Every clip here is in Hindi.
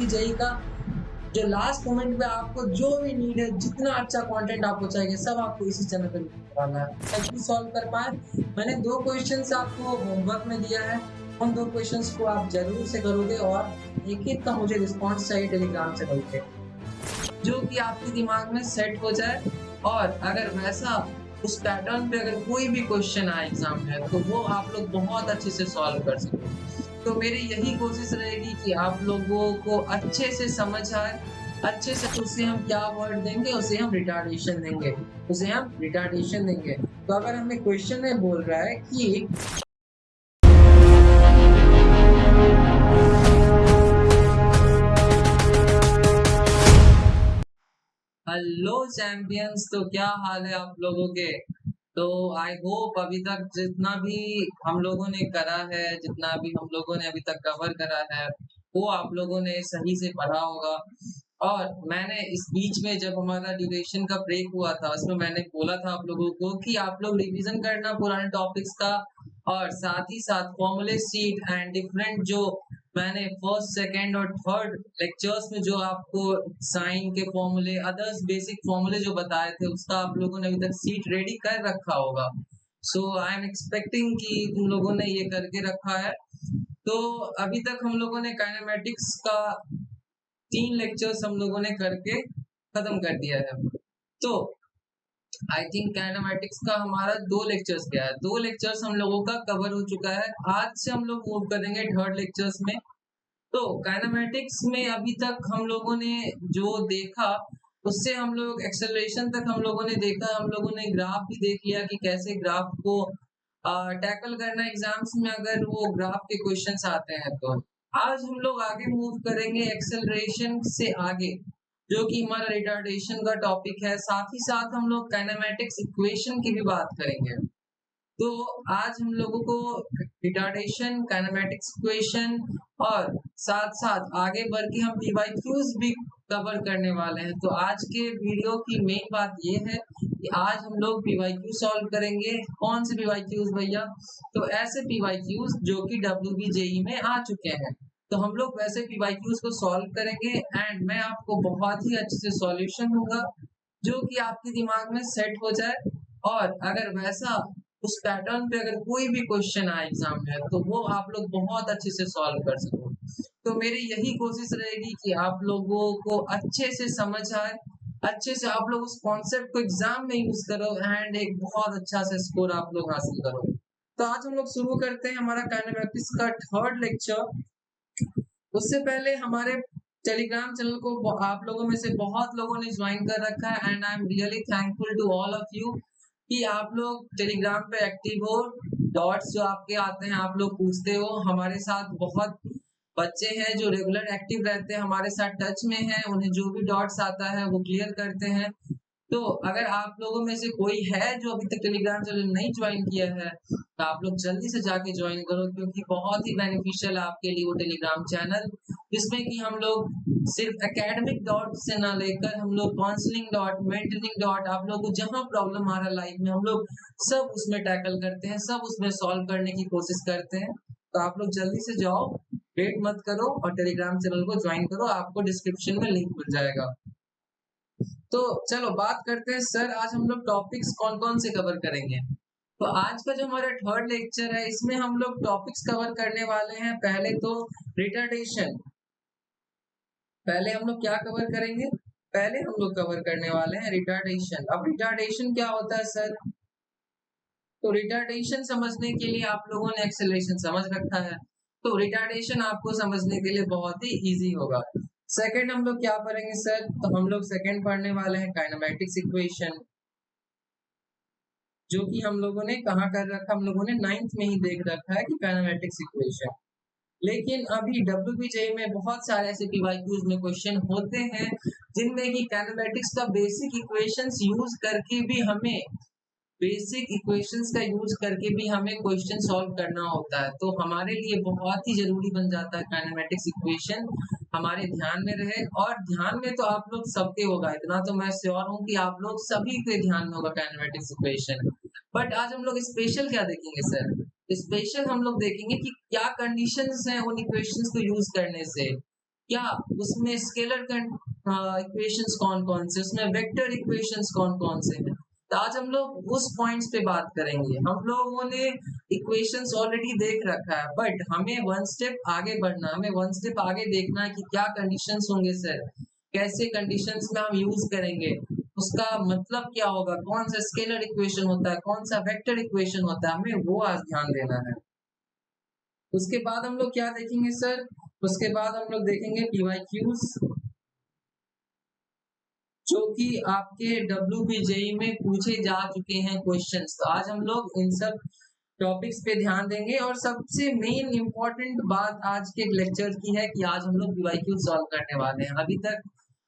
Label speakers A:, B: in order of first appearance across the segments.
A: जेईई का जो लास्ट मोमेंट में आपको जो भी नीड है, जितना अच्छा कंटेंट आपको चाहिए, सब आपको इसी चैनल पे मिलने वाला है। ताकि सॉल्व कर पाएँ, मैंने 2 क्वेश्चन्स आपको होमवर्क में दिया है, उन 2 क्वेश्चन्स को आप ज़रूर से करोगे और एक-एक का मुझे रिस्पॉन्स चाहिए टेलीग्राम चैनल पे, जो कि आपके दिमाग में सेट हो जाए और अगर वैसा उस पैटर्न पे अगर कोई भी क्वेश्चन आए एग्ज़ाम में, तो वो आप लोग बहुत अच्छे से सॉल्व कर सको। तो मेरी यही कोशिश रहेगी कि आप लोगों को अच्छे से समझ आए, अच्छे से उसे हम क्या वर्ड देंगे, उसे हम रिटार्डेशन देंगे, उसे हम रिटार्डेशन देंगे। तो अगर हमें क्वेश्चन में बोल रहा है कि हेलो चैंपियंस, तो क्या हाल है आप लोगों के? तो आई होप अभी तक जितना भी हम लोगों ने करा है, जितना भी हम लोगों ने अभी तक कवर करा है, वो आप लोगों ने सही से पढ़ा होगा। और मैंने इस बीच में जब हमारा ड्यूरेशन का ब्रेक हुआ था, उसमें मैंने बोला था आप लोगों को कि आप लोग रिवीजन करना पुराने टॉपिक्स का और साथ ही साथ फॉर्मूले शीट एंड डिफरेंट जो मैंने फर्स्ट, सेकंड और थर्ड लेक्चर्स में जो आपको साइन के फॉर्मूले, अदर्स बेसिक फॉर्मूले जो बताए थे, उसका आप लोगों ने अभी तक शीट रेडी कर रखा होगा। सो आई एम एक्सपेक्टिंग कि तुम लोगों ने ये करके रखा है। तो अभी तक हम लोगों ने काइनेमैटिक्स का 3 लेक्चर्स हम लोगों ने करके खत्म कर दिया है। तो आई थिंक काइनेमैटिक्स का हमारा 2 लेक्चर्स गया है। 2 लेक्चर्स हम लोगों का कवर हो चुका है। आज से हम लोग मूव करेंगे थर्ड लेक्चर्स में। तो काइनेमैटिक्स में अभी तक हम लोगों ने जो देखा, उससे हम लोग एक्सेलरेशन तक हम लोगों ने देखा, हम लोगों ने ग्राफ भी देख लिया कि कैसे ग्राफ को टैकल करना एग्जाम्स में अगर वो ग्राफ के क्वेश्चंस आते हैं तो। आज हम लोग आगे मूव करेंगे एक्सेलरेशन से आगे, जो कि हमारा रिटार्डेशन का टॉपिक है। साथ ही साथ हम लोग काइनेमैटिक्स इक्वेशन की भी बात करेंगे। तो आज हम लोगों को रिटार्डेशन, काइनेमैटिक्स इक्वेशन और साथ-साथ आगे बढ़ के हम पीवाईक्यूज भी कवर करने वाले हैं। तो आज के वीडियो की मेन बात ये है कि आज हम लोग पीवाईक्यू सॉल्व करेंगे। कौन से पीवाईक्यूज भैया? तो ऐसे पीवाईक्यूज जो कि डब्ल्यूबी में आ चुके हैं। तो हम लोग वैसे पीवाईक्यूज को सॉल्व करेंगे एंड मैं आपको बहुत ही अच्छे से सॉल्यूशन दूँगा, जो कि आपके दिमाग में सेट हो जाए और अगर वैसा उस पैटर्न पे अगर कोई भी क्वेश्चन आए एग्जाम में, तो वो आप लोग बहुत अच्छे से सॉल्व कर सको। तो मेरी यही कोशिश रहेगी कि आप लोगों को अच्छे से समझ आए, अच्छे से आप लोग उस कॉन्सेप्ट को एग्जाम में यूज करो एंड एक बहुत अच्छा सा स्कोर आप लोग हासिल करो। तो आज हम लोग शुरू करते हैं हमारा काइनेमैटिक्स का थर्ड लेक्चर। उससे पहले हमारे टेलीग्राम चैनल को आप लोगों में से बहुत लोगों ने ज्वाइन कर रखा है and I am really thankful to all of you कि आप लोग टेलीग्राम पे एक्टिव हो। डॉट्स जो आपके आते हैं आप लोग पूछते हो, हमारे साथ बहुत बच्चे हैं जो रेगुलर एक्टिव रहते हैं, हमारे साथ टच में हैं, उन्हें जो भी डॉट्स आता है वो क्लियर करते हैं। तो अगर आप लोगों में से कोई है जो अभी तक टेलीग्राम चैनल नहीं ज्वाइन किया है, तो आप लोग जल्दी से जाके ज्वाइन करो, क्योंकि बहुत ही बेनिफिशियल है आपके लिए वो टेलीग्राम चैनल, जिसमें कि हम लोग सिर्फ एकेडमिक डॉट से ना लेकर हम लोग काउंसलिंग डॉट, मेंटरिंग डॉट, आप लोग को जहाँ प्रॉब्लम आ रहा है लाइफ में, हम लोग सब उसमें टैकल करते हैं, सब उसमें सॉल्व करने की कोशिश करते हैं। तो आप लोग जल्दी से जाओ, वेट मत करो और टेलीग्राम चैनल को ज्वाइन करो, आपको डिस्क्रिप्शन में लिंक मिल जाएगा। तो चलो बात करते हैं सर, आज हम लोग टॉपिक्स कौन-कौन से कवर करेंगे? तो आज का जो हमारा थर्ड लेक्चर है, इसमें हम लोग टॉपिक्स कवर करने वाले हैं। पहले तो रिटार्डेशन। पहले हम लोग क्या कवर करेंगे? पहले हम लोग कवर करने वाले हैं रिटार्डेशन। अब रिटार्डेशन क्या होता है सर? तो रिटार्डेशन समझने के लिए आप लोगों ने एक्सेलरेशन समझ रखा है, तो रिटार्डेशन आपको समझने के लिए बहुत ही ईज़ी होगा। सेकंड हम लोग क्या पढ़ेंगे सर? तो हम लोग सेकंड पढ़ने वाले हैं काइनेमैटिक्स इक्वेशन, जो कि हम लोगों ने कहाँ कर रखा? हम लोगों ने 9th में ही देख रखा है कि काइनेमैटिक्स इक्वेशन। लेकिन अभी डब्ल्यूबीजेई में बहुत सारे ऐसे पीवाईक्यूज में क्वेश्चन होते हैं, जिनमें कि काइनेमैटिक्स का बेसिक इक्वेशंस यूज़ करके भी हमें बेसिक इक्वेशंस का यूज करके भी हमें क्वेश्चन सॉल्व करना होता है। तो हमारे लिए बहुत ही जरूरी बन जाता है काइनेमैटिक्स इक्वेशन हमारे ध्यान में रहे, और ध्यान में तो आप लोग सबके होगा, इतना तो मैं श्योर हूँ कि आप लोग सभी के ध्यान में होगा काइनेमैटिक्स इक्वेशन। बट आज हम लोग स्पेशल क्या देखेंगे सर? स्पेशल हम लोग देखेंगे कि क्या कंडीशंस हैं उन इक्वेशंस को यूज करने से, क्या उसमें स्केलर इक्वेशंस कौन कौन से, उसमें वेक्टर इक्वेशंस कौन कौन से हैं। तो आज हम लोग उस पॉइंट्स पे बात करेंगे। हम लोगों ने इक्वेशंस ऑलरेडी देख रखा है, बट हमें वन स्टेप आगे बढ़ना, हमें वन स्टेप आगे देखना है कि क्या कंडीशंस होंगे सर, कैसे कंडीशंस में हम यूज करेंगे, उसका मतलब क्या होगा, कौन सा स्केलर इक्वेशन होता है, कौन सा वेक्टर इक्वेशन होता है, हमें वो आज ध्यान देना है। उसके बाद हम लोग क्या देखेंगे सर, उसके बाद हम लोग देखेंगे पीवाईक्यूज, जो कि आपके WBJE में पूछे जा चुके हैं क्वेश्चंस। तो आज हम लोग इन सब टॉपिक्स पे ध्यान देंगे, और सबसे मेन इम्पोर्टेंट बात आज के लेक्चर की है कि आज हम लोग पीवाईक्यू सॉल्व करने वाले हैं। अभी तक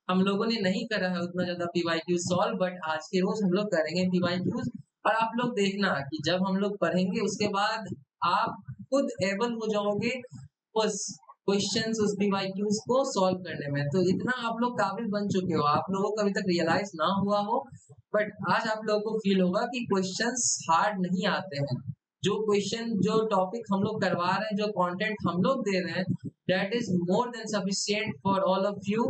A: हम लोगों ने नहीं करा है उतना ज्यादा पीवाईक्यू सॉल्व, बट आज के रोज हम लोग करेंगे पीवाईक्यूज। और आप लोग देखना कि जब हम लोग पढ़ेंगे उसके बाद आप खुद एबल हो जाओगे बस क्वेश्चंस उस पीवाईक्यूज को सॉल्व करने में। तो इतना आप लोग काबिल बन चुके हो, आप लोगों को अभी तक रियलाइज ना हुआ हो, बट आज आप लोगों को फील होगा कि क्वेश्चंस हार्ड नहीं आते हैं। जो क्वेश्चन, जो टॉपिक हम लोग करवा रहे हैं, जो कंटेंट हम लोग दे रहे हैं, that is more than sufficient for all of you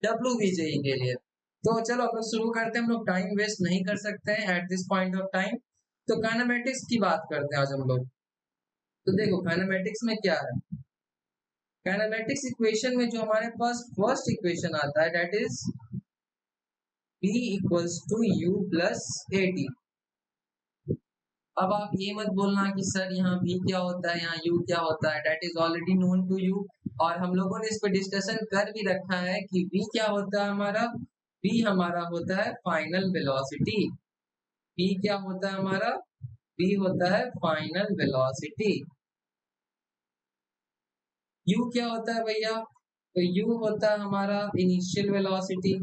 A: WBJE के लिए। तो चलो अब शुरू करते हैं, हम लोग टाइम वेस्ट नहीं कर सकते हैं at this point of time. तो काइनेमेटिक्स की बात करते हैं आज हम लोग। तो देखो काइनेमेटिक्स में क्या है, काइनेमेटिक्स इक्वेशन में जो हमारे पास फर्स्ट इक्वेशन आता है that is B equals to U plus AT। अब आप ये मत बोलना कि सर यहाँ B क्या होता है, यहाँ U क्या होता है, that is already known to you. और हम लोगों ने इस पर डिस्कशन कर भी रखा है कि B क्या होता है हमारा, B हमारा होता है फाइनल वेलोसिटी। B क्या होता है हमारा, B होता है फाइनल वेलोसिटी। U क्या होता है भैया, तो U होता है हमारा इनिशियल वेलोसिटी।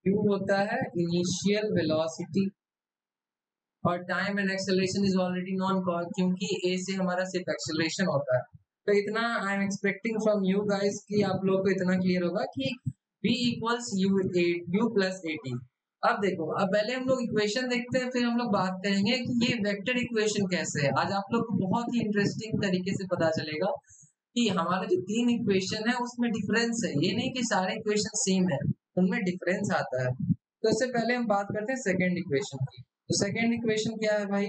A: U होता है इनिशियल वेलोसिटी। और time and acceleration is already non, क्योंकि A से हमारा सिर्फ एक्सेलरेशन होता है। तो इतना I am expecting from you guys कि आप लोगों को इतना क्लियर होगा कि V equals U plus AT। अब देखो, अब पहले हम लोग इक्वेशन देखते हैं, फिर हम लोग बात करेंगे कि ये वेक्टर इक्वेशन कैसे है। आज आप लोग को बहुत ही इंटरेस्टिंग तरीके से पता चलेगा कि हमारे जो तीन इक्वेशन है उसमें डिफरेंस है। ये नहीं कि सारे इक्वेशन सेम है, उनमें डिफरेंस आता है। तो इससे पहले हम बात करते हैं सेकेंड इक्वेशन की। तो सेकेंड इक्वेशन क्या है भाई,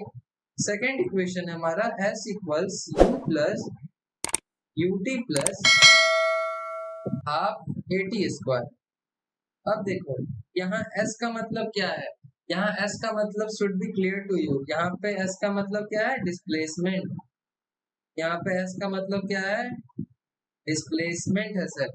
A: सेकेंड इक्वेशन है हमारा S equals U plus UT plus half AT square. अब देखो यहाँ S का मतलब क्या है, यहाँ S का मतलब should be clear to you. यहाँ पे S का मतलब क्या है, डिस्प्लेसमेंट। यहाँ पे S का मतलब क्या है, डिस्प्लेसमेंट है सर।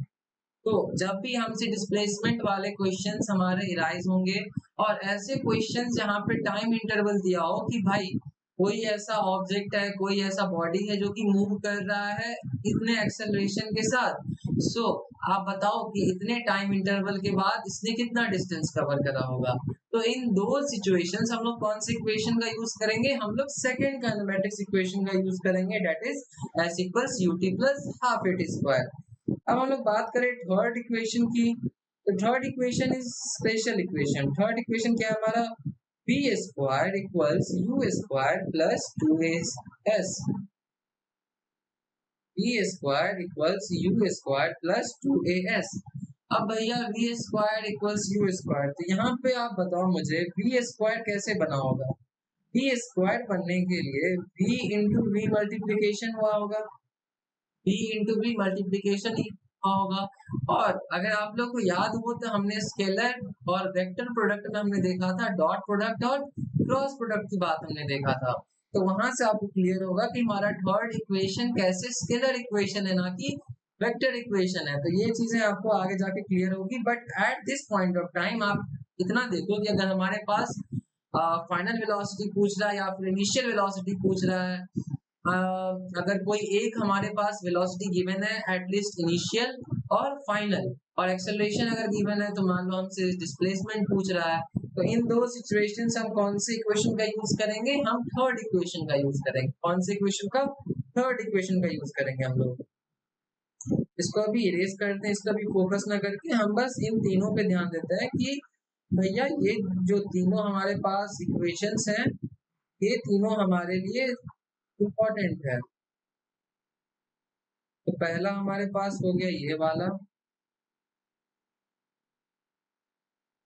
A: तो जब भी हमसे डिस्प्लेसमेंट वाले क्वेश्चंस हमारे इराइज होंगे, और ऐसे क्वेश्चंस जहाँ पे टाइम इंटरवल दिया हो कि भाई कोई ऐसा ऑब्जेक्ट है, कोई ऐसा बॉडी है जो कि मूव कर रहा है इतने एक्सेलरेशन के साथ, सो आप बताओ कि इतने टाइम इंटरवल के बाद इसने कितना डिस्टेंस कवर करा होगा। तो इन दो सिचुएशंस हम लोग कौन सी इक्वेशन का यूज करेंगे, हम लोग सेकंड काइनेमेटिक्स इक्वेशन का यूज करेंगे, that is S equals UT plus half AT square. अब हम लोग बात करें थर्ड इक्वेशन की, तो third equation is special equation. Third equation क्या है हमारा, B square equals U square plus 2AS। B square equals U square plus 2AS। अब भैया V square equals U square, तो यहाँ पे आप बताओ मुझे V स्क्वायर कैसे बना होगा। V स्क्वायर बनने के लिए V इंटू V मल्टीप्लीकेशन हुआ होगा, B इंटू B मल्टीप्लीकेशन ही होगा। और अगर आप लोग को याद हो तो हमने स्केलर और वेक्टर प्रोडक्ट में हमने देखा था डॉट प्रोडक्ट और क्रॉस प्रोडक्ट की बात हमने देखा था। तो वहां से आपको क्लियर होगा कि हमारा थर्ड इक्वेशन कैसे स्केलर इक्वेशन है, ना कि वेक्टर इक्वेशन है। तो ये चीजें आपको आगे जाके क्लियर होगी, but at this point of time आप इतना देखो कि अगर हमारे पास फाइनल वेलोसिटी पूछ रहा है या फिर इनिशियल वेलोसिटी पूछ रहा है, अगर कोई एक हमारे पास वेलोसिटी गिवन है एटलीस्ट इनिशियल और फाइनल, और एक्सेलरेशन अगर गिवन है तो मान लो हमसे डिस्प्लेसमेंट पूछ रहा है, तो इन दो सिचुएशंस हम कौन सी इक्वेशन का यूज करेंगे, हम थर्ड इक्वेशन का यूज करेंगे। कौन सी इक्वेशन का, थर्ड इक्वेशन का यूज करेंगे हम लोग। इसको अभी इरेज करते हैं, इसका भी फोकस ना करके हम बस इन तीनों पे ध्यान देते हैं कि भैया ये जो तीनों हमारे पास इक्वेशंस हैं, ये तीनों हमारे लिए इम्पोर्टेंट है। तो पहला हमारे पास हो गया ये वाला,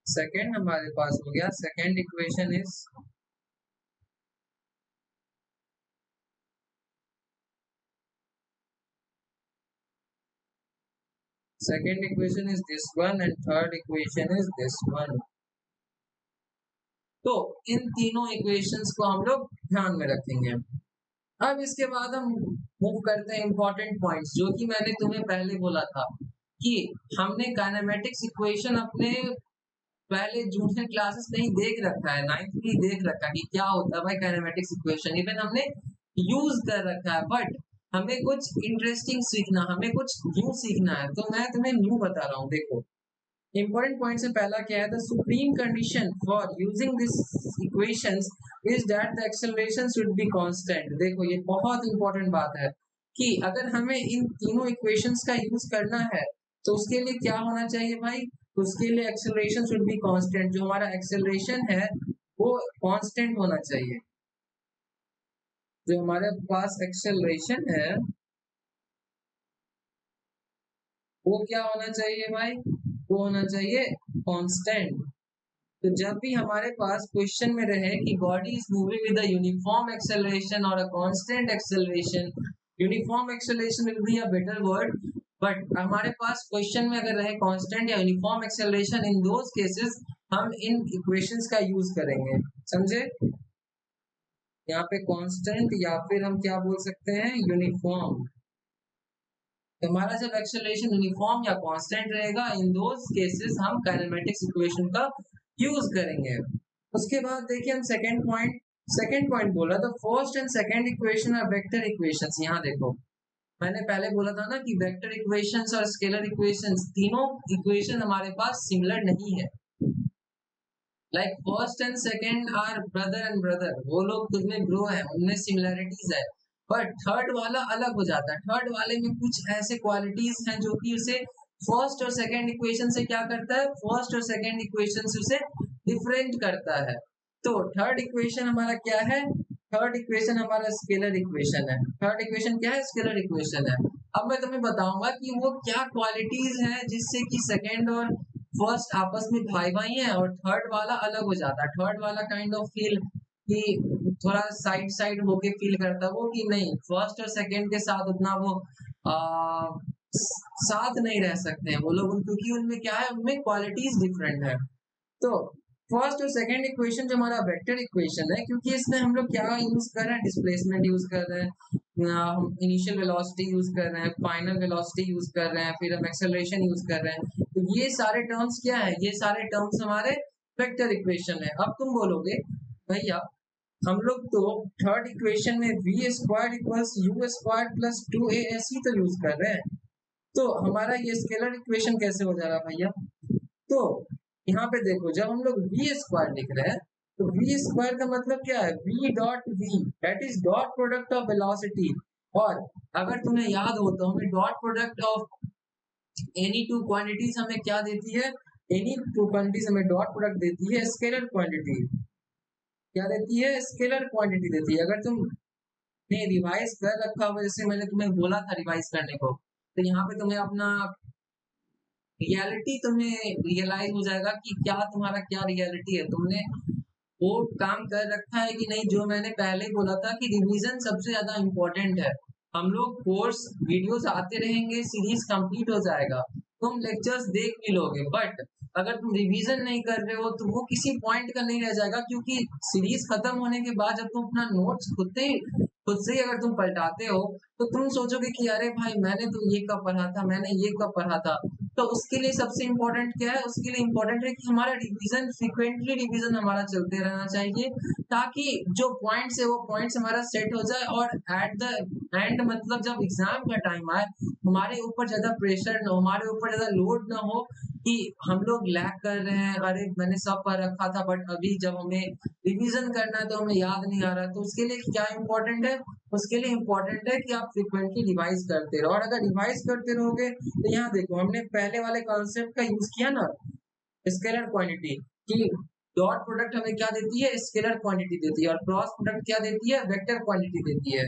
A: सेकंड हमारे पास हो गया, second equation is this one and third equation is this one. तो इन तीनों इक्वेशंस को हम लोग ध्यान में रखेंगे। अब इसके बाद हम मूव करते हैं इंपॉर्टेंट पॉइंट्स, जो कि मैंने तुम्हें पहले बोला था कि हमने काइनेमेटिक्स इक्वेशन अपने पहले जूनियर क्लासेस में ही देख रखा है, 9th में ही देख रखा है कि क्या होता है भाई काइनेमेटिक्स इक्वेशन, इवन हमने यूज कर रखा है। बट हमें कुछ इंटरेस्टिंग सीखना, हमें कुछ न्यू सीखना है, तो मैं तुम्हें न्यू बता रहा हूँ। देखो इंपॉर्टेंट पॉइंट से पहला क्या है, the supreme condition for using this equations is that the acceleration should be constant. देखो ये बहुत इंपॉर्टेंट बात है कि अगर हमें इन तीनों इक्वेशंस का यूज करना है तो उसके लिए क्या होना चाहिए भाई, उसके लिए एक्सेलरेशन शुड बी कांस्टेंट। जो हमारा एक्सेलरेशन है वो कांस्टेंट होना चाहिए। जो हमारे पास एक्सेलरेशन है वो क्या होना चाहिए भाई, वो होना चाहिए कांस्टेंट। तो जब भी हमारे पास क्वेश्चन में रहे कि body is moving with a uniform acceleration और a constant acceleration, uniform acceleration will be a better word, but हमारे पास क्वेश्चन में अगर रहे कांस्टेंट या uniform acceleration, in those cases हम इन इक्वेशंस का यूज करेंगे। समझे? यहाँ पे कांस्टेंट या फिर हम क्या बोल सकते हैं, यूनिफॉर्म। हमारा जब एक्सेलरेशन यूनिफॉर्म या कांस्टेंट रहेगा, इन दोस केसेस हम काइनेमेटिक्स इक्वेशन का यूज करेंगे। उसके बाद देखिए हम सेकंड पॉइंट बोला, the first and second equation are vector equations. यहाँ देखो मैंने पहले बोला था ना कि वेक्टर इक्वेशंस और स्केलर इक्वेशंस, तीनों इक्वेशन हमारे पास सिमिलर नहीं है। Like first and second are brother and brother, वो लोग खुद में ब्रो है, उनमें सिमिलैरिटीज है। बट थर्ड वाला अलग हो जाता है, थर्ड वाले में कुछ ऐसे क्वालिटीज हैं जो कि उसे फर्स्ट और सेकंड इक्वेशन से क्या करता है, फर्स्ट और सेकंड इक्वेशन से उसे डिफरेंट करता है। तो थर्ड इक्वेशन हमारा क्या है, थर्ड इक्वेशन हमारा स्केलर इक्वेशन है। थर्ड इक्वेशन क्या है, स्केलर इक्वेशन है। अब मैं तुम्हें बताऊंगा कि वो क्या क्वालिटीज है जिससे कि सेकंड और फर्स्ट आपस में भाई भाई है और थर्ड वाला अलग हो जाता है। थर्ड वाला काइंड ऑफ फील कि थोड़ा साइड साइड होके फील करता है वो, कि नहीं फर्स्ट और सेकंड के साथ उतना वो साथ नहीं रह सकते हैं वो लोग, क्योंकि उनमें क्या है, उनमें क्वालिटीज डिफरेंट है। तो फर्स्ट और सेकंड इक्वेशन जो हमारा वेक्टर इक्वेशन है, क्योंकि इसमें हम लोग क्या यूज कर रहे हैं, डिस्प्लेसमेंट यूज कर रहे हैं, हम इनिशियल वेलोसिटी यूज कर रहे हैं, फाइनल वेलोसिटी यूज कर रहे हैं, फिर हम एक्सेलरेशन यूज कर रहे हैं। तो ये सारे टर्म्स क्या है, ये सारे टर्म्स हमारे वेक्टर इक्वेशन है। अब तुम बोलोगे भैया हम लोग तो थर्ड इक्वेशन में v square equals u square plus 2ac तो यूज कर रहे हैं, तो हमारा ये स्केलर इक्वेशन कैसे हो जा रहा भैया। तो यहाँ पे देखो जब हम लोग वी स्क्वायर लिख रहे हैं तो वी स्क्वायर का मतलब क्या है, v dot v that is dot product of velocity. और अगर तुम्हें याद हो तो हमें dot product of any two quantities हमें क्या देती है, एनी टू क्वांटिटीज हमें डॉट प्रोडक्ट देती है स्केलर क्वांटिटी। क्या देती है, स्केलर क्वांटिटी देती है। अगर तुमने रिवाइज कर रखा हो, जैसे मैंने तुम्हें बोला था रिवाइज करने को, तो यहाँ पे तुम्हें अपना रियलिटी तुम्हें रियलाइज हो जाएगा कि क्या तुम्हारा क्या रियलिटी है, तुमने वो काम कर रखा है कि नहीं। जो मैंने पहले बोला था कि रिवीजन सबसे ज्यादा इम्पोर्टेंट है। हम लोग कोर्स वीडियोस आते रहेंगे, सीरीज कंप्लीट हो जाएगा, तुम लेक्चर्स देख भी लोगे, बट अगर तुम रिवीजन नहीं कर रहे हो तो वो किसी पॉइंट का नहीं रह जाएगा। क्योंकि सीरीज खत्म होने के बाद जब तुम अपना नोट्स खुद से ही अगर तुम पलटाते हो तो तुम सोचोगे कि अरे भाई मैंने तो ये कब पढ़ा था, मैंने ये कब पढ़ा था। तो उसके लिए सबसे इम्पोर्टेंट क्या है, उसके लिए इम्पोर्टेंट है कि हमारा रिवीजन, फ्रीक्वेंटली रिवीजन हमारा चलते रहना चाहिए, ताकि जो पॉइंट्स है वो पॉइंट्स हमारा सेट हो जाए और एट द एंड मतलब जब एग्जाम का टाइम आए हमारे ऊपर ज्यादा प्रेशर न हो, हमारे ऊपर ज्यादा लोड ना हो कि हम लोग लैग कर रहे हैं, अरे मैंने सब पढ़ रखा था बट अभी जब हमें रिवीजन करना है तो हमें याद नहीं आ रहा। तो उसके लिए क्या इम्पोर्टेंट है, उसके लिए इम्पोर्टेंट है कि आप फ्रीक्वेंटली रिवाइज करते रहो। और अगर रिवाइज करते रहोगे तो यहाँ देखो हमने पहले वाले कॉन्सेप्ट का यूज किया ना, स्केलर क्वांटिटी, कि डॉट प्रोडक्ट हमें क्या देती है, स्केलर क्वांटिटी देती है, और क्रॉस प्रोडक्ट क्या देती है, वेक्टर क्वांटिटी देती है।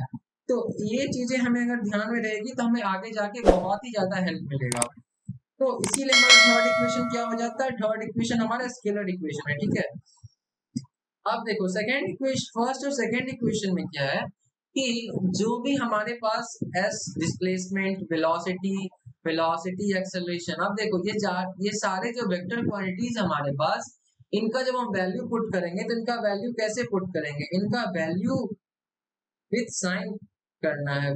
A: तो ये चीजें हमें अगर ध्यान में रहेगी तो हमें आगे जाके बहुत ही ज्यादा हेल्प मिलेगा। तो इसीलिए हमारा थर्ड इक्वेशन क्या हो जाता है, थर्ड इक्वेशन हमारा स्केलर इक्वेशन है, ठीक है। अब देखो सेकेंड इक्वेशन, फर्स्ट और सेकेंड इक्वेशन में क्या है कि जो भी हमारे पास एस डिस्प्लेसमेंट, वेलोसिटी एक्सेलरेशन, अब देखो ये सारे जो वेक्टर क्वांटिटीज हमारे पास, इनका जब हम वैल्यू पुट करेंगे तो इनका वैल्यू कैसे पुट करेंगे, इनका वैल्यू विथ साइन करना है,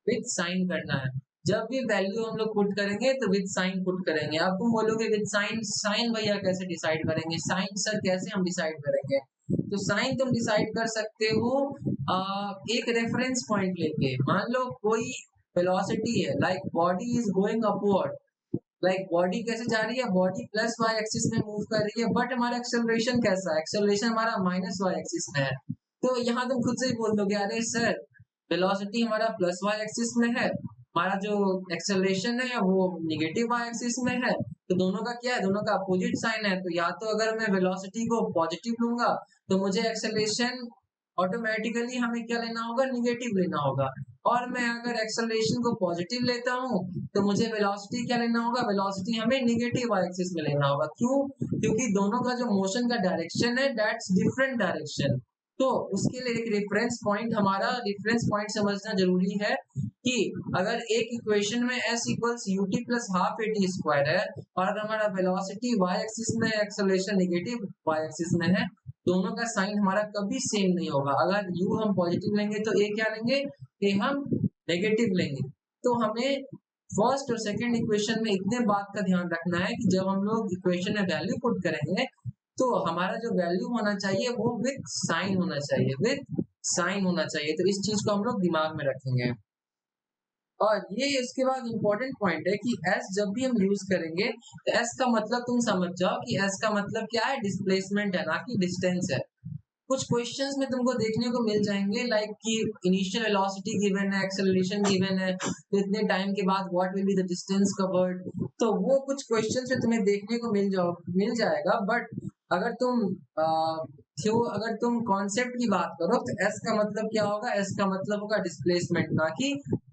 A: विथ साइन करना है। जब भी वैल्यू हम लोग पुट करेंगे तो विथ साइन पुट करेंगे। अब तुम बोलोगे विथ साइन, साइन भैया कैसे डिसाइड करेंगे, साइन सर कैसे हम डिसाइड करेंगे? तो साइन तुम डिसाइड कर सकते हो एक रेफरेंस पॉइंट लेके। मान लो कोई वेलोसिटी है, like body is going upward, like body कैसे जा रही है, बॉडी प्लस वाई एक्सिस में मूव कर रही है, बट हमारा एक्सेलरेशन कैसा है, एक्सेलरेशन हमारा माइनस वाई एक्सिस में है। तो यहाँ तुम खुद से ही बोल दोगे अरे सर वेलोसिटी हमारा प्लस वाई एक्सिस में है, हमारा जो एक्सेलरेशन है वो निगेटिव वाई एक्सिस में है, तो दोनों का क्या है, दोनों का अपोजिट साइन है। तो या तो अगर मैं वेलोसिटी को पॉजिटिव लूंगा तो मुझे एक्सेलरेशन ऑटोमेटिकली हमें क्या लेना होगा, निगेटिव लेना होगा। और मैं अगर एक्सेलरेशन को पॉजिटिव लेता हूँ तो मुझे वेलोसिटी क्या लेना होगा, वेलोसिटी हमें निगेटिव वाई एक्सिस में लेना होगा। क्यों? क्योंकि दोनों का जो मोशन का डायरेक्शन है दैट्स डिफरेंट डायरेक्शन। तो उसके लिए एक रेफरेंस पॉइंट, हमारा रेफरेंस पॉइंट समझना जरूरी है कि अगर एक इक्वेशन में s equals ut plus half at square है और अगर हमारा वेलोसिटी y एक्सिस में, एक्सेलरेशन निगेटिव y एक्सिस में है, दोनों का साइन हमारा कभी सेम नहीं होगा। अगर u हम पॉजिटिव लेंगे तो a क्या लेंगे, a हम नेगेटिव लेंगे। तो हमें फर्स्ट और सेकंड इक्वेशन में इतने बात का ध्यान रखना है कि जब हम लोग इक्वेशन में वैल्यू पुट करेंगे तो हमारा जो वैल्यू होना चाहिए वो विथ साइन होना चाहिए, विथ साइन होना चाहिए। तो इस चीज को हम लोग दिमाग में रखेंगे। और ये इसके बाद इंपॉर्टेंट पॉइंट है कि s जब भी हम यूज करेंगे तो s का मतलब तुम समझ जाओ कि s का मतलब क्या है, डिस्प्लेसमेंट है, ना कि डिस्टेंस है। कुछ क्वेश्चंस में तुमको देखने को मिल जाएंगे लाइक कि इनिशियल वेलोसिटी गिवन है, एक्सेलरेशन गिवन है, तो इतने टाइम के बाद what will be the distance covered. तो वो कुछ क्वेश्चंस में तुम्हें देखने को मिल जाएगा। बट अगर तुम अगर तुम कॉन्सेप्ट की बात करो तो एस का मतलब क्या होगा, एस का मतलब होगा डिस्प्लेसमेंट, ना कि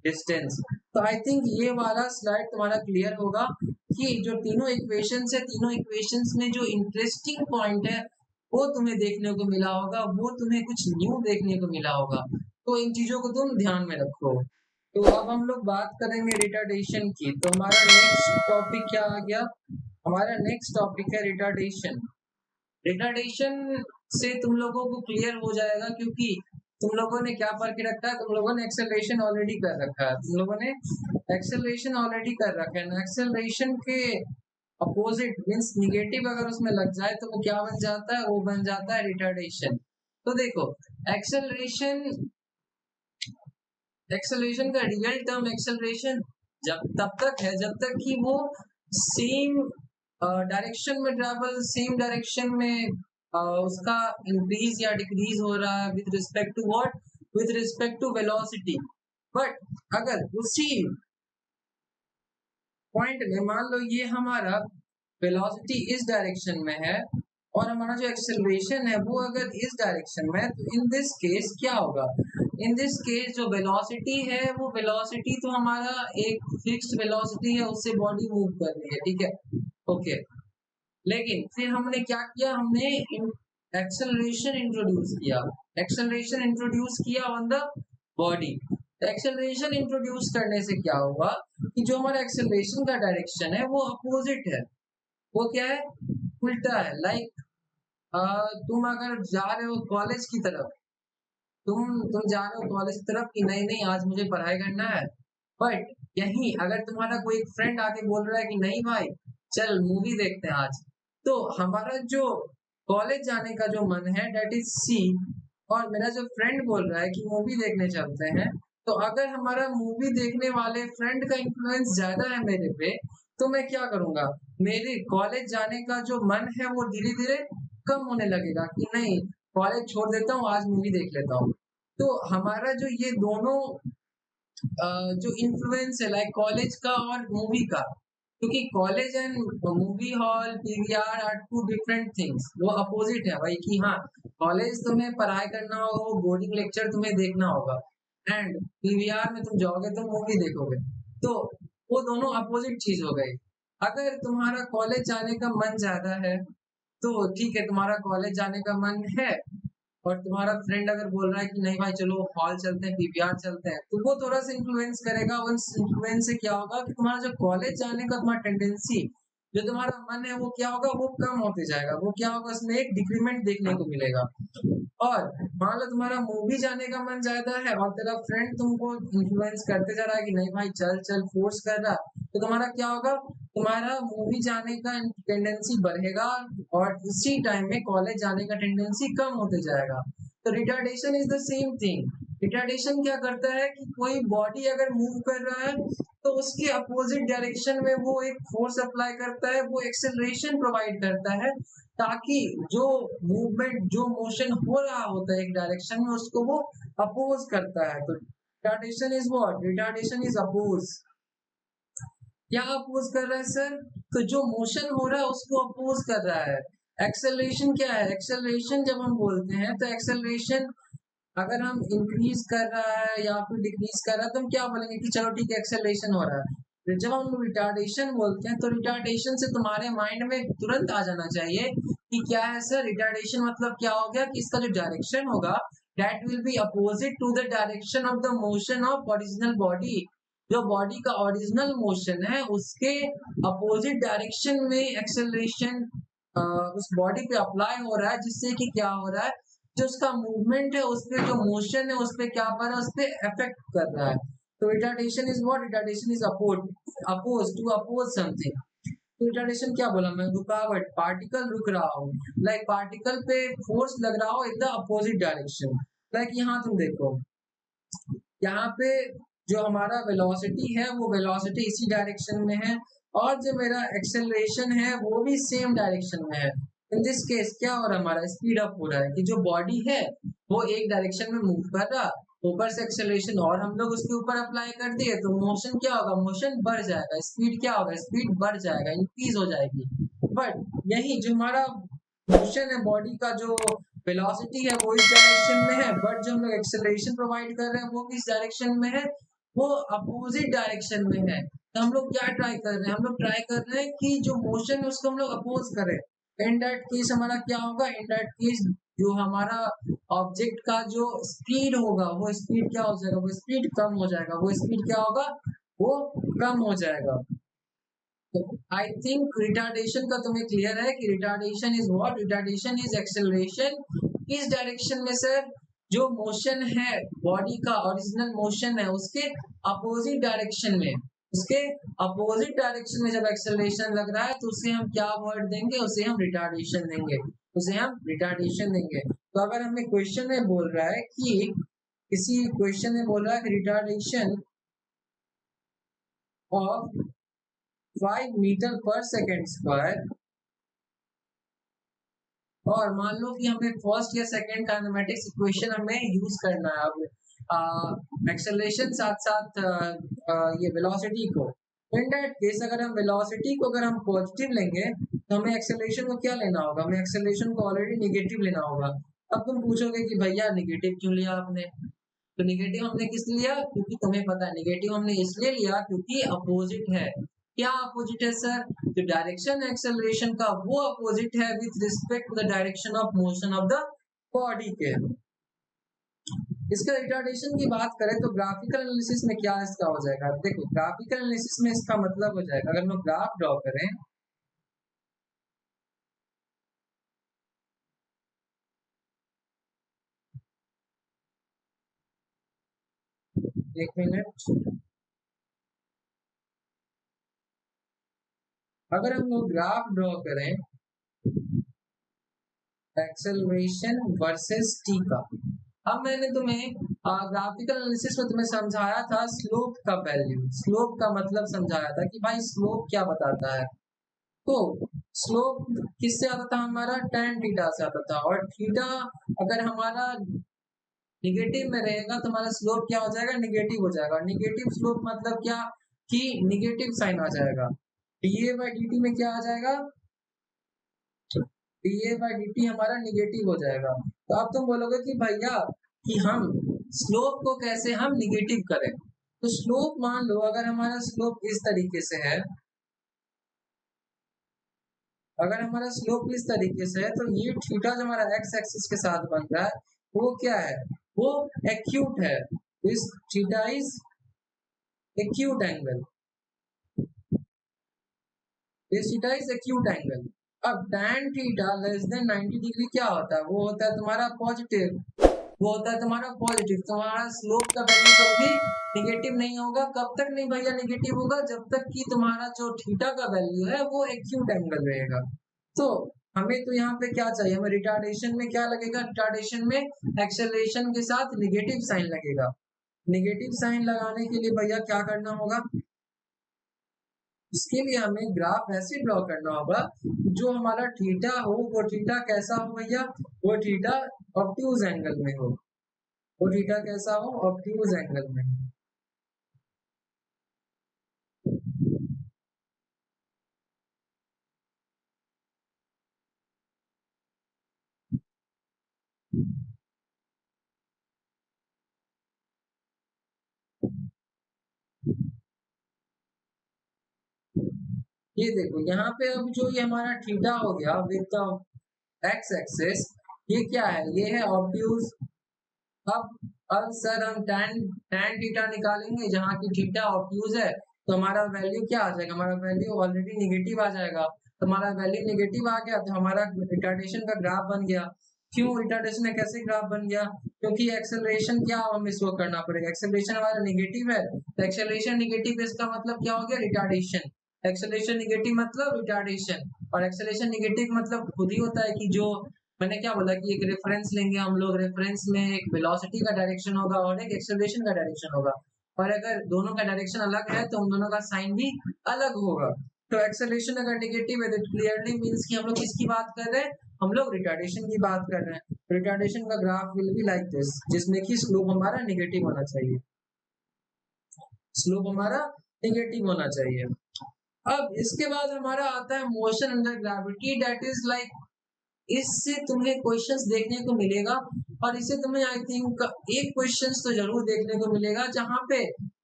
A: डिस्टेंस। तो आई थिंक ये वाला स्लाइड तुम्हारा क्लियर होगा कि जो तीनों इक्वेशंस है, तीनों इक्वेशंस में जो इंटरेस्टिंग पॉइंट है वो तुम्हें देखने को मिला होगा, वो तुम्हें कुछ न्यू देखने को मिला होगा। तो इन चीजों को तुम ध्यान में रखो। तो अब हम लोग बात करेंगे रिटार्डेशन की। तो हमारा नेक्स्ट टॉपिक क्या आ गया, हमारा नेक्स्ट टॉपिक है रिटार्डेशन। रिटार्डेशन से तुम लोगों को क्लियर हो जाएगा क्योंकि तुम लोगों ने क्या पढ़ के रखा है, तुम लोगों ने एक्सेलरेशन ऑलरेडी कर रखा है, तुम लोगों ने एक्सेलरेशन ऑलरेडी कर रखा है ना। एक्सेलरेशन के अपोजिट मींस निगेटिव अगर उसमें लग जाए तो वो क्या बन जाता है, वो बन जाता है रिटार्डेशन। तो देखो एक्सेलरेशन, एक्सेलरेशन का रियल टर्म एक्सेलरेशन जब तब तक है जब तक कि वो सेम डायरेक्शन में ट्रैवल, सेम डायरेक्शन में उसका इंक्रीज या डिक्रीज हो रहा है with respect to what, with respect to velocity. But अगर उसी पॉइंट में मान लो ये हमारा वेलोसिटी इस डायरेक्शन में है और हमारा जो एक्सेलरेशन है वो अगर इस डायरेक्शन में है, तो इन दिस केस क्या होगा, इन दिस केस जो वेलोसिटी है वो वेलोसिटी तो हमारा एक फिक्स्ड वेलोसिटी है, उससे बॉडी मूव कर रही है, ठीक है, ओके। लेकिन फिर हमने क्या किया, हमने एक्सेलरेशन इंट्रोड्यूस किया, एक्सेलरेशन इंट्रोड्यूस किया on the body. Acceleration introduce करने से क्या होगा कि जो हमारा एक्सेलरेशन का डायरेक्शन है वो अपोजिट है, वो क्या है, उल्टा है। लाइक तुम अगर जा रहे हो कॉलेज की तरफ, तुम जा रहे हो कॉलेज की तरफ कि नहीं नहीं आज मुझे पढ़ाई करना है, बट यही अगर तुम्हारा कोई फ्रेंड आके बोल रहा है कि नहीं भाई चल मूवी देखते हैं आज, तो हमारा जो कॉलेज जाने का जो मन है डेट इज सी, और मेरा जो फ्रेंड बोल रहा है कि मूवी देखने चलते हैं, तो अगर हमारा मूवी देखने वाले फ्रेंड का इन्फ्लुएंस ज्यादा है मेरे पे, तो मैं क्या करूंगा, मेरे कॉलेज जाने का जो मन है वो धीरे धीरे कम होने लगेगा कि नहीं कॉलेज छोड़ देता हूँ आज मूवी देख लेता हूँ। तो हमारा जो ये दोनों जो इन्फ्लुएंस है लाइक कॉलेज का और मूवी का, क्योंकि college and movie hall PVR are two different things, वो अपोजिट है भाई। कि हाँ, कॉलेज तुम्हें पढ़ाई करना होगा, वो बोर्डिंग लेक्चर तुम्हें देखना होगा, एंड पीवीआर में तुम जाओगे तो मूवी देखोगे। तो वो दोनों अपोजिट चीज हो गई। अगर तुम्हारा कॉलेज जाने का मन ज्यादा है तो ठीक है, तुम्हारा कॉलेज जाने का मन है, और तुम्हारा फ्रेंड अगर बोल रहा है कि नहीं भाई चलो हॉल चलते हैं, पीवीआर चलते हैं, तो वो थोड़ा सा इन्फ्लुएंस करेगा। उस इन्फ्लुएंस से क्या होगा कि तुम्हारा जो कॉलेज जाने का तुम्हारा टेंडेंसी, जो तुम्हारा मन है, वो क्या होगा, वो कम होते जाएगा। वो क्या होगा, उसमें एक डिक्रीमेंट देखने को मिलेगा। और मान लो तुम्हारा मूवी जाने का मन ज्यादा है और तेरा फ्रेंड तुमको इन्फ्लुएंस करते जा रहा है कि नहीं भाई चल चल, फोर्स कर रहा है, तो तुम्हारा क्या होगा, तुम्हारा मूवी जाने का टेंडेंसी बढ़ेगा, और उसी टाइम में कॉलेज जाने का टेंडेंसी कम होते जाएगा। तो retardation is the same thing. Retardation क्या करता है कि कोई बॉडी अगर मूव कर रहा है तो उसके अपोजिट डायरेक्शन में वो एक फोर्स अप्लाई करता है, वो एक्सेलरेशन प्रोवाइड करता है, ताकि जो मूवमेंट, जो मोशन हो रहा होता है एक डायरेक्शन में, उसको वो अपोज करता है। तो retardation is what, retardation is oppose. क्या अपोज कर रहा है सर, तो जो मोशन हो रहा है उसको अपोज कर रहा है। एक्सेलरेशन क्या है, एक्सेलरेशन जब हम बोलते हैं तो एक्सेलरेशन अगर हम इंक्रीज कर रहा है या फिर डिक्रीज कर रहा है तो हम क्या बोलेंगे कि चलो ठीक है एक्सेलरेशन हो रहा है। तो जब हम रिटार्डेशन बोलते हैं तो रिटार्डेशन से तुम्हारे माइंड में तुरंत आ जाना चाहिए कि क्या है सर, रिटार्डेशन मतलब क्या हो गया कि इसका जो डायरेक्शन होगा that will be opposite to the direction of the motion of original body. जो बॉडी का ओरिजिनल मोशन है उसके अपोजिट डायरेक्शन में एक्सेलरेशन उस बॉडी पे अप्लाई हो रहा है, जिससे कि क्या हो रहा है, जो उसका मूवमेंट है, उस पे जो मोशन है, उस पे क्या कर रहा है, उस पे इफेक्ट कर रहा है। तो retardation is what, retardation is oppose to oppose something. तो रिटार्डेशन क्या बोला मैं, रुकावट, पार्टिकल रुक रहा हो, लाइक पार्टिकल पे फोर्स लग रहा हो in the opposite direction. Like यहाँ तुम देखो, यहाँ पे जो हमारा वेलोसिटी है वो वेलोसिटी इसी डायरेक्शन में है, और जो मेरा एक्सेलरेशन है वो भी सेम डायरेक्शन में है। इन दिस केस क्या हो रहा है, हमारा स्पीड अप हो रहा है कि जो बॉडी है वो एक डायरेक्शन में मूव कर रहा, ऊपर से एक्सेलरेशन और हम लोग उसके ऊपर अप्लाई कर दिए, तो मोशन क्या होगा, मोशन बढ़ जाएगा, स्पीड क्या होगा, स्पीड बढ़ जाएगा, इंक्रीज हो जाएगी। बट यही जो हमारा मोशन है बॉडी का, जो वेलोसिटी है वो इस डायरेक्शन में है, बट जो हम लोग एक्सेलरेशन प्रोवाइड कर रहे हैं वो किस डायरेक्शन में है, वो अपोजिट डायरेक्शन में है। तो हम लोग क्या ट्राई कर रहे हैं, हम लोग ट्राई कर रहे हैं कि जो मोशन है उसको हम लोग अपोज करें। इन दैट केस हमारा क्या होगा, इन दैट केस जो हमारा ऑब्जेक्ट का जो स्पीड होगा वो स्पीड क्या हो जाएगा, वो स्पीड कम हो जाएगा, वो स्पीड क्या होगा, वो कम हो जाएगा। आई थिंक रिटार्डेशन का तुम्हें क्लियर है कि retardation is what, retardation is acceleration किस डायरेक्शन में सर, जो मोशन है बॉडी का ओरिजिनल मोशन है उसके अपोजिट डायरेक्शन में, उसके अपोजिट डायरेक्शन में जब एक्सेलरेशन लग रहा है तो उसे हम क्या वर्ड देंगे, उसे हम रिटार्डेशन देंगे, उसे हम रिटार्डेशन देंगे। तो अगर हमें क्वेश्चन में बोल रहा है कि किसी क्वेश्चन में बोल रहा है retardation of 5 metre per second square, और मान लो कि हमें फर्स्ट या सेकंड काइनेमेटिक्स इक्वेशन हमें यूज करना है अब एक्सेलरेशन साथ साथ ये वेलोसिटी को। इन दैट केस अगर हम वेलोसिटी को अगर हम पॉजिटिव लेंगे तो हमें एक्सेलरेशन को क्या लेना होगा, हमें एक्सेलरेशन को ऑलरेडी निगेटिव लेना होगा। अब तुम पूछोगे कि भैया निगेटिव क्यों लिया आपने, तो निगेटिव हमने किस लिया, क्योंकि तुम्हें पता है निगेटिव हमने इसलिए लिया क्योंकि अपोजिट है। क्या अपोजिट है सर, जो डायरेक्शन एक्सेलरेशन का वो अपोजिट है with respect to the direction of motion of the body के। इसका रिटार्डेशन की बात करें तो ग्राफिकल एनालिसिस में क्या इसका हो जाएगा, देखो ग्राफिकल एनालिसिस में इसका मतलब हो जाएगा, अगर हम ग्राफ ड्रॉ करें, एक मिनट, अगर हम लोग ग्राफ ड्रॉ करें एक्सेलरेशन वर्सेस टी का, अब मैंने तुम्हें ग्राफिकल एनालिसिस में तुम्हें समझाया था स्लोप का वैल्यू, स्लोप का मतलब समझाया था कि भाई स्लोप क्या बताता है। तो स्लोप किससे आता था, हमारा tan थीटा से आता था, और थीटा अगर हमारा निगेटिव में रहेगा तो हमारा स्लोप क्या हो जाएगा, निगेटिव हो जाएगा। निगेटिव स्लोप मतलब क्या कि निगेटिव साइन आ जाएगा। डीए बाई डी टी में क्या आ जाएगा, डीए बाई डी टी हमारा निगेटिव हो जाएगा। तो अब तुम बोलोगे कि भैया कि हम स्लोप को कैसे हम निगेटिव करें। तो स्लोप मान लो अगर हमारा स्लोप इस तरीके से है, अगर हमारा स्लोप इस तरीके से है तो ये थीटा जो हमारा एक्स एक्सिस के साथ बन रहा है वो क्या है, वो एक्यूट है। इस theta is acute angle, this theta is acute angle. अब tan theta less than 90 degree क्या होता है, वो होता है तुम्हारा पॉजिटिव, वो होता है तुम्हारा पॉजिटिव। तुम्हारा स्लोप का वैल्यू कभी निगेटिव नहीं होगा। कब तक नहीं भैया निगेटिव होगा, जब तक कि तुम्हारा जो थीटा का वैल्यू है वो एक्यूट एंगल रहेगा। तो हमें तो यहाँ पे क्या चाहिए, हमें रिटार्डेशन में क्या लगेगा, रिटार्डेशन में एक्सेलरेशन के साथ निगेटिव साइन लगेगा। निगेटिव साइन लगाने के लिए भैया क्या करना होगा, इसके लिए हमें ग्राफ ऐसे ड्रॉ करना होगा जो हमारा थीटा हो वो थीटा कैसा हो भैया, वो थीटा ऑब्ट्यूज एंगल में हो, वो थीटा कैसा हो, ऑब्ट्यूज एंगल में। ये देखो यहाँ पे अब जो ये हमारा थीटा हो गया विद एक्स एक्सिस, ये क्या है, ये है ऑब्ट्यूज। अब सर हम tan tan थीटा निकालेंगे जहाँ की थीटा ऑब्ट्यूज है, तो हमारा वैल्यू क्या आ जाएगा, हमारा वैल्यू ऑलरेडी निगेटिव आ जाएगा। तो हमारा वैल्यू निगेटिव आ गया तो हमारा रिटार्डेशन का ग्राफ बन गया। क्यों रिटार्डेशन में कैसे ग्राफ बन गया, क्योंकि एक्सेलरेशन क्या हमें शो करना पड़ेगा, एक्सेलरेशन हमारा निगेटिव है तो एक्सेलरेशन निगेटिव, इसका मतलब क्या हो गया, रिटार्डेशन। एक्सेलरेशन निगेटिव मतलब रिटार्डेशन, और एक्सेलरेशन निगेटिव मतलब खुद ही होता है कि जो मैंने क्या बोला कि एक रेफरेंस लेंगे हम लोग, रेफरेंस में एक वेलोसिटी का डायरेक्शन होगा और एक एक्सेलरेशन का डायरेक्शन होगा, और अगर दोनों का डायरेक्शन अलग है तो उन दोनों का साइन भी अलग होगा। तो एक्सेलरेशन अगर नेगेटिव है तो क्लियरली मींस कि हम लोग किसकी बात कर रहे हैं, हम लोग रिटार्डेशन की बात कर रहे हैं। रिटार्डेशन का graph will be like this, जिसमें कि स्लोप हमारा नेगेटिव होना चाहिए, स्लोप हमारा नेगेटिव होना चाहिए। अब इसके बाद हमारा आता है motion under gravity, that is like इससे तुम्हें क्वेश्चंस देखने को मिलेगा, और इससे तुम्हें आई थिंक एक क्वेश्चंस तो जरूर देखने को मिलेगा जहां पे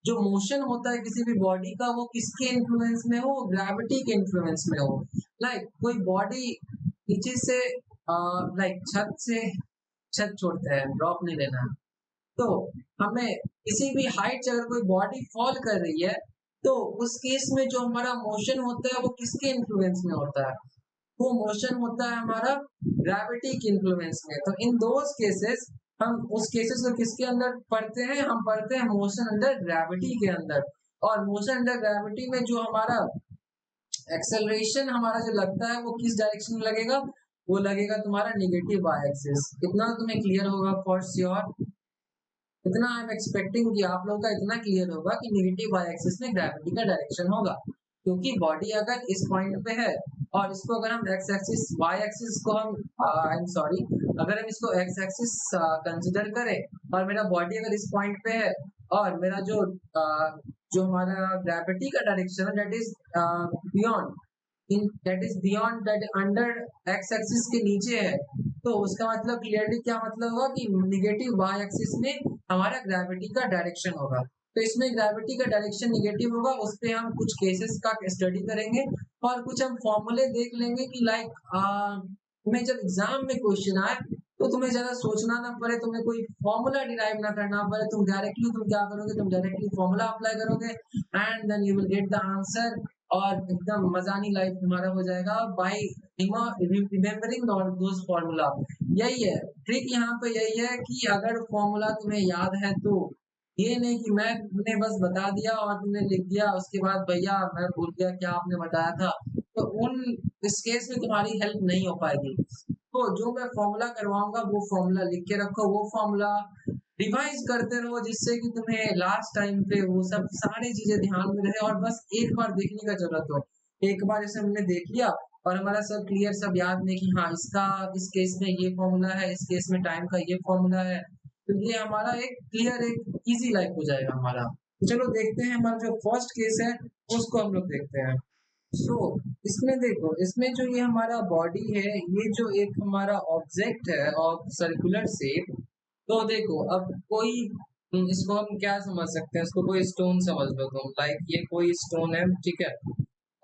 A: जो मोशन होता है किसी भी बॉडी का वो किसके इन्फ्लुएंस में हो, ग्रेविटी के इन्फ्लुएंस में हो। लाइक कोई बॉडी नीचे से लाइक छत से, छत छोड़ता है, ड्रॉप नहीं लेना है, तो हमें किसी भी हाइट से अगर कोई बॉडी फॉल कर रही है तो उस केस में जो हमारा मोशन होता है वो किसके इन्फ्लुएंस में होता है, वो मोशन होता है हमारा ग्रेविटी के इन्फ्लुएंस में। तो इन दोज केसेस हम उस केसेस को किसके अंदर पढ़ते हैं, हम पढ़ते हैं मोशन अंडर ग्रेविटी के अंदर। और मोशन अंडर ग्रेविटी में जो हमारा एक्सेलरेशन हमारा जो लगता है वो किस डायरेक्शन में लगेगा, वो लगेगा तुम्हारा निगेटिव वाई एक्सिस। इतना तुम्हें क्लियर होगा फॉर श्योर, इतना आई एम एक्सपेक्टिंग कि आप लोगों का इतना क्लियर होगा कि नेगेटिव वाई एक्सिस में ग्रेविटी का डायरेक्शन होगा, क्योंकि बॉडी अगर इस पॉइंट पे है और इसको अगर हम एक्स एक्सिस वाई एक्सिस को हम आई एम सॉरी, अगर हम इसको एक्स एक्सिस कंसिडर करें और मेरा बॉडी अगर इस पॉइंट पे है और मेरा जो जो हमारा ग्रेविटी का डायरेक्शन है that is beyond in that is beyond that under x axis के नीचे है, तो उसका मतलब क्लियरली क्या मतलब होगा कि निगेटिव वाई एक्सिस में हमारा ग्रेविटी का डायरेक्शन होगा। तो इसमें ग्रेविटी का डायरेक्शन निगेटिव होगा, उस पे हम कुछ केसेस का स्टडी करेंगे और कुछ हम फॉर्मूले देख लेंगे कि लाइक तुम्हें जब एग्जाम में क्वेश्चन आए तो तुम्हें ज्यादा सोचना ना पड़े, तुम्हें कोई फॉर्मूला डिराइव ना करना पड़े, तुम क्या करोगे, तुम डायरेक्टली फॉर्मूला अप्लाई करोगे and then you will get the answer, और एकदम मजानी लाइफ तुम्हारा हो जाएगा बाय रिमेम्बरिंग दोस फॉर्मूला। यही है ट्रिक, यहाँ पे यही है कि अगर फॉर्मूला तुम्हें याद है तो ये नहीं कि मैंने बस बता दिया और तुमने लिख दिया उसके बाद भैया मैं भूल गया क्या आपने बताया था, तो उन इस केस में तुम्हारी हेल्प नहीं हो पाएगी। तो जो मैं फॉर्मूला करवाऊंगा वो फॉर्मूला लिख के रखो, वो फॉर्मूला रिवाइज करते रहो जिससे कि तुम्हें लास्ट टाइम पे वो सब सारी चीजें ध्यान में रहे और बस एक बार देखने का जरूरत हो। एक बार इसे हमने देख लिया और हमारा सब क्लियर, सब याद में कि हाँ इसका इस केस में ये फॉर्मूला है, इस केस में टाइम का ये फॉर्मूला है, तो ये हमारा एक क्लियर एक इजी लाइफ हो जाएगा हमारा। तो चलो देखते हैं हमारा जो फर्स्ट केस है उसको हम लोग देखते हैं। सो इसमें देखो, इसमें जो ये हमारा बॉडी है, ये जो एक हमारा ऑब्जेक्ट है ऑफ सर्कुलर शेप, तो देखो अब कोई इसको हम क्या समझ सकते हैं, इसको कोई स्टोन समझ लो तुम, लाइक ये कोई स्टोन है, ठीक है,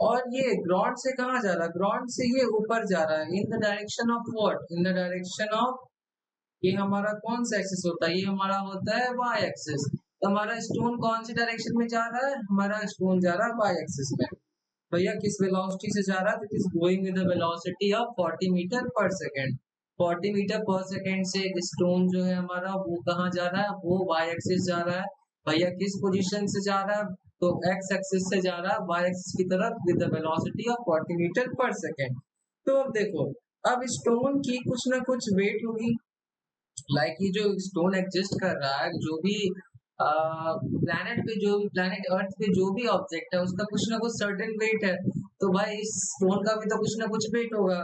A: और ये ग्राउंड से कहाँ जा रहा है, ग्राउंड से ये ऊपर जा रहा है, इन the direction of what, in the direction of, ये हमारा कौन सा एक्सिस होता है, ये हमारा होता है वाई एक्सिस। तो हमारा स्टोन कौन सी डायरेक्शन में जा रहा है, हमारा स्टोन जा रहा है वाई एक्सिस में। भैया किस वेलोसिटी से जा रहा है, तो it is going with the velocity of 40 metre per second. 40 metre per second से एक स्टोन जो है हमारा वो कहाँ जा रहा है, वो वाई एक्सिस जा रहा है। भैया किस पोजीशन से जा रहा है, तो एक्स एक्सिस से जा रहा है वाई एक्सिस की तरफ with the velocity of 40 metre per second. तो अब देखो, अब स्टोन की कुछ ना कुछ वेट होगी, लाइक ये जो स्टोन एग्जिस्ट कर रहा है, जो भी प्लैनेट पे, जो भी प्लैनेट अर्थ पे जो भी ऑब्जेक्ट है, उसका कुछ ना कुछ सर्टेन वेट है। तो भाई इस स्टोन का भी तो कुछ ना कुछ वेट होगा।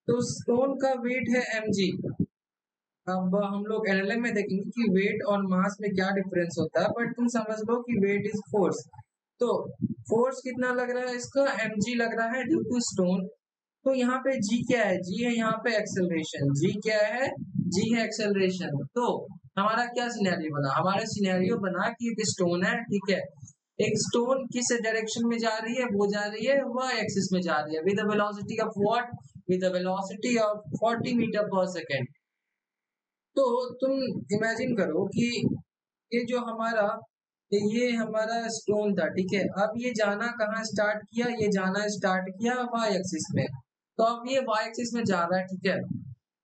A: तो स्टोन का वेट है mg। अब हम लोग एलएलएम में देखेंगे कि वेट और मास में क्या डिफरेंस होता है, बट तुम समझ लो कि वेट इज फोर्स। तो फोर्स कितना लग रहा है इसका, mg लग रहा है ड्यू टू स्टोन। तो यहाँ पे g क्या है, g है यहाँ पे एक्सेलरेशन, g क्या है, g है एक्सेलरेशन। तो हमारा क्या सिनेरियो बना, हमारा सिनेरियो बना कि एक स्टोन है, ठीक है, एक स्टोन किस डायरेक्शन में जा रही है, वो जा रही है वाई एक्सिस में जा रही है with the velocity of what, with the velocity of 40 metre per second. तो तुम इमेजिन करो कि ये जो हमारा, ये हमारा स्टोन था, ठीक है, अब ये जाना कहाँ स्टार्ट किया, ये जाना स्टार्ट किया वाई एक्सिस में। तो अब ये वाई एक्सिस में जा रहा है, ठीक है,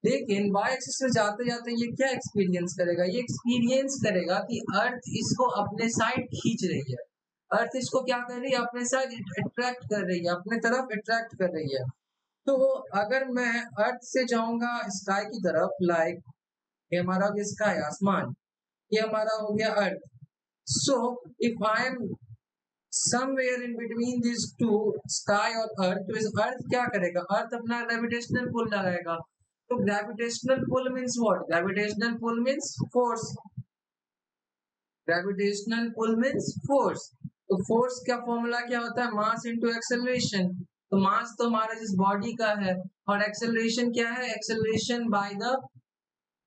A: लेकिन वाई एक्सिस में जाते जाते ये क्या एक्सपीरियंस करेगा, ये एक्सपीरियंस करेगा कि अर्थ इसको अपने साइड खींच रही है। अर्थ इसको क्या कर रही है, अपने साइड अट्रैक्ट कर रही है, अपने तरफ अट्रैक्ट कर रही है। तो अगर मैं अर्थ से जाऊंगा स्काई की तरफ, लाइक ये हमारा हो गया स्काई, आसमान, ये हमारा हो गया earth. So if I am somewhere in between this two, sky और अर्थ, तो इस अर्थ क्या करेगा, अर्थ अपना ग्रेविटेशनल पुल लगाएगा। तो gravitational pull means what, gravitational pull means force, gravitational pull means force. तो फोर्स का फॉर्मूला क्या होता है, मास इनटू एक्सेलरेशन। तो मास तो हमारा जिस बॉडी का है, और एक्सेलरेशन क्या है, एक्सेलरेशन बाय द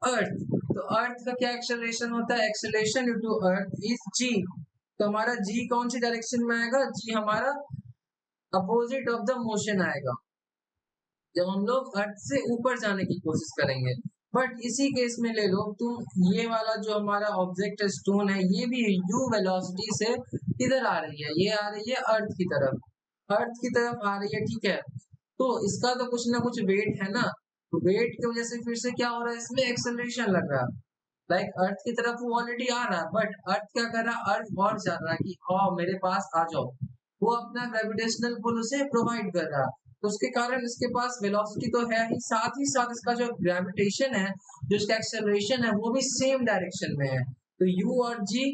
A: अर्थ। तो अर्थ का क्या एक्सेलरेशन होता है, acceleration due to earth is g. तो हमारा जी कौन सी डायरेक्शन में आएगा, जी हमारा अपोजिट ऑफ द मोशन आएगा, जब हम लोग अर्थ से ऊपर जाने की कोशिश करेंगे। बट इसी केस में ले लो तुम, ये वाला जो हमारा ऑब्जेक्ट स्टोन है, ये भी यू वेलोसिटी से इधर आ रही है, ये आ रही है अर्थ की तरफ, अर्थ की तरफ आ रही है, ठीक है। तो इसका तो कुछ ना कुछ वेट है ना, तो वेट की वजह से फिर से क्या हो रहा है, इसमें एक्सेलरेशन लग रहा है। लाइक अर्थ की तरफ वो ऑलरेडी आ रहा है, बट अर्थ क्या कर रहा है, अर्थ और चाह रहा है कि आओ मेरे पास आ जाओ। वो अपना ग्रेविटेशनल पुल उसे प्रोवाइड कर रहा है, तो उसके कारण इसके पास वेलोसिटी तो है ही साथ इसका जो ग्रेविटेशन है, जो इसका एक्सेलरेशन है, वो भी सेम डायरेक्शन में है। तो यू और जी,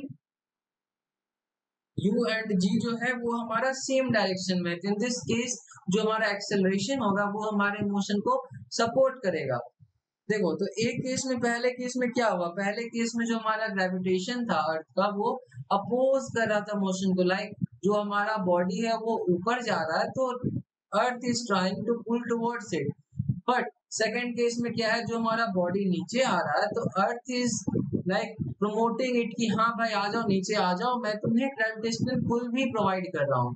A: यू एंड जी जो है वो हमारा सेम डायरेक्शन में है। इन दिस केस जो हमारा एक्सेलरेशन होगा वो हमारे मोशन को सपोर्ट करेगा। देखो, तो एक केस में, पहले केस में क्या हुआ, पहले केस में जो हमारा ग्रेविटेशन था अर्थ का, वो अपोज कर रहा था मोशन को, लाइक जो हमारा बॉडी है वो ऊपर जा रहा है, तो earth is trying to pull towards it. But second case में क्या है, जो हमारा बॉडी नीचे आ रहा है, तो earth is like promoting it कि हाँ भाई आ जाओ, नीचे आ जाओ, मैं तुम्हें ग्रेविटेशनल पुल भी प्रोवाइड कर रहा हूँ।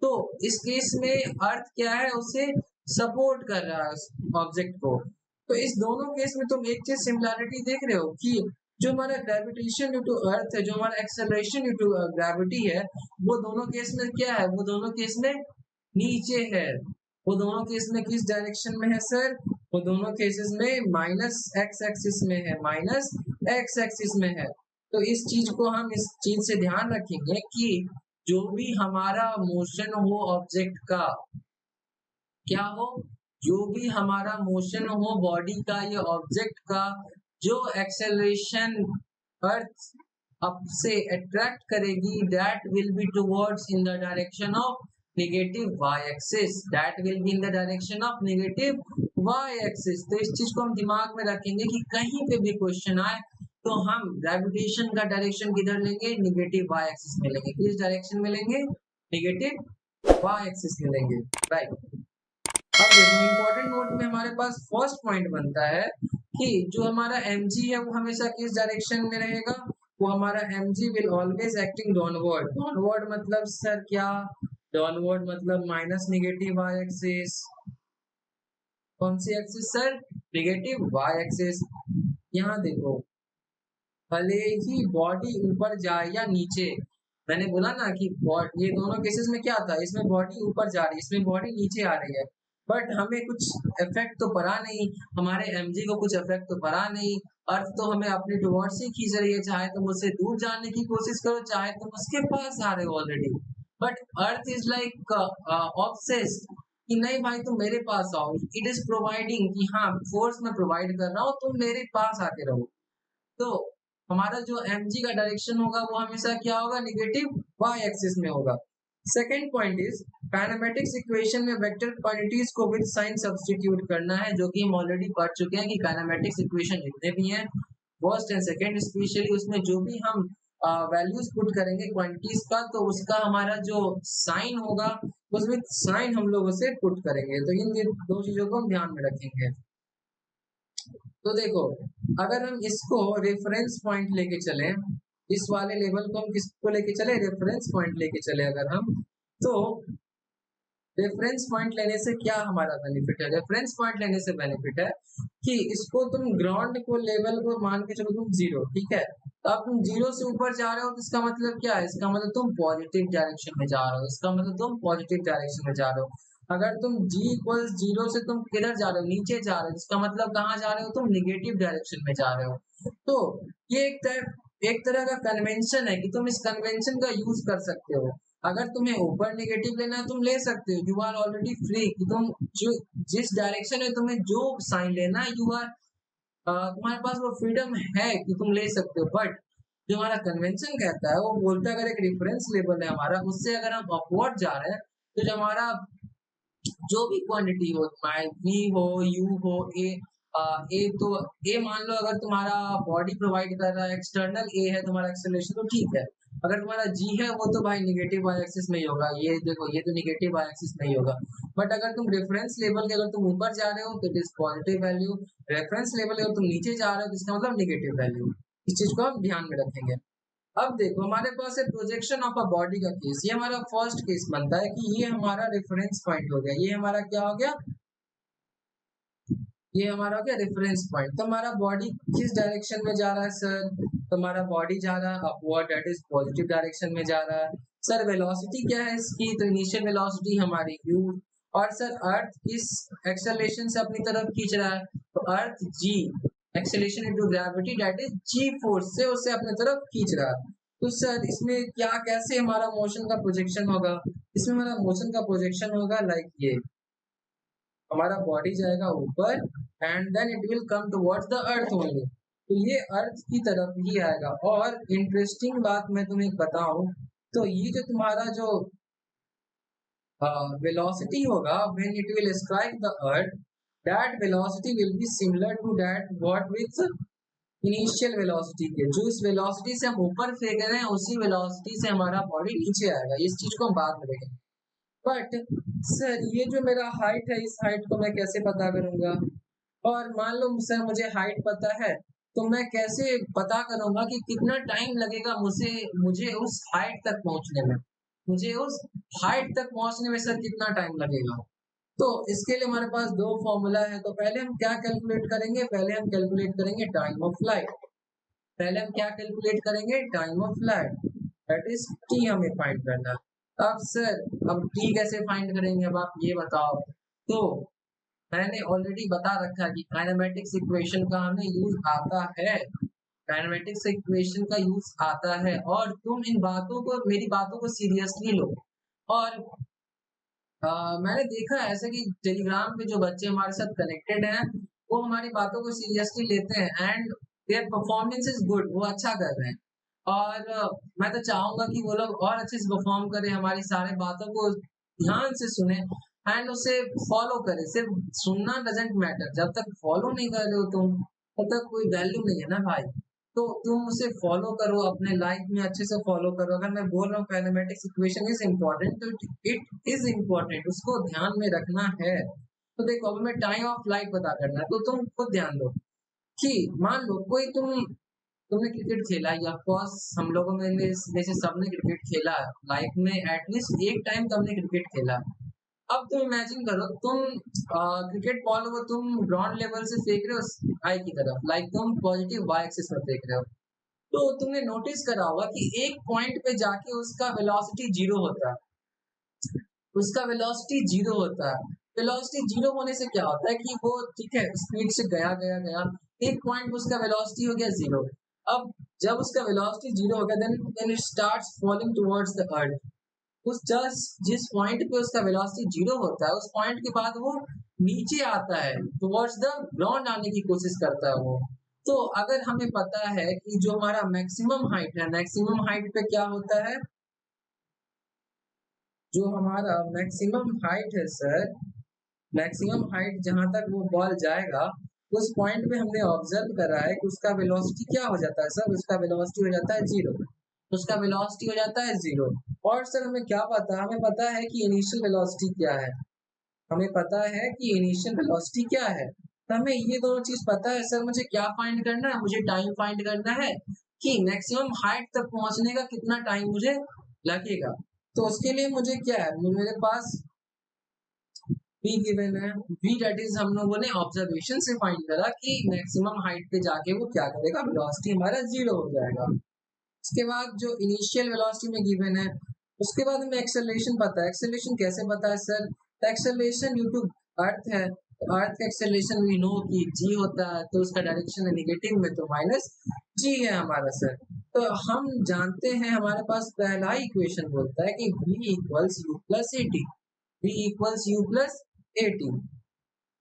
A: तो इस केस में अर्थ क्या है, उसे सपोर्ट कर रहा है ऑब्जेक्ट को। तो इस दोनों केस में तुम एक चीज सिमिलैरिटी देख रहे हो कि जो हमारा ग्रेविटेशन ड्यू टू अर्थ है, जो हमारा एक्सेलरेशन ड्यू टू ग्रेविटी है, वो दोनों केस में क्या है, वो दोनों केस में नीचे है। वो दोनों केस में किस डायरेक्शन में है सर, वो दोनों केसेस में माइनस एक्स एक्सिस में है, माइनस एक्स एक्सिस में है। तो इस चीज को हम इस चीज से ध्यान रखेंगे कि जो भी हमारा मोशन हो ऑब्जेक्ट का, क्या हो, जो भी हमारा मोशन हो बॉडी का या ऑब्जेक्ट का, जो एक्सेलरेशन अर्थ अप से अट्रैक्ट करेगी, that will be towards in the direction of negative Y axis, that will be in the direction of negative Y axis. तो इस चीज को हम दिमाग में रखेंगे कि कहीं पे भी क्वेश्चन आए तो हम ग्रेविटेशन का डायरेक्शन किधर लेंगे, नेगेटिव वाई एक्सिस में लेंगे। किस डायरेक्शन में लेंगे, नेगेटिव वाई एक्सिस ले लेंगे, राइट। अब देखो इंपॉर्टेंट नोट में हमारे पास फर्स्ट पॉइंट बनता है कि जो हमारा mg है वो हमेशा किस डायरेक्शन में रहेगा, वो हमारा mg will always acting downward. Downward मतलब सर क्या, डाउनवर्ड मतलब माइनस नेगेटिव वाई एक्सिस। कौन सी axis sir, negative Y axis. यहाँ देखो भले ही बॉडी ऊपर जाए या नीचे, मैंने बोला ना कि ये दोनों केसेस में क्या था, इसमें बॉडी ऊपर जा रही है, इसमें बॉडी नीचे आ रही है, बट हमें कुछ इफेक्ट तो पड़ा नहीं, हमारे mg को कुछ इफेक्ट तो पड़ा नहीं। अर्थ तो हमें अपने टुवर्ड्स ही खींच रही है, चाहे तुम उससे दूर जाने की कोशिश करो, चाहे तुम उसके पास आ रहे हो already, but earth is like obsess कि नहीं भाई तुम मेरे पास आओ। इट इज प्रोवाइडिंग कि हाँ फोर्स में प्रोवाइड कर रहा हूँ, तुम मेरे पास आके रहो। तो हमारा जो mg का डायरेक्शन होगा वो हमेशा क्या होगा, नेगेटिव y एक्सिस में होगा। Second point is kinematics equation में वेक्टर क्वांटिटीज को विद साइन सब्स्टिट्यूट करना है, जो कि हम ऑलरेडी पढ़ चुके हैं कि काइनेमेटिक्स इक्वेशन जितने भी हैं फर्स्ट एंड सेकेंड स्पेशली, उसमें जो भी हम वैल्यूज पुट करेंगे क्वांटिटीज का, तो उसका हमारा जो साइन होगा उसमें साइन हम लोग उसे पुट करेंगे। तो इन दो चीजों को हम ध्यान में रखेंगे। तो देखो अगर हम इसको रेफरेंस पॉइंट लेके चले, इस वाले लेवल को हम किसको लेके चले, रेफरेंस पॉइंट लेके चले अगर हम, तो रेफरेंस पॉइंट लेने से क्या हमारा बेनिफिट है, रेफरेंस पॉइंट लेने से बेनिफिट है कि इसको तुम ग्राउंड को लेवल को मान के चलो तुम जीरो, ठीक है, तो अब तुम जीरो से ऊपर जा रहे हो तो इसका मतलब क्या है, इसका मतलब तुम पॉजिटिव डायरेक्शन में जा रहे हो, इसका मतलब तुम पॉजिटिव डायरेक्शन में जा रहे हो। अगर तुम g इक्वल्स जीरो से तुम किधर जा रहे हो, नीचे जा रहे हो, इसका मतलब कहाँ जा रहे हो, तुम निगेटिव डायरेक्शन में जा रहे हो। तो ये एक तरह का कन्वेंशन है कि तुम इस कन्वेंशन का यूज कर सकते हो। अगर तुम्हें ऊपर नेगेटिव लेना है तुम ले सकते हो, यू आर ऑलरेडी फ्री कि तुम जो जिस डायरेक्शन में तुम्हें जो साइन लेना है, यू आर तुम्हारे पास वो फ्रीडम है कि तुम ले सकते हो। बट जो हमारा कन्वेंशन कहता है वो बोलता है अगर एक रेफरेंस लेवल है हमारा, उससे अगर हम अपवर्ड जा रहे हैं, तो जो हमारा जो भी क्वांटिटी हो, v हो, u हो, a, तो a मान लो अगर तुम्हारा बॉडी प्रोवाइड कर रहा है, एक्सटर्नल a है तुम्हारा एक्सेलरेशन, तो ठीक है। अगर तुम्हारा g है वो तो भाई निगेटिव y एक्सिस में ही होगा, ये देखो ये तो निगेटिव y एक्सिस में ही होगा। बट अगर तुम रेफरेंस लेवल के अगर तुम ऊपर जा रहे हो तो it is positive value, reference level अगर तुम नीचे जा रहे हो तो इसका मतलब निगेटिव वैल्यू। इस चीज को हम ध्यान में रखेंगे। अब देखो हमारे पास है प्रोजेक्शन ऑफ अ बॉडी का केस, ये हमारा फर्स्ट केस बनता है कि ये हमारा रेफरेंस पॉइंट हो गया, ये हमारा क्या हो गया, ये हमारा हो गया रेफरेंस पॉइंट। तो हमारा बॉडी किस डायरेक्शन में जा रहा है सर, तो हमारा बॉडी जा रहा है upward, that is positive direction में जा रहा है। सर वेलोसिटी क्या है इसकी, तो इनिशियल वेलोसिटी हमारी u, और सर अर्थ किस एक्सेलरेशन से अपनी तरफ खींच रहा है, तो अर्थ g acceleration into gravity that is g force से उसे अपनी तरफ खींच रहा है। तो सर इसमें क्या कैसे हमारा मोशन का प्रोजेक्शन होगा, इसमें हमारा मोशन का प्रोजेक्शन होगा लाइक ये, हमारा बॉडी जाएगा ऊपर and then it will come towards the earth only, तो ये अर्थ की तरफ ही आएगा। और इंटरेस्टिंग बात मैं तुम्हें बताऊं, तो ये जो तुम्हारा जो velocity होगा when it will strike the earth, that velocity will be similar to that what with initial velocity के, जो इस वेलोसिटी से हम ऊपर फेंक रहे हैं उसी वेलोसिटी से हमारा बॉडी नीचे आएगा। इस चीज को हम बाद में देखेंगे। बट सर ये जो मेरा हाइट है, इस हाइट को मैं कैसे पता करूंगा, और मान लो सर मुझे हाइट पता है, तो मैं कैसे पता करूंगा कि कितना टाइम लगेगा मुझे उस हाइट तक पहुंचने में, मुझे उस हाइट तक पहुंचने में सर कितना टाइम लगेगा। तो इसके लिए हमारे पास दो फॉर्मूला है। तो पहले हम क्या कैलकुलेट करेंगे, पहले हम कैलकुलेट करेंगे टाइम ऑफ फ्लाइट, पहले हम क्या कैलकुलेट करेंगे, time of flight, that is T हमें फाइंड करना है। अब सर अब टी कैसे फाइंड करेंगे, अब आप ये बताओ। तो मैंने ऑलरेडी बता रखा है कि काइनेमेटिक्स इक्वेशन का हमें यूज आता है, काइनेमेटिक्स इक्वेशन का यूज आता है, और तुम इन बातों को, मेरी बातों को सीरियसली लो। और मैंने देखा है ऐसे कि टेलीग्राम पे जो बच्चे हमारे साथ कनेक्टेड हैं वो हमारी बातों को सीरियसली लेते हैं and their performance is good, वो अच्छा कर रहे हैं। और मैं तो चाहूंगा कि वो लोग और अच्छे से परफॉर्म करें, हमारी सारी बातों को ध्यान से सुने एंड उसे फॉलो करें। सिर्फ सुनना डजेंट मैटर, जब तक फॉलो नहीं कर रहे हो तुम तब तक कोई वैल्यू नहीं है ना भाई। तो तुम उसे फॉलो करो, अपने लाइफ में अच्छे से फॉलो करो। अगर मैं बोल रहा हूँ कैलमेटिक्स इक्वेशन इज इम्पोर्टेंट, तो इट इज इम्पोर्टेंट, उसको ध्यान में रखना है। तो देखो, अभी मैं टाइम ऑफ फ्लाइट पता करना है, तो तुम खुद ध्यान दो कि मान लो कोई तुमने क्रिकेट खेला, या ऑफकोर्स हम लोगों में में से सबने क्रिकेट खेला है लाइफ में, एटलीस्ट एक टाइम तुमने क्रिकेट खेला है। अब तुम इमेजिन करो, तुम क्रिकेट बॉल को तुम ग्राउंड लेवल से फेंक रहे हो आई की तरफ, लाइक तुम पॉजिटिव वाई एक्सिस में फेंक रहे हो। तो तुमने नोटिस करा होगा कि एक पॉइंट पे जाके उसका वेलोसिटी जीरो होता है, उसका वेलोसिटी जीरो होता है। वेलोसिटी जीरो होने से क्या होता है कि वो ठीक है स्पीड से गया गया गया, एक पॉइंट उसका वेलोसिटी हो गया जीरो। अब जब उसका वेलोसिटी जीरो हो गया, then it starts falling towards the earth. उस जस्ट जिस पॉइंट पे उसका वेलोसिटी जीरो होता है, उस पॉइंट के बाद वो नीचे आता है, टुवर्ड्स द ग्राउंड आने की कोशिश करता है वो। तो अगर हमें पता है कि जो हमारा मैक्सिमम हाइट है, मैक्सिमम हाइट पे क्या होता है, जो हमारा मैक्सिमम हाइट है सर, मैक्सिमम हाइट जहां तक वो बॉल जाएगा, उस पॉइंट पे हमने ऑब्जर्व करा है कि उसका वेलोसिटी क्या हो जाता है सर, उसका वेलोसिटी हो जाता है जीरो। उसका वेलोसिटी हो जाता है जीरो। और सर हमें क्या पता है, हमें पता है कि इनिशियल वेलोसिटी क्या है, हमें पता है कि इनिशियल वेलोसिटी क्या है। तो हमें ये दोनों चीज पता है सर, मुझे क्या फाइंड करना है, मुझे टाइम फाइंड करना है कि मैक्सिमम हाइट तक पहुंचने का कितना टाइम मुझे लगेगा। तो उसके लिए मुझे क्या है, मेरे पास v गिवन है, v दैट इज हम लोगों ने ऑब्जर्वेशन से फाइंड करा कि मैक्सिमम हाइट पे जाके वो क्या करेगा, वेलोसिटी हमारा जीरो हो जाएगा। उसके बाद जो इनिशियल वेलोसिटी में गिवन है, उसके बाद हमें एक्सेलरेशन पता है। एक्सेलरेशन कैसे पता है सर, तो एक्सेलरेशन ड्यू टू अर्थ है, तो अर्थ का एक्सेलरेशन वी नो कि g होता है, तो उसका डायरेक्शन है नेगेटिव में, तो माइनस g है हमारा सर। तो हम जानते हैं, हमारे पास पहला इक्वेशन बोलता है कि v equals u plus A T, v equals u plus A T.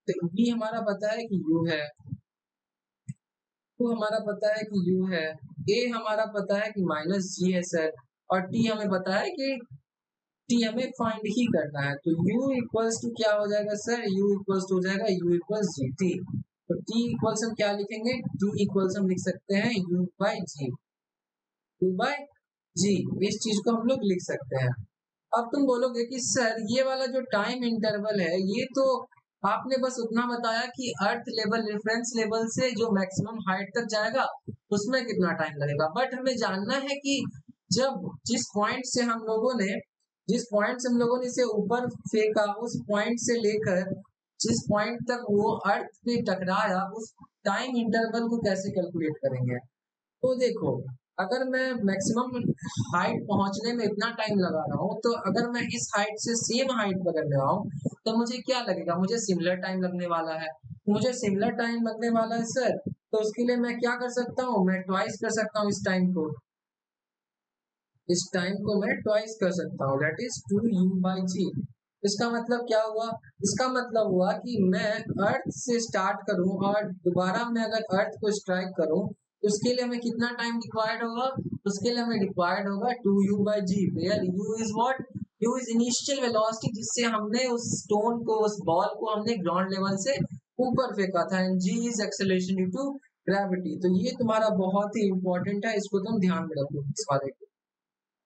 A: तो v हमारा पता है कि u है, तो हमारा पता है कि u है, a हमारा पता है कि माइनस g है सर, और t हमें पता है कि t हमें फाइंड ही करना है। तो u इक्वल्स टू क्या हो जाएगा सर, u इक्वल्स टू हो जाएगा u इक्वल्स जी टी। तो t इक्वल्स हम क्या लिखेंगे, t इक्वल्स हम लिख सकते हैं u by g, u by g, इस चीज को हम लोग लिख सकते हैं। अब तुम बोलोगे कि सर ये वाला जो टाइम इंटरवल है, ये तो आपने बस उतना बताया कि अर्थ लेवल रेफरेंस लेवल से जो मैक्सिमम हाइट तक जाएगा उसमें कितना टाइम लगेगा, बट हमें जानना है कि जब जिस पॉइंट से हम लोगों ने इसे ऊपर फेंका, उस पॉइंट से लेकर जिस पॉइंट तक वो अर्थ पे टकराया, उस टाइम इंटरवल को कैसे कैलकुलेट करेंगे। तो देखो, अगर मैं मैक्सिमम हाइट पहुंचने में इतना टाइम लगा रहा हूँ, तो अगर मैं इस हाइट से सेम हाइट पर करने आऊँ, तो मुझे क्या लगेगा, मुझे सिमिलर टाइम लगने वाला है। मुझे सिमिलर टाइम लगने वाला है सर, तो उसके लिए मैं क्या कर सकता हूँ, मैं ट्वाइस कर सकता हूँ इस टाइम को, इस टाइम को मैं ट्वाइस कर सकता हूँ, दैट इज 2u बाई जी। इसका मतलब क्या हुआ, इसका मतलब हुआ कि मैं अर्थ से स्टार्ट करूं और दोबारा मैं अगर अर्थ को स्ट्राइक करूं, तो उसके लिए हमें कितना टाइम रिक्वायर्ड होगा, उसके लिए हमें रिक्वायर्ड होगा 2u by g, where u is what, u is initial velocity जिससे हमने उस स्टोन को, उस बॉल को हमने ग्राउंड लेवल से ऊपर फेंका था, and g is acceleration due to gravity. तो ये तुम्हारा बहुत ही इंपॉर्टेंट है, इसको तुम ध्यान में रखो इस वाले को।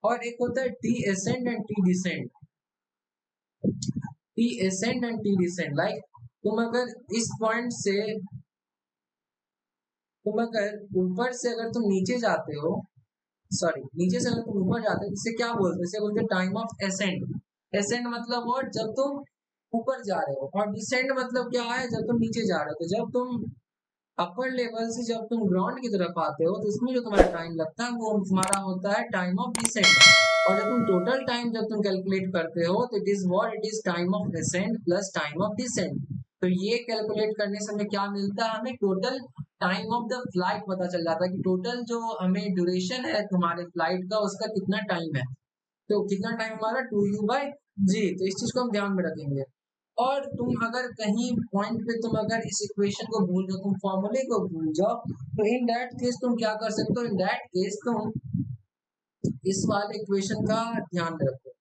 A: और एक होता है T ascend and T descend, T ascend and T descend. Like तुम अगर इस पॉइंट से, तुम अगर ऊपर से अगर तुम नीचे जाते हो, सॉरी नीचे से अगर तुम ऊपर जाते हो, इसे क्या बोलते हैं, इसे बोलते हैं टाइम ऑफ एसेंड। एसेंड मतलब और जब तुम ऊपर जा रहे हो, और डिसेंड मतलब क्या है, जब तुम नीचे जा रहे हो। तो जब तुम अपर लेवल से जब तुम ग्राउंड की तरफ आते हो, तो इसमें जो तुम्हारा टाइम लगता है वो तुम्हारा होता है टाइम ऑफ डिसेंट। और जब तुम टोटल टाइम जब तुम कैलकुलेट करते हो, तो it is what, it is time of descent plus time of descent. तो ये कैलकुलेट करने से हमें क्या मिलता है, हमें total time of the flight पता चल जाता है कि टोटल जो हमें ड्यूरेशन है तुम्हारे फ्लाइट का, उसका कितना टाइम है। तो कितना टाइम हमारा 2u बाई जी। तो इस चीज को हम ध्यान में रखेंगे। और तुम अगर कहीं पॉइंट पे तुम अगर इस इक्वेशन को भूल जाओ, तुम फॉर्मूले को भूल जाओ, तो इन दैट केस तुम क्या कर सकते हो, इन दैट केस तुम इस वाले इक्वेशन का ध्यान रखो,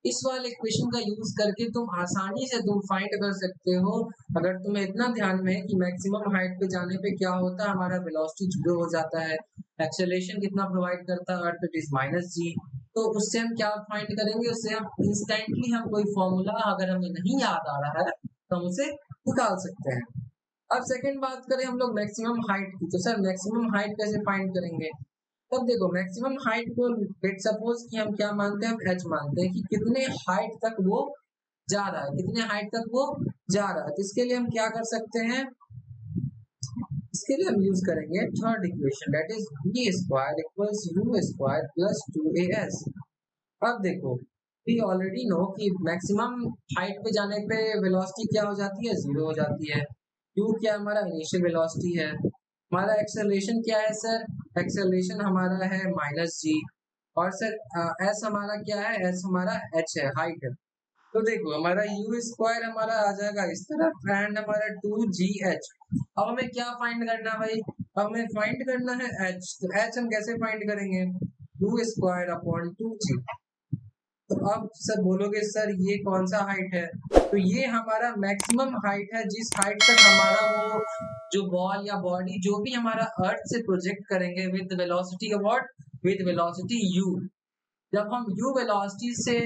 A: इस वाले इक्वेशन का यूज करके तुम आसानी से तुम फाइंड कर सकते हो। अगर तुम्हें इतना ध्यान में है कि मैक्सिमम हाइट पे जाने पे क्या होता है, हमारा वेलोसिटी जीरो हो जाता है, एक्सेलरेशन कितना प्रोवाइड करता है अर्थ, इट इज माइनस जी। तो उससे हम क्या फाइंड करेंगे, उससे हम इंस्टेंटली हम कोई फॉर्मूला अगर हमें नहीं याद आ रहा है तो हम उसे निकाल सकते हैं। अब सेकंड बात करें हम लोग मैक्सिमम हाइट की, तो सर मैक्सिमम हाइट कैसे फाइंड करेंगे? तब देखो मैक्सिमम हाइट को लेट सपोज कि हम क्या मानते हैं, हम एच मानते हैं कि कितने हाइट तक वो जा रहा है, कितने हाइट तक वो जा रहा है। तो इसके लिए हम क्या कर सकते हैं, इसके लिए हम यूज करेंगे third equation, that is b square equals u square plus 2as। अब देखो वी ऑलरेडी नो कि मैक्सिमम हाइट पे जाने पे वेलोसिटी क्या हो जाती है, जीरो हो जाती है। क्यों, क्या हमारा इनिशियल वेलोसिटी है। हमारा एक्सेलरेशन क्या है सर, एक्सेलरेशन हमारा है माइनस जी। और सर एस हमारा क्या है, एस हमारा एच है, हाइट है। तो देखो हमारा यू स्क्वायर हमारा आ जाएगा इस तरफ एंड हमारा 2gh। अब हमें क्या फाइंड करना है भाई, अब हमें फाइंड करना है h। तो h हम कैसे फाइंड करेंगे, यू स्क्वायर अपॉन 2g। तो अब सर बोलोगे सर ये कौन सा हाइट है, तो ये हमारा मैक्सिमम हाइट है, जिस हाइट तक हमारा वो जो बॉल या बॉडी जो भी हमारा अर्थ से प्रोजेक्ट करेंगे with velocity what, with velocity u। जब हम u वेलोसिटी से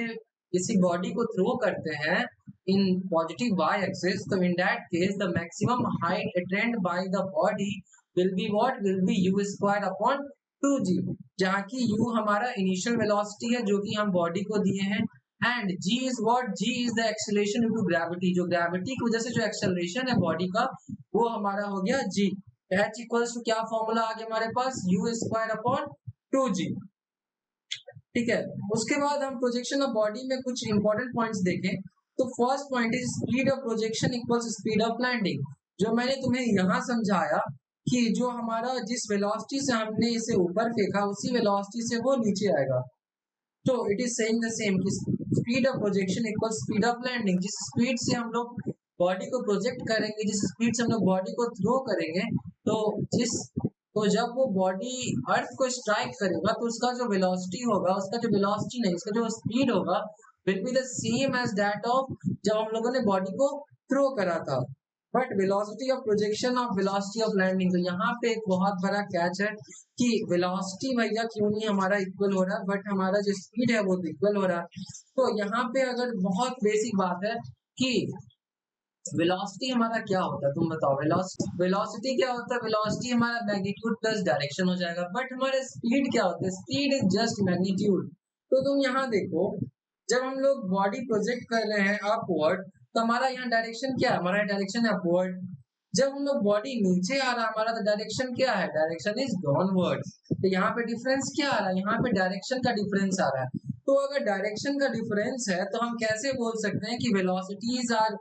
A: किसी बॉडी को थ्रो करते हैं इन पॉजिटिव y एक्सिस, तो in that case the maximum height attend bye the body will be what, will be u square upon 2g, जहाँ की u हमारा इनिशियल वेलोसिटी है जो कि हम बॉडी को दिए हैं, and g is what, g is the acceleration due to gravity, जो ग्रेविटी की वजह से जो एक्सेलरेशन है बॉडी का वो हमारा हो गया g। h इक्वल्स टू क्या फॉर्मूला आ गया हमारे पास, u स्क्वायर अपॉन 2g। ठीक है, उसके बाद हम प्रोजेक्शन ऑफ बॉडी में कुछ इंपॉर्टेंट पॉइंट्स देखें। तो first point is speed of projection equals speed of landing. जो मैंने तुम्हें यहाँ समझाया कि जो हमारा जिस वेलोसिटी से हमने इसे ऊपर फेंका उसी वेलोसिटी से वो नीचे आएगा। तो it is saying the same कि speed of projection equals speed of landing. जिस स्पीड से हम लोग बॉडी को प्रोजेक्ट करेंगे, जिस स्पीड से हम लोग बॉडी को थ्रो करेंगे, तो जिस तो जब वो बॉडी अर्थ को स्ट्राइक करेगा तो उसका जो वेलोसिटी होगा, उसका जो वेलोसिटी नहीं, उसका जो स्पीड होगा will be the same as that of जब हम लोगों ने बॉडी को थ्रो करा था। But velocity of projection of velocity of landing, तो यहाँ पे एक बहुत बड़ा कैच है कि वेलोसिटी भैया क्यों नहीं हमारा इक्वल हो रहा, बट हमारा जो स्पीड है वो इक्वल हो रहा है। तो यहाँ पे अगर बहुत बेसिक बात है कि वेलोसिटी हमारा क्या होता है, तुम बताओ वेलोसिटी क्या होता है, वेलोसिटी हमारा मैग्नीट्यूड प्लस डायरेक्शन हो जाएगा। बट हमारा स्पीड क्या होता है, स्पीड इज जस्ट मैग्नीट्यूड। तो तुम यहाँ देखो जब हम लोग बॉडी प्रोजेक्ट कर रहे हैं अपवर्ड, तो हमारा यहाँ डायरेक्शन क्या है, हमारा डायरेक्शन है अपवर्ड। जब हम लोग बॉडी नीचे आ रहा है हमारा तो डायरेक्शन क्या है, डायरेक्शन इज डाउनवर्ड। तो यहाँ पे डिफरेंस क्या आ रहा है, यहाँ पे डायरेक्शन का डिफरेंस आ रहा है। तो अगर डायरेक्शन का डिफरेंस है तो हम कैसे बोल सकते हैं कि वेलोसिटीज आर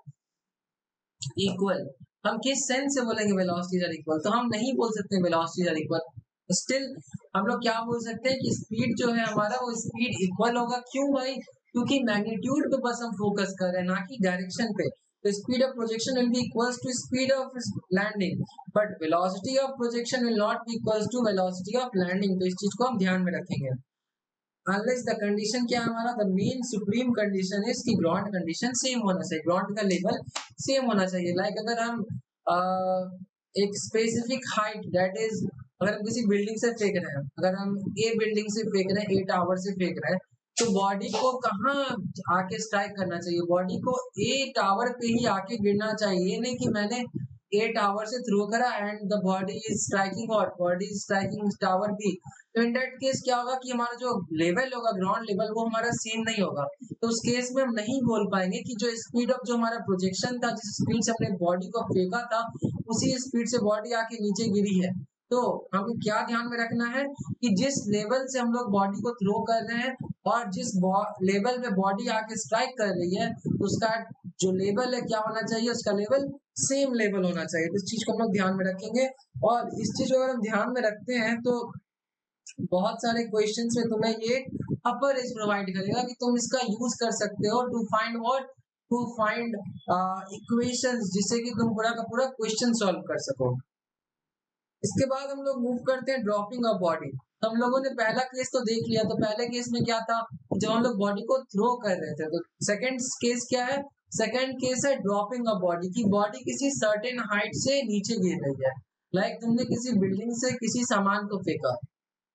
A: इक्वल। हम किस सेंस से बोलेंगे वेलोसिटीज आर इक्वल, तो हम नहीं बोल सकते वेलोसिटीज आर इक्वल। स्टिल हम लोग क्या बोल सकते हैं कि स्पीड जो है हमारा वो स्पीड इक्वल होगा। क्यों भाई, क्योंकि मैग्नीट्यूड पे बस हम फोकस कर रहे हैं ना कि डायरेक्शन पे। तो speed of projection will be equals to speed of landing, but velocity of projection will not be equals to velocity of landing. तो इस चीज को हम ध्यान में रखेंगे। अनलेस द कंडीशन क्या हमारा, the main supreme condition is कि ग्राउंड कंडीशन सेम होना चाहिए, ग्राउंड का लेवल सेम होना चाहिए। लाइक अगर हम एक स्पेसिफिक हाइट दैट इज, अगर हम किसी बिल्डिंग से फेंक रहे हैं, अगर हम ए बिल्डिंग से फेंक रहे हैं, ए टावर से फेंक रहे हैं, तो बॉडी को कहाँ आके स्ट्राइक करना चाहिए, बॉडी को ए टावर पे ही आके गिरना चाहिए। ये नहीं कि मैंने ए टावर से थ्रो करा and the body is striking और body is striking tower B. तो इन दैट केस क्या होगा कि हमारा जो लेवल होगा ग्राउंड लेवल वो हमारा सेम नहीं होगा। तो उस केस में हम नहीं बोल पाएंगे कि जो स्पीड ऑफ जो हमारा प्रोजेक्शन था, जिस स्पीड से अपने बॉडी को फेंका था, उसी स्पीड से बॉडी आके नीचे गिरी है। तो हमें क्या ध्यान में रखना है कि जिस लेवल से हम लोग बॉडी को थ्रो कर रहे हैं और जिस लेवल में बॉडी आके स्ट्राइक कर रही है, उसका जो लेवल है क्या होना चाहिए, उसका लेवल सेम लेवल होना चाहिए। तो इस चीज को हम लोग ध्यान में रखेंगे। और इस चीज को अगर हम ध्यान में रखते हैं तो बहुत सारे क्वेश्चंस में तुम्हें ये अपर एज प्रोवाइड करेगा कि तुम इसका यूज कर सकते हो to find what, to find equations, जिससे कि तुम पूरा का पूरा क्वेश्चन सॉल्व कर सको। इसके बाद हम लोग मूव करते हैं ड्रॉपिंग ऑफ बॉडी। तो हम लोगों ने पहला केस तो देख लिया, तो पहले केस में क्या था, जब हम लोग बॉडी को थ्रो कर रहे थे, तो सेकंड केस क्या है, सेकंड केस है ड्रॉपिंग अ बॉडी, की बॉडी किसी सर्टेन हाइट से नीचे गिर रही है। लाइक तुमने किसी बिल्डिंग से किसी सामान को फेंका,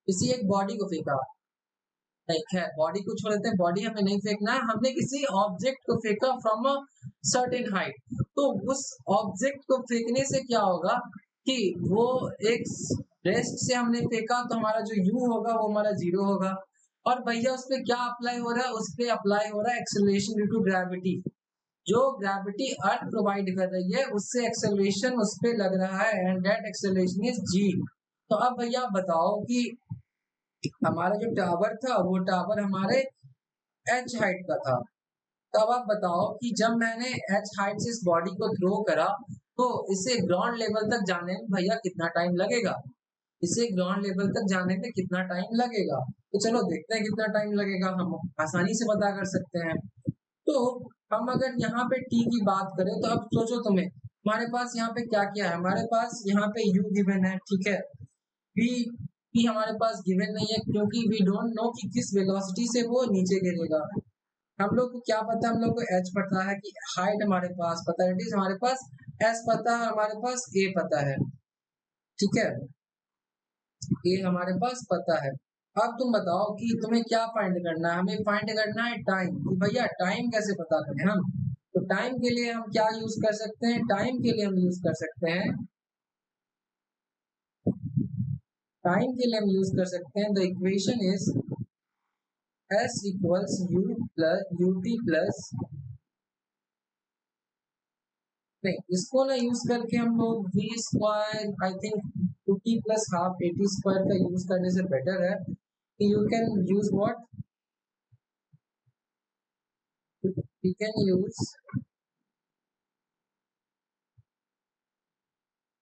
A: किसी एक बॉडी को फेंका, लाइक है बॉडी को छोड़ देते हैं, बॉडी हमें नहीं फेंकना है, हमने किसी ऑब्जेक्ट को फेंका फ्रॉम अ सर्टेन हाइट। तो उस ऑब्जेक्ट को फेंकने से क्या होगा कि वो एक रेस्ट से हमने फेंका, तो हमारा जो यू होगा वो हमारा 0 होगा। और भैया उस पे क्या अप्लाई हो रहा है, उस पे अप्लाई हो रहा है एक्सेलरेशन ड्यू टू ग्रेविटी। जो ग्रेविटी अर्थ प्रोवाइड कर रही है उससे एक्सेलरेशन उस पे लग रहा है, and that acceleration is g. तो अब भैया आप बताओ कि हमारा जो टावर था वो टावर हमारे एच हाइट का था। तब आप बताओ कि जब मैंने एच हाइट से इस बॉडी को थ्रो करा, तो इसे ग्राउंड लेवल तक जाने में भैया कितना टाइम लगेगा, इसे ग्राउंड लेवल तक जाने में कितना टाइम लगेगा। तो चलो देखते हैं कितना टाइम लगेगा, हम आसानी से पता कर सकते हैं। तो हम अगर यहाँ पे टी की बात करें, तो अब सोचो तुम्हें, हमारे पास यहाँ पे क्या क्या है, हमारे पास यहाँ पे यू गिवन है, ठीक है, वी भी हमारे पास गिवन नहीं है, क्योंकि वी डोंट नो कि किस वेलोसिटी से वो नीचे गिरेगा। हम लोग को क्या पता, हम लोग को एच पता है, कि हाइट हमारे पास पता है, हमारे पास एस पता है, हमारे पास ए पता है, ठीक है, ए हमारे पास पता है। अब तुम बताओ कि तुम्हें क्या फाइंड करना है, हमें फाइंड करना है टाइम, कि भैया टाइम कैसे पता करें हम। तो टाइम के लिए हम क्या यूज कर सकते हैं, टाइम के लिए हम यूज कर सकते हैं, टाइम के लिए हम यूज कर सकते हैं the equation is s equals u plus ut plus, नहीं इसको ना यूज करके हम लोग v square, I think 2t plus half 80 square का यूज करने से बेटर है। You can use what, you can use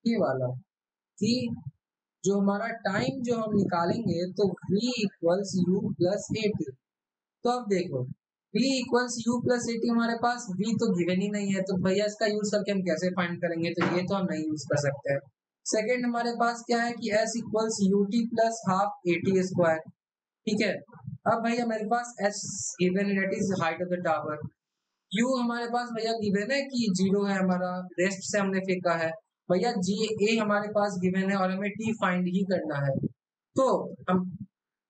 A: ये वाला, कि जो हमारा टाइम जो हम निकालेंगे, तो v इक्वल्स u प्लस 80। तो अब देखो v इक्वल्स u प्लस 80, हमारे पास v तो गिवन ही नहीं है, तो भैया इसका यूज करके हम कैसे फाइंड करेंगे, तो ये तो हम नहीं यूज कर सकते हैं। सेकेंड हमारे पास क्या है कि s equals ut plus half 80 square, ठीक है। अब भैया मेरे पास s गिवन है, that is height of the tower. u हमारे पास भैया गिवन है कि 0 है, हमारा रेस्ट से हमने फेंका है। भैया जी a हमारे पास गिवन है और हमें t फाइंड ही करना है। तो हम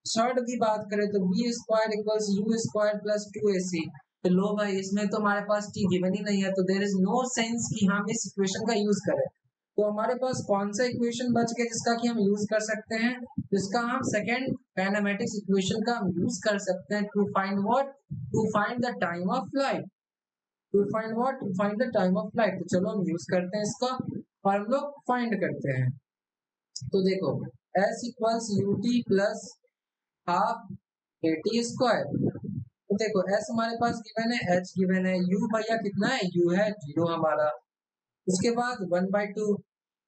A: थर्ड की बात करें, तो b square equals u square plus 2ac। तो लो भाई, इसमें तो हमारे पास टी गिवन ही नहीं है, तो देयर इज नो सेंस कि हम इस इक्वेशन का यूज करें। तो हमारे पास कौन सा इक्वेशन बच गया जिसका कि हम यूज कर सकते हैं, जिसका हम सेकेंड काइनेमेटिक्स इक्वेशन का हम यूज कर सकते हैं, to find what, to find the time of flight, to find what, to find the time of flight. तो चलो हम यूज करते हैं इसका और हम लोग फाइंड करते हैं। तो देखो s equals ut plus half 80 square. तो देखो s हमारे पास गिवन है, h गिवन है, u भैया कितना है, u है 0 हमारा, उसके बाद 1/2।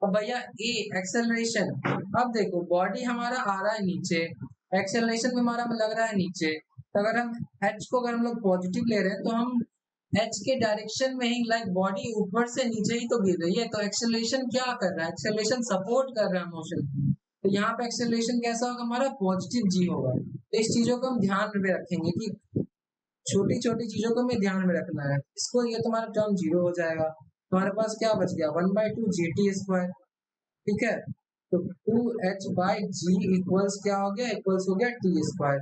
A: अब भैया a एक्सेलरेशन, अब देखो बॉडी हमारा आ रहा है नीचे, एक्सेलरेशन में हमारा लग रहा है नीचे, तो अगर हम h को अगर हम लोग पॉजिटिव ले रहे हैं, तो हम h के डायरेक्शन में ही, लाइक बॉडी ऊपर से नीचे ही तो गिर रही है, तो एक्सेलरेशन क्या कर रहा है, एक्सेलरेशन सपोर्ट कर रहा है मोशन। तो यहाँ पे एक्सेलरेशन कैसा होगा, हमारा पॉजिटिव जी होगा। तो इस चीजों को हम ध्यान में रखेंगे कि छोटी छोटी चीजों को हमें ध्यान में रखना है। इसको ये तुम्हारा टर्म 0 हो जाएगा, तुम्हारे पास क्या बच गया 1/2 GT स्क्वायर, ठीक है। तो 2h/g इक्वल्स क्या हो गया, इक्वल्स हो गया टी स्क्वायर।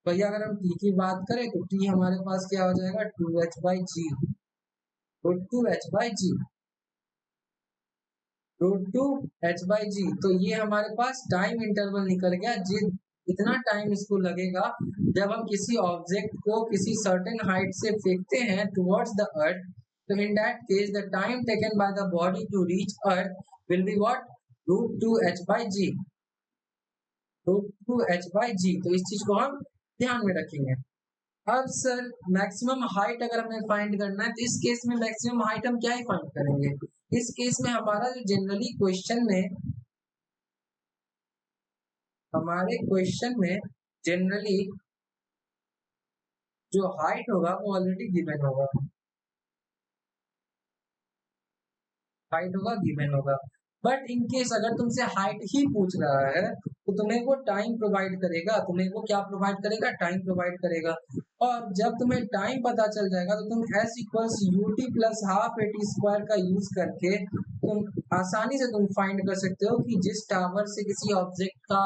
A: भैया अगर हम टी की बात करें, तो टी हमारे पास क्या हो जाएगा 2h/g, तो 2h/g, √2h/g। तो ये हमारे पास टाइम इंटरवल निकल गया, इतना टाइम इसको लगेगा जब हम किसी ऑब्जेक्ट को किसी सर्टेन हाइट से फेंकते हैं टुवर्ड्स द अर्थ। तो in that case the time taken by the body to reach earth will be what, √2h/g, √2h/g। तो इस चीज को हम ध्यान में रखेंगे। अब सर मैक्सिमम हाइट अगर हमें फाइंड करना है, तो इस केस में मैक्सिमम हाइट हम क्या ही फाइंड करेंगे। इस केस में हमारा जो जनरली क्वेश्चन में, हमारे क्वेश्चन में जनरली जो हाइट होगा वो ऑलरेडी गिवन होगा, हाइट होगा गिवन होगा। बट इन केस अगर तुमसे हाइट ही पूछ रहा है,
B: तो तुम्हें वो टाइम प्रोवाइड करेगा, तुम्हें वो क्या प्रोवाइड करेगा, टाइम प्रोवाइड करेगा। और जब तुम्हें टाइम पता चल जाएगा तो तुम s equals U T plus half A T square का यूज करके तुम आसानी से तुम फाइंड कर सकते हो कि जिस टावर से किसी ऑब्जेक्ट का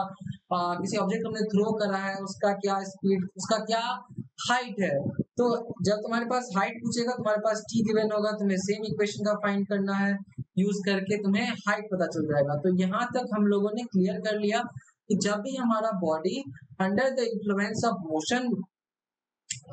B: किसी ऑब्जेक्ट हमने थ्रो करा है उसका क्या स्पीड, उसका क्या हाइट है। तो जब तुम्हारे पास हाइट पूछेगा, तुम्हारे पास टी गिवन होगा, तुम्हें सेम इक्वेशन का फाइंड करना है, यूज करके तुम्हें हाइट पता चल जाएगा। तो यहाँ तक हम लोगों ने क्लियर कर लिया कि जब भी हमारा body under the influence of motion,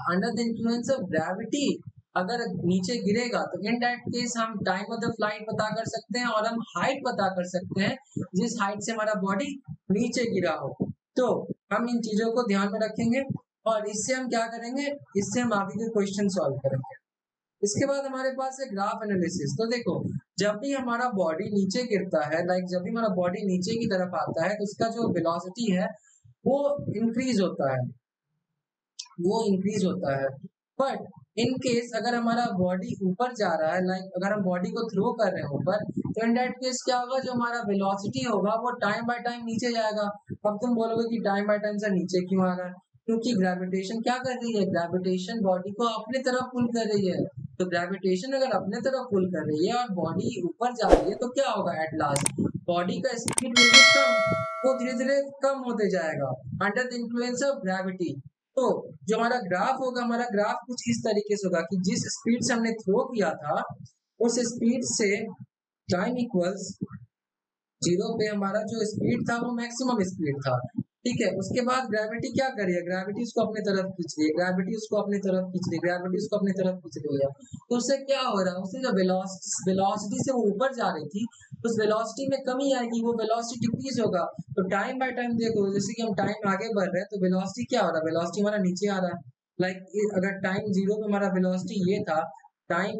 B: under the influence of gravity अगर नीचे गिरेगा तो इन दैट केस हम टाइम ऑफ द फ्लाइट पता कर सकते हैं और हम हाइट पता कर सकते हैं जिस हाइट से हमारा बॉडी नीचे गिरा हो। तो हम इन चीजों को ध्यान में रखेंगे और इससे हम क्या करेंगे, इससे हम आगे के क्वेश्चन सॉल्व करेंगे। इसके बाद हमारे पास है ग्राफ एनालिसिस। तो देखो, जब भी हमारा बॉडी नीचे गिरता है, जब भी हमारा बॉडी नीचे की तरफ आता है तो उसका जो वेलोसिटी है वो इंक्रीज होता है, वो इंक्रीज होता है। बट इन केस अगर हमारा बॉडी ऊपर जा रहा है, अगर हम बॉडी को थ्रो कर रहे हैं ऊपर, तो इन दैट केस क्या होगा, जो हमारा वेलोसिटी होगा वो टाइम बाय टाइम नीचे जाएगा। अब तुम बोलोगे कि टाइम बाय टाइम से नीचे क्यों आ रहा है, क्योंकि ग्रेविटेशन क्या कर रही है, ग्रेविटेशन बॉडी को अपनी तरफ पुल कर रही है। तो ग्रेविटेशन अगर अपने तरफ पुल कर रही है और बॉडी ऊपर जा रही है तो क्या होगा, एट लास्ट बॉडी का स्पीड विल बी कम, वो धीरे धीरे कम होते जाएगा under the influence of gravity. तो जो हमारा ग्राफ होगा, हमारा ग्राफ कुछ इस तरीके से होगा कि जिस स्पीड से हमने थ्रो किया था उस स्पीड से टाइम इक्वल्स 0 पे हमारा जो स्पीड था वो मैक्सिमम स्पीड था। ठीक है, उसके बाद ग्रेविटी क्या कर रही है, ग्रेविटी उसको अपनी तरफ खींच रही है, ग्रेविटी उसको अपनी तरफ खींच रही है, ग्रेविटी उसको अपनी तरफ खींच रही है। तो उससे क्या हो रहा है, उससे जो वेलोसिटी से वो ऊपर जा रही थी उस वेलोसिटी में कमी आएगी, वो वेलोसिटी डिक्रीज होगा। तो टाइम बाय टाइम देखो, जैसे कि हम टाइम आगे बढ़ रहे हैं तो वेलोसिटी क्या हो रहा है, वेलोसिटी हमारा नीचे आ रहा है। अगर टाइम 0 पे हमारा वेलोसिटी ये था, टाइम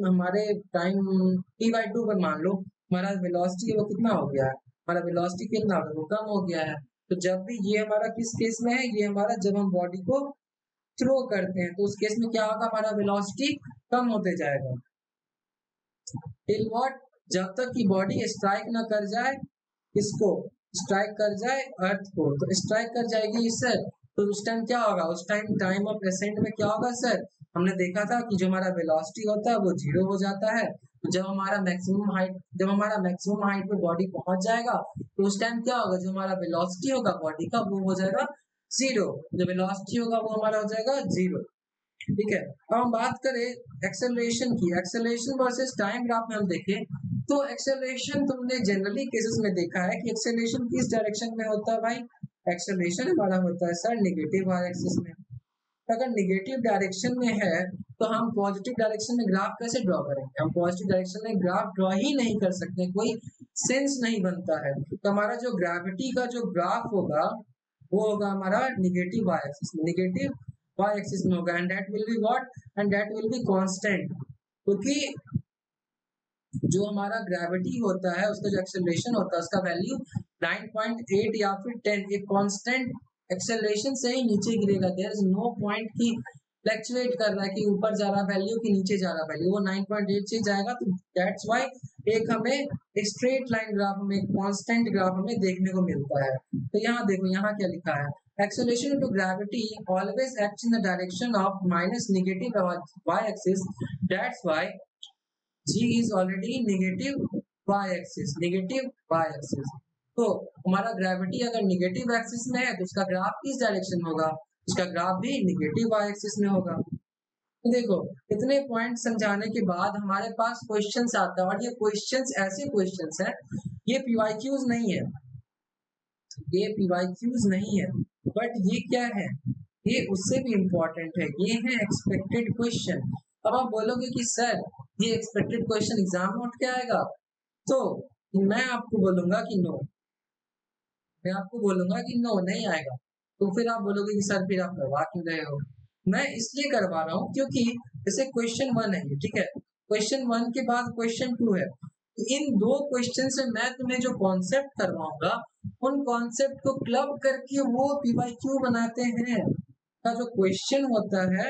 B: t/2 पर मान लो हमारा वेलोसिटी वो कितना हो गया है, हमारा वेलोसिटी कितना हो गया, वो कम हो गया है। तो जब भी ये हमारा किस केस में है, ये हमारा जब हम बॉडी को थ्रो करते हैं तो उस केस में क्या होगा, हमारा वेलोसिटी कम होते जाएगा। टिल व्हाट, जब तक कि बॉडी स्ट्राइक ना कर जाए, इसको स्ट्राइक कर जाए अर्थ को, तो स्ट्राइक कर जाएगी सर, तो उस टाइम क्या होगा, उस टाइम ऑफ एसेंट में क्या होगा सर, हमने देखा था कि जो हमारा वेलोसिटी होता है वो 0 हो जाता है। तो जब हमारा मैक्सिमम हाइट पे बॉडी पहुंच जाएगा तो उस टाइम क्या होगा, जो हमारा वेलोसिटी होगा बॉडी का वो हो जाएगा 0, जो वेलोसिटी होगा वो हमारा हो जाएगा 0। ठीक है, अब हम बात करें एक्सेलरेशन की, एक्सेलरेशन वर्सेस टाइम ग्राफ में हम देखें तो एक्सेलरेशन तुमने जनरली केसेस में देखा है कि एक्सेलरेशन किस डायरेक्शन में होता है भाई, एक्सेलरेशन हमारा होता है सर नेगेटिव वाई एक्सिस में। अगर नेगेटिव डायरेक्शन में है तो हम पॉजिटिव डायरेक्शन में ग्राफ कैसे ड्रॉ करेंगे, हम पॉजिटिव डायरेक्शन में ग्राफ ड्रॉ ही नहीं कर सकते, कोई सेंस नहीं बनता है। तो हमारा जो ग्रेविटी का जो ग्राफ होगा वो होगा हमारा नेगेटिव वाई एक्सिस में, नेगेटिव वाई एक्सिस में होगा, and that will be what, and that will be constant. क्योंकि जो हमारा ग्रेविटी होता है उसका जो एक्सेलरेशन होता है उसका वैल्यू 9.8 या फिर 10, एक कांस्टेंट एक्सेलरेशन से ही नीचे गिरेगा। देयर इज नो पॉइंट की फ्लक्चुएट कर रहा है कि ऊपर जा रहा वैल्यू कि नीचे जा रहा वैल्यू, वो 9.8 से जाएगा। तो दैट्स व्हाई एक हमें एक स्ट्रेट लाइन ग्राफ में, एक कांस्टेंट ग्राफ हमें देखने को मिलता है। तो यहाँ देखो, यहाँ क्या लिखा है, acceleration due to gravity always acts in the direction of minus negative y axis, that's why g is already negative y axis, negative y axis। तो हमारा ग्रेविटी अगर नेगेटिव एक्सिस में है तो उसका ग्राफ किस डायरेक्शन में होगा, उसका ग्राफ भी नेगेटिव वाई एक्सिस में होगा। तो देखो, इतने पॉइंट समझाने के बाद हमारे पास क्वेश्चंस आता है, और ये क्वेश्चंस ऐसे क्वेश्चंस हैं, ये पीवाईक्यूज नहीं है, ये पीवाईक्यूज नहीं है, बट ये क्या है, ये उससे भी इम्पोर्टेंट है, ये है एक्सपेक्टेड क्वेश्चन। अब आप बोलोगे कि सर ये एक्सपेक्टेड क्वेश्चन एग्जाम में उठ के आएगा, तो मैं आपको बोलूंगा कि नो, मैं आपको बोलूंगा कि नो नहीं आएगा। तो फिर आप बोलोगे कि सर फिर आप करवा क्यों रहे हो, मैं इसलिए करवा रहा हूँ क्योंकि जैसे क्वेश्चन 1 है, ठीक है, क्वेश्चन 1 के बाद क्वेश्चन 2 है, तो इन दो क्वेश्चन से मैं तुम्हें जो कॉन्सेप्ट करवाऊंगा उन कॉन्सेप्ट को क्लब करके वो पीवाईक्यू बनाते हैं। का जो क्वेश्चन होता है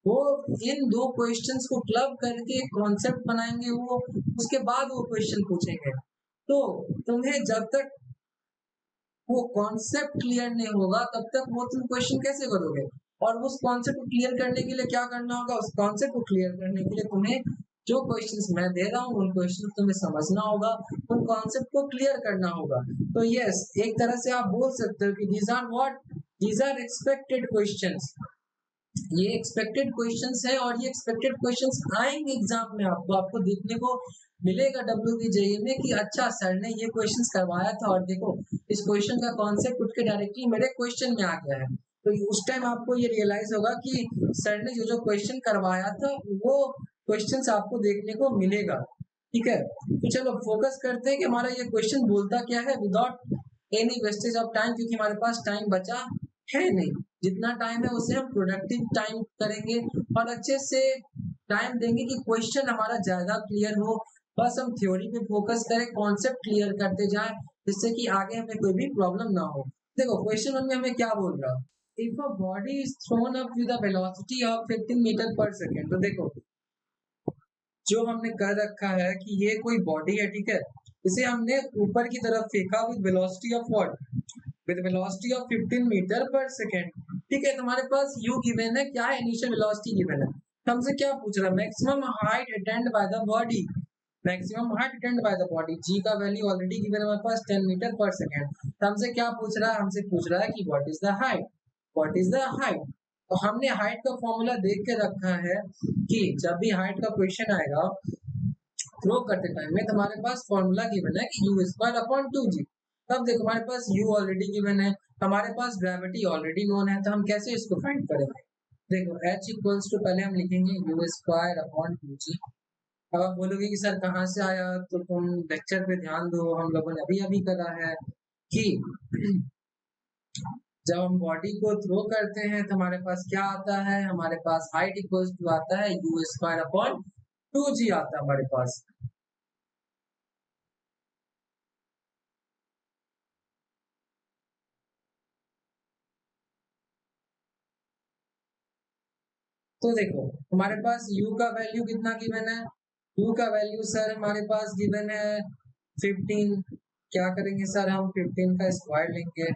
B: वो इन दो क्वेश्चंस को क्लब करके कॉन्सेप्ट बनाएंगे, वो उसके बाद वो क्वेश्चन पूछेंगे। तो तुम्हें जब तक वो कॉन्सेप्ट क्लियर नहीं होगा तब तक वो तुम क्वेश्चन कैसे करोगे। और उस कॉन्सेप्ट को क्लियर करने के लिए क्या करना होगा, उस कॉन्सेप्ट को क्लियर करने के लिए तुम्हें जो क्वेश्चंस मैं दे रहा हूँ उन क्वेश्चंस तुम्हें समझना होगा, उन कॉन्सेप्ट को क्लियर करना होगा। तो यस, एक तरह से आप बोल सकते हो कि these are what, these are expected questions. ये एक्सपेक्टेड क्वेश्चंस है और ये एक्सपेक्टेड क्वेश्चंस आएंगे एग्जाम में, आपको देखने को मिलेगा WBJE में कि अच्छा सर ने ये क्वेश्चंस करवाया था और देखो इस क्वेश्चन का कॉन्सेप्ट उठ के डायरेक्टली मेरे क्वेश्चन में आ गया है। तो उस टाइम आपको ये रियलाइज होगा कि सर ने जो क्वेश्चन करवाया था वो क्वेश्चंस आपको देखने को मिलेगा। ठीक है, तो चलो फोकस करते हैं कि हमारा ये क्वेश्चन बोलता क्या है without any wastage of time, क्योंकि हमारे पास टाइम बचा है नहीं। जितना टाइम है उसे हम प्रोडक्टिव टाइम करेंगे और अच्छे से टाइम देंगे कि क्वेश्चन हमारा ज्यादा क्लियर हो। बस हम थ्योरी पे फोकस करें, कॉन्सेप्ट क्लियर करते जाएं, जिससे कि आगे हमें कोई भी प्रॉब्लम ना हो। देखो क्वेश्चन 1 में हमें क्या बोल रहा है, if a body is thrown up with a velocity of 15 metre per second. तो देखो जो हमने कर रखा है कि ये कोई बॉडी है, ठीक है, इसे हमने ऊपर की तरफ फेंका with velocity of what, with velocity of 15 metre per second. ठीक है, तुम्हारे पास u गिवन है, क्या है, इनिशियल वेलोसिटी गिवन है। हमसे क्या पूछ रहा है, maximum height attend bye the body, maximum height attend bye the body, g का वैल्यू ऑलरेडी गिवन है हमारे पास 10 मीटर पर सेकेंड। हमसे क्या पूछ रहा है, हमसे पूछ रहा है कि what is the height, what is the height. तो हमने हाइट का फॉर्मूला देख के रखा है कि जब भी हाइट का क्वेश्चन आएगा थ्रो करते टाइम में तुम्हारे पास फॉर्मूला गिवन है कि u स्क्वायर अपॉन 2g। तब देखो हमारे पास u ऑलरेडी गिवन है, हमारे पास ग्रेविटी ऑलरेडी नोन है, तो हम कैसे इसको फाइंड करेंगे। देखो h इक्वल्स टू पहले हम लिखेंगे u स्क्वायर अपॉन 2g। अब आप बोलोगे कि सर कहाँ से आया, तो तुम लेक्चर पे ध्यान दो, हम लोगों ने अभी अभी करा है कि जब हम बॉडी को थ्रो करते हैं तो हमारे पास क्या आता है, हमारे पास हाइट इक्वल्स टू आता है u स्क्वायर अपॉन 2g आता है हमारे पास। तो देखो हमारे पास u का वैल्यू कितना गिवन है, u का वैल्यू सर हमारे पास गिवन है 15। क्या करेंगे सर, हम 15 का स्क्वायर लेंगे।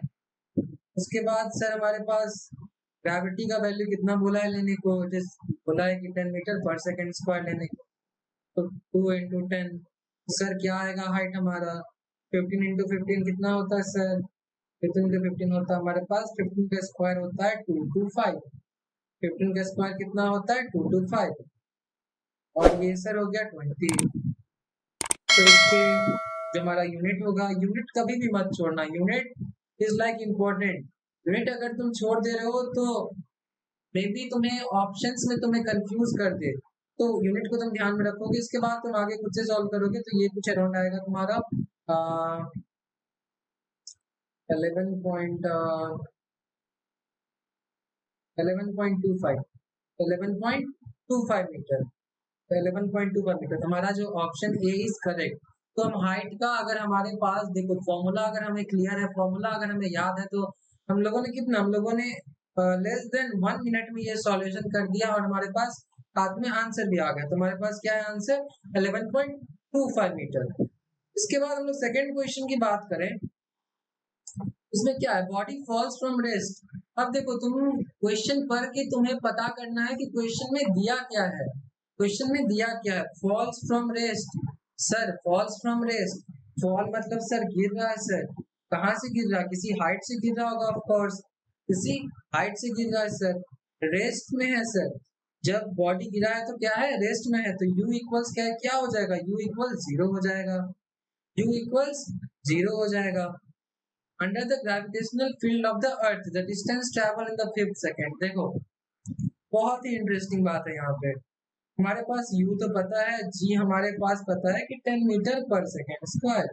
B: उसके बाद सर हमारे पास ग्रेविटी का वैल्यू कितना बोला है लेने को, बोला है कि 10 मीटर पर सेकेंड स्क्वायर लेने को, तो 2 इंटू 10। सर क्या आएगा हाइट हमारा, 15 इंटू 15 कितना होता है सर, 15 इंटू 15 होता है हमारे पास 15 का स्क्वायर होता है 225। 15 का स्क्वायर कितना होता है 225, और ये सर हो गया 20। तो इसके जो हमारा यूनिट होगा, यूनिट कभी भी मत छोड़ना, unit is like important. Unit अगर तुम छोड़ दे रहे हो तो मे बी तुम्हें ऑप्शंस में तुम्हें कंफ्यूज कर दे, तो यूनिट को तुम ध्यान में रखोगे, इसके बाद तुम आगे खुद से सॉल्व करोगे। तो ये कुछ अराउंड आएगा तुम्हारा 11.25 मीटर, 11.25 मीटर हमारा जो ऑप्शन ए इज करेक्ट। तो हम हाइट का अगर हमारे पास देखो फॉर्मूला अगर हमें क्लियर है, फॉर्मूला अगर हमें याद है, तो हम लोगों ने कितना, हम लोगों ने लेस देन 1 मिनट में ये सॉल्यूशन कर दिया और हमारे पास साथ में आंसर भी आ गया। तो हमारे पास क्या है आंसर, 11.25 मीटर। इसके बाद हम लोग सेकेंड क्वेश्चन की बात करें, इसमें क्या है, बॉडी फॉल्स फ्रॉम रेस्ट। अब देखो तुम क्वेश्चन पढ़ के तुम्हें पता करना है कि क्वेश्चन में दिया क्या है, क्वेश्चन में दिया क्या है, falls from rest. Sir falls from rest, fall मतलब सर गिर रहा है, सर कहाँ से गिर रहा है, किसी हाइट से गिर रहा होगा, ऑफ कोर्स किसी हाइट से गिर रहा है सर, रेस्ट में है सर। जब बॉडी गिरा है तो क्या है, रेस्ट में है, तो u इक्वल्स क्या हो जाएगा, u इक्वल्स 0 हो जाएगा, u इक्वल्स 0 हो जाएगा। Under the gravitational field of the earth, the distance travel in the fifth second। देखो बहुत ही इंटरेस्टिंग बात है यहाँ पे, हमारे पास u तो पता है, g हमारे पास पता है कि 10 मीटर पर सेकेंड स्क्वायर,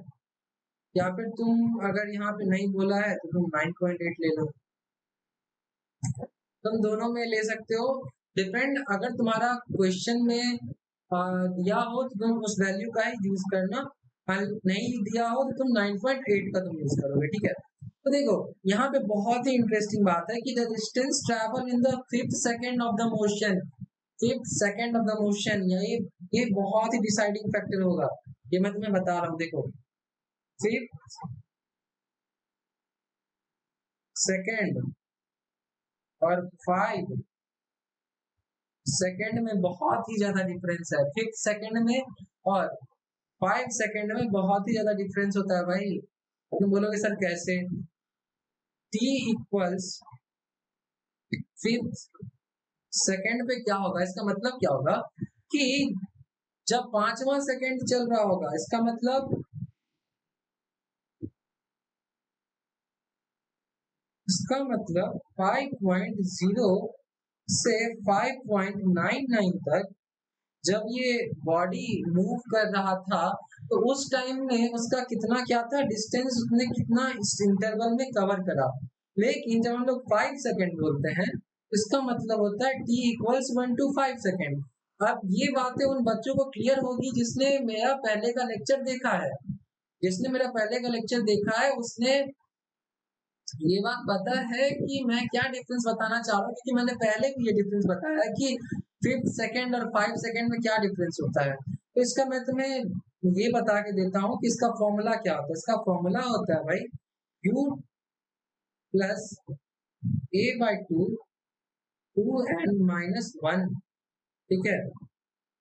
B: या फिर तुम अगर यहाँ पे नहीं बोला है तो तुम 9.8 ले लो, तुम दोनों में ले सकते हो, डिपेंड। अगर तुम्हारा क्वेश्चन में दिया हो तो तुम उस वैल्यू का ही यूज करना, नहीं दिया हो तो तुम 9.8 का तुम यूज करोगे, ठीक है। तो देखो यहाँ पे बहुत ही इंटरेस्टिंग बात है कि the distance travel in the fifth second of the motion, fifth second of the motion, ये बहुत ही डिसाइडिंग फैक्टर होगा, ये मैं तुम्हें बता रहा हूँ। देखो फिफ्थ सेकेंड और 5 सेकेंड में बहुत ही ज्यादा डिफरेंस है। 5 सेकेंड में और 5 सेकेंड में बहुत ही ज्यादा डिफरेंस होता है भाई। तुम बोलोगे सर कैसे? t इक्वल्स 5 सेकेंड पे क्या होगा, इसका मतलब क्या होगा कि जब 5वां सेकेंड चल रहा होगा, इसका मतलब 5.0 से 5.99 तक जब ये बॉडी मूव कर रहा था, तो उस टाइम में उसका कितना क्या था डिस्टेंस, उसने कितना इस इंटरवल में कवर करा। लेकिन जब हम लोग 5 सेकेंड बोलते हैं, इसका मतलब होता है t इक्वल्स 1 to 5 सेकेंड। अब ये बातें उन बच्चों को क्लियर होगी जिसने मेरा पहले का लेक्चर देखा है। जिसने मेरा पहले का लेक्चर देखा है उसने ये बात पता है कि मैं क्या डिफरेंस बताना चाह रहा हूँ, क्योंकि मैंने पहले भी ये डिफरेंस बताया है कि 5 सेकेंड और 5 सेकेंड में क्या डिफरेंस होता है। तो इसका मैं तुम्हें ये बता के देता हूँ कि इसका फॉर्मूला क्या होता है। इसका फॉर्मूला होता है भाई u प्लस a/2 2n-1, ठीक है,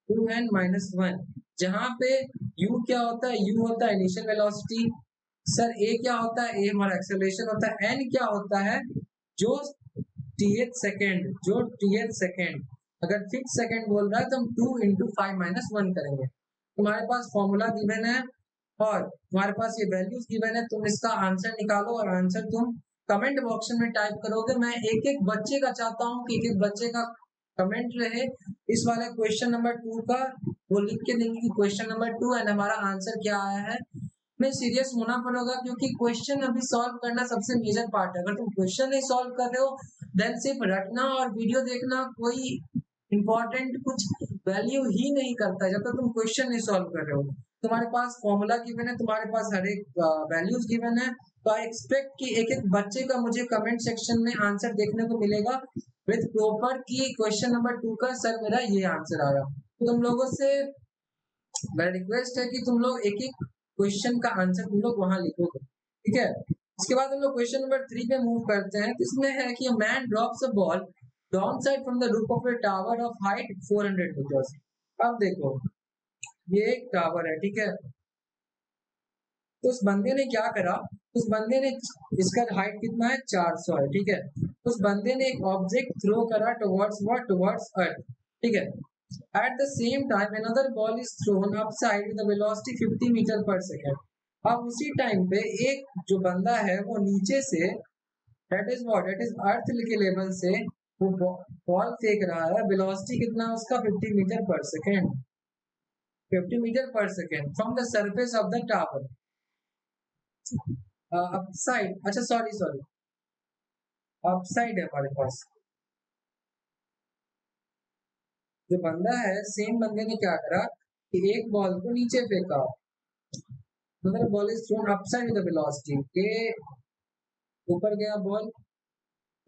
B: 2n-1, जहाँ पे u क्या होता है, u होता है इनिशियल वेलोसिटी। सर a क्या होता है, a हमारा एक्सेलरेशन होता है। n क्या होता है, जो tth सेकेंड, जो tth सेकेंड, अगर 5th सेकेंड बोल रहा है तो हम 2 into 5-1 करेंगे। तुम्हारे पास फॉर्मूला गिवन है और तुम्हारे पास ये वैल्यूज गिवन है, तुम इसका आंसर निकालो और आंसर तुम कमेंट बॉक्स में टाइप करोगे। मैं एक एक बच्चे का चाहता हूँ कि एक एक बच्चे का कमेंट रहे इस वाले क्वेश्चन नंबर 2 का, वो लिख के देंगे कि क्वेश्चन नंबर 2 एंड हमारा आंसर क्या आया है। में सीरियस होना पड़ेगा, क्योंकि क्वेश्चन अभी सॉल्व करना सबसे मेजर पार्ट है। अगर तुम क्वेश्चन नहीं सॉल्व कर रहे हो देन सिर्फ रटना और वीडियो देखना कोई इंपॉर्टेंट कुछ वैल्यू ही नहीं करता जब तक तुम क्वेश्चन नहीं सॉल्व कर रहे हो। तुम्हारे पास फॉर्मूला गिवन है, तुम्हारे पास हर एक वैल्यूज गिवन है, तो आई एक्सपेक्ट कि एक एक बच्चे का मुझे कमेंट सेक्शन में आंसर देखने को मिलेगा विद प्रॉपर कि क्वेश्चन नंबर 2 का सर मेरा ये आंसर आया। तो तुम लोगों से मेरा रिक्वेस्ट है कि तुम लोग एक एक क्वेश्चन का आंसर तुम लोग वहां लिखोगे, ठीक है। उसके बाद हम लोग क्वेश्चन नंबर 3 पे मूव करते हैं। इसमें है कि a man drops a ball downside from the roof of a tower of height 400 meters। अब देखो ये एक टावर है, ठीक है। तो उस बंदे ने क्या करा, उस बंदे ने, इसका हाइट कितना है 400 है, ठीक है। उस बंदे ने एक ऑब्जेक्ट थ्रो करा टुवर्ड्स व्हाट, टुवर्ड्स अर्थ, ठीक है। At the same time, another ball is thrown upside with a velocity 50 metre per second. अब उसी टाइम पे एक जो बंदा है वो नीचे से, that is what, that is अर्थ के लेवल से वो बॉल फेंक रहा है। वेलोसिटी कितना है उसका 50 metre per second, 50 metre per second from the surface of the tower upside, अच्छा सॉरी अपसाइड है हमारे पास। जो बंदा है, सेम बंदे ने क्या करा कि एक बॉल को नीचे फेंका, मतलब ball is throne upside with the velocity, ये ऊपर गया ball,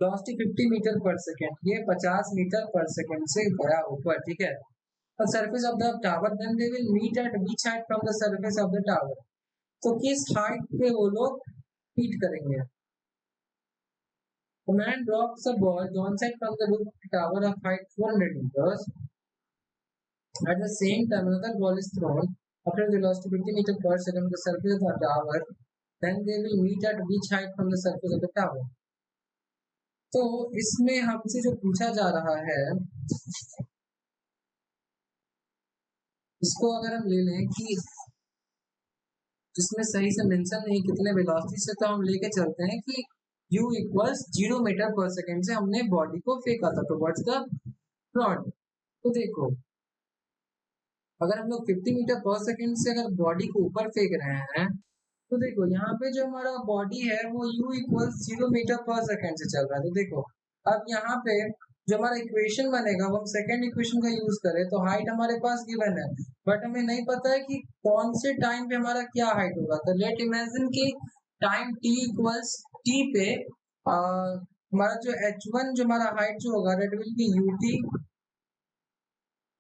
B: velocity 50 metre per second, ये 50 मीटर पर सेकेंड से गया ऊपर, ठीक है। The surface of the tower, then they will meet at which height from the surface of the tower. तो किस हाइट पे वो लोग मीट करेंगे। A man drops a ball downside from the roof of the tower of height 400 meters. At the same time, another ball is thrown after a velocity 50 meters per second to the surface of the tower. Then they will meet at which height from the surface of the tower? तो इसमें हमसे जो पूछा जा रहा है, इसको अगर हम ले लें कि जिसमें सही से मेंशन नहीं कितने वेलोसिटी से, तो हम लेके चलते हैं कि u equals 0 metre per second से हमने बॉडी को फेंका था टुवर्ड्स द फ्रंट। तो देखो अगर हम लोग 50 मीटर पर सेकेंड से अगर बॉडी को ऊपर फेंक रहे हैं, तो देखो यहाँ पे जो हमारा बॉडी है वो u equals 0 metre per second से चल रहा है। तो देखो अब यहाँ पे जो हमारा इक्वेशन बनेगा वो हम सेकेंड इक्वेशन का यूज करें, तो हाइट हमारे पास गिवन है, बट हमें नहीं पता है कि कौन से टाइम पे हमारा क्या हाइट होगा। तो लेट इमेजिन कि टाइम t इक्वल्स t पे हमारा जो h1 जो हमारा हाइट जो होगा that will B ut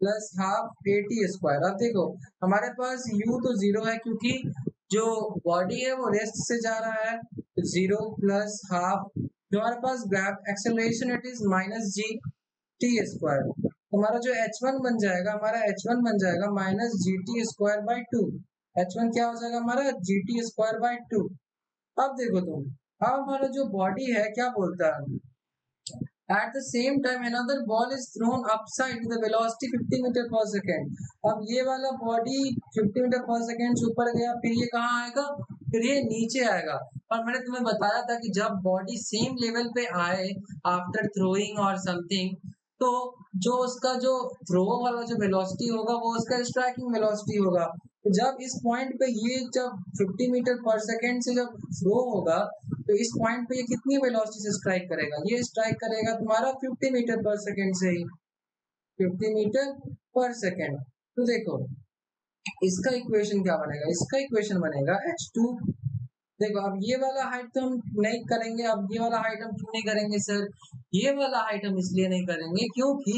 B: plus half AT square. अब देखो हमारे पास u तो 0 है क्योंकि जो बॉडी है वो रेस्ट से जा रहा है, 0 प्लस हाफ जो हमारे पास acceleration it is minus g t square, हमारा जो h1 बन जाएगा, हमारा h1 बन जाएगा minus g t square by two. h1 क्या हो जाएगा हमारा g t square by two. अब देखो तुम, अब हमारा जो बॉडी है क्या बोलता है, at the same time another ball is thrown upside with a velocity 50 metre per second. अब ये वाला बॉडी 50 मीटर पर सेकेंड से ऊपर गया, फिर ये कहाँ आएगा, फिर ये नीचे आएगा। और मैंने तुम्हें बताया था कि जब बॉडी सेम लेवल पे आए आफ्टर थ्रोइंग और समथिंग, तो जो उसका जो थ्रो वाला जो वेलोसिटी होगा वो उसका स्ट्राइकिंग वेलोसिटी होगा। तो जब इस पॉइंट पे ये जब 50 मीटर पर सेकेंड से जब थ्रो होगा, तो इस पॉइंट पे ये कितनी वेलोसिटी से स्ट्राइक करेगा, ये स्ट्राइक करेगा तुम्हारा 50 मीटर पर सेकेंड से ही, 50 मीटर पर सेकेंड। तो देखो इसका इक्वेशन क्या बनेगा, इसका इक्वेशन बनेगा h2। देखो अब ये वाला हाइट तो हम नहीं करेंगे, अब ये वाला हाइट हम क्यों नहीं करेंगे सर, ये वाला हाइट हम इसलिए नहीं करेंगे क्योंकि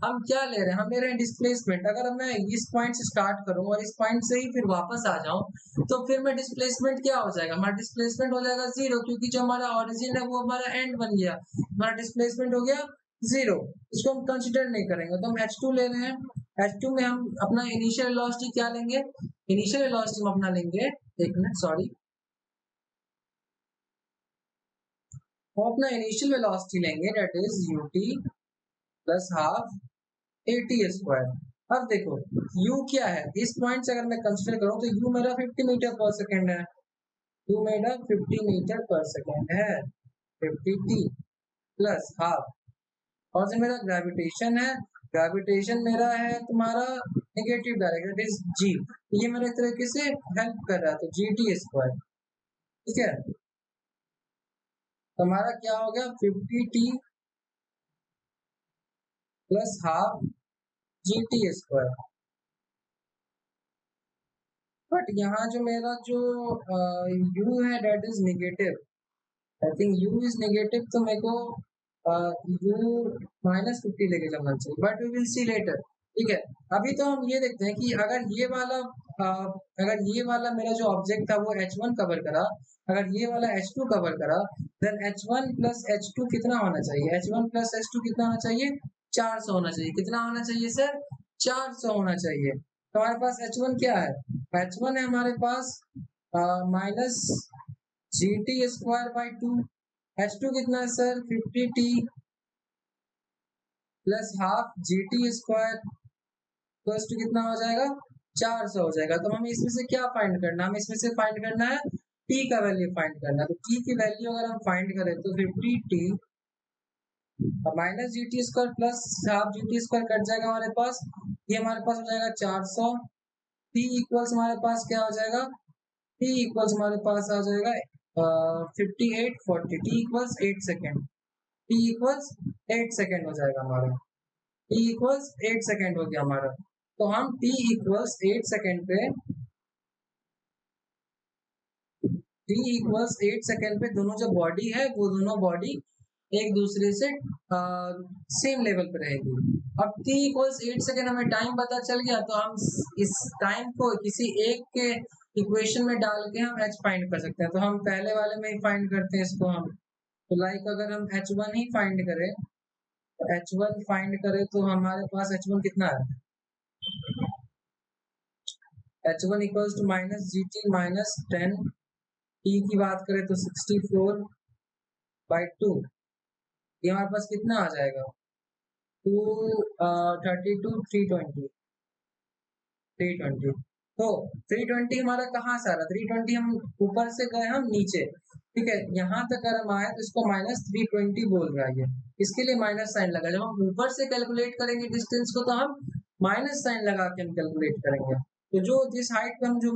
B: हम क्या ले रहे हैं, हम ले रहे हैं डिस्प्लेसमेंट। अगर मैं इस पॉइंट से स्टार्ट करूं और इस पॉइंट से ही फिर वापस आ जाऊं, तो फिर मैं डिस्प्लेसमेंट क्या हो जाएगा, हमारा डिस्प्लेसमेंट हो जाएगा जीरो, क्योंकि जो हमारा ऑरिजिन है वो हमारा एंड बन गया, हमारा डिस्प्लेसमेंट हो गया जीरो। इसको हम कंसिडर नहीं करेंगे, तो हम h2 ले रहे हैं। h2 में हम अपना इनिशियल वेलोसिटी क्या लेंगे, इनिशियल वेलोसिटी हम अपना लेंगे, एक मिनट सॉरी, हम अपना इनिशियल वेलोसिटी लेंगे that is ut plus half at square. अब देखो u क्या है, इस पॉइंट से अगर मैं कंसीडर करूं तो u मेरा 50 मीटर पर सेकेंड है, u मेरा 50 मीटर पर सेकेंड है, 50 t प्लस हाफ, और जो मेरा ग्रेविटेशन है, ग्रेविटेशन मेरा है तुम्हारा नेगेटिव डायरेक्शन इज g, ये मेरे तरीके से हेल्प कर रहा है, तो gt स्क्वायर। ठीक है, तो हमारा क्या हो गया 50 t plus half gt square. But यहाँ जो मेरा जो u है that is negative, I think u is negative, तो मेरे को u माइनस 50 लेके चलना चाहिए, but we will see later. ठीक है, अभी तो हम ये देखते हैं कि अगर ये वाला मेरा जो ऑब्जेक्ट था वो h1 कवर करा, अगर ये वाला h2 कवर करा, देन h1 प्लस h2 कितना होना चाहिए, h1 प्लस h2 कितना होना चाहिए, 400 होना चाहिए। कितना होना चाहिए सर, 400 होना चाहिए। तो हमारे पास h1 क्या है, h1 है हमारे पास minus g t square by two, h2 कितना है sir 50t plus half g t square, plus two कितना हो जाएगा 400 हो जाएगा। तो हमें इसमें से क्या फाइंड करना है, हमें इसमें से फाइंड करना है t का वैल्यू फाइंड करना है। तो t की वैल्यू अगर हम फाइंड करें तो 50t minus g t square plus half g t square cut जाएगा हमारे पास, ये हमारे पास हो जाएगा 400। t इक्वल्स हमारे पास क्या हो जाएगा, t इक्वल्स हमारे पास आ जाएगा 5840, t equals 8 second, t equals 8 second हो जाएगा हमारा, t इक्वल्स 8 सेकेंड हो गया हमारा। तो हम t इक्वल्स 8 सेकेंड पे, t इक्वल्स 8 सेकेंड पे दोनों जो बॉडी है वो दोनों बॉडी एक दूसरे से सेम लेवल पे रहेगी। अब t इक्वल्स 8 सेकेंड हमें टाइम पता चल गया, तो हम इस टाइम को किसी एक के इक्वेशन में डाल के हम h फाइंड कर सकते हैं। तो हम पहले वाले में ही फाइंड करते हैं इसको हम, तो लाइक अगर हम h1 ही फाइंड करें, तो h1 फाइंड करें तो हमारे पास h1 कितना है, h1 equals to minus g t minus 10, t की बात करें तो 64 बाई टू, ये हमारे पास कितना आ जाएगा 32 320, 320। तो 320 हमारा कहाँ से आ रहा है, 320 हम ऊपर से गए हम नीचे, ठीक है, यहाँ तक अगर हम आए तो इसको माइनस 320 बोल रहा है, इसके लिए माइनस साइन लगा। जब हम ऊपर से कैलकुलेट करेंगे डिस्टेंस को तो हम माइनस साइन लगा के हम कैलकुलेट करेंगे। तो जो जिस हाइट पे हम जो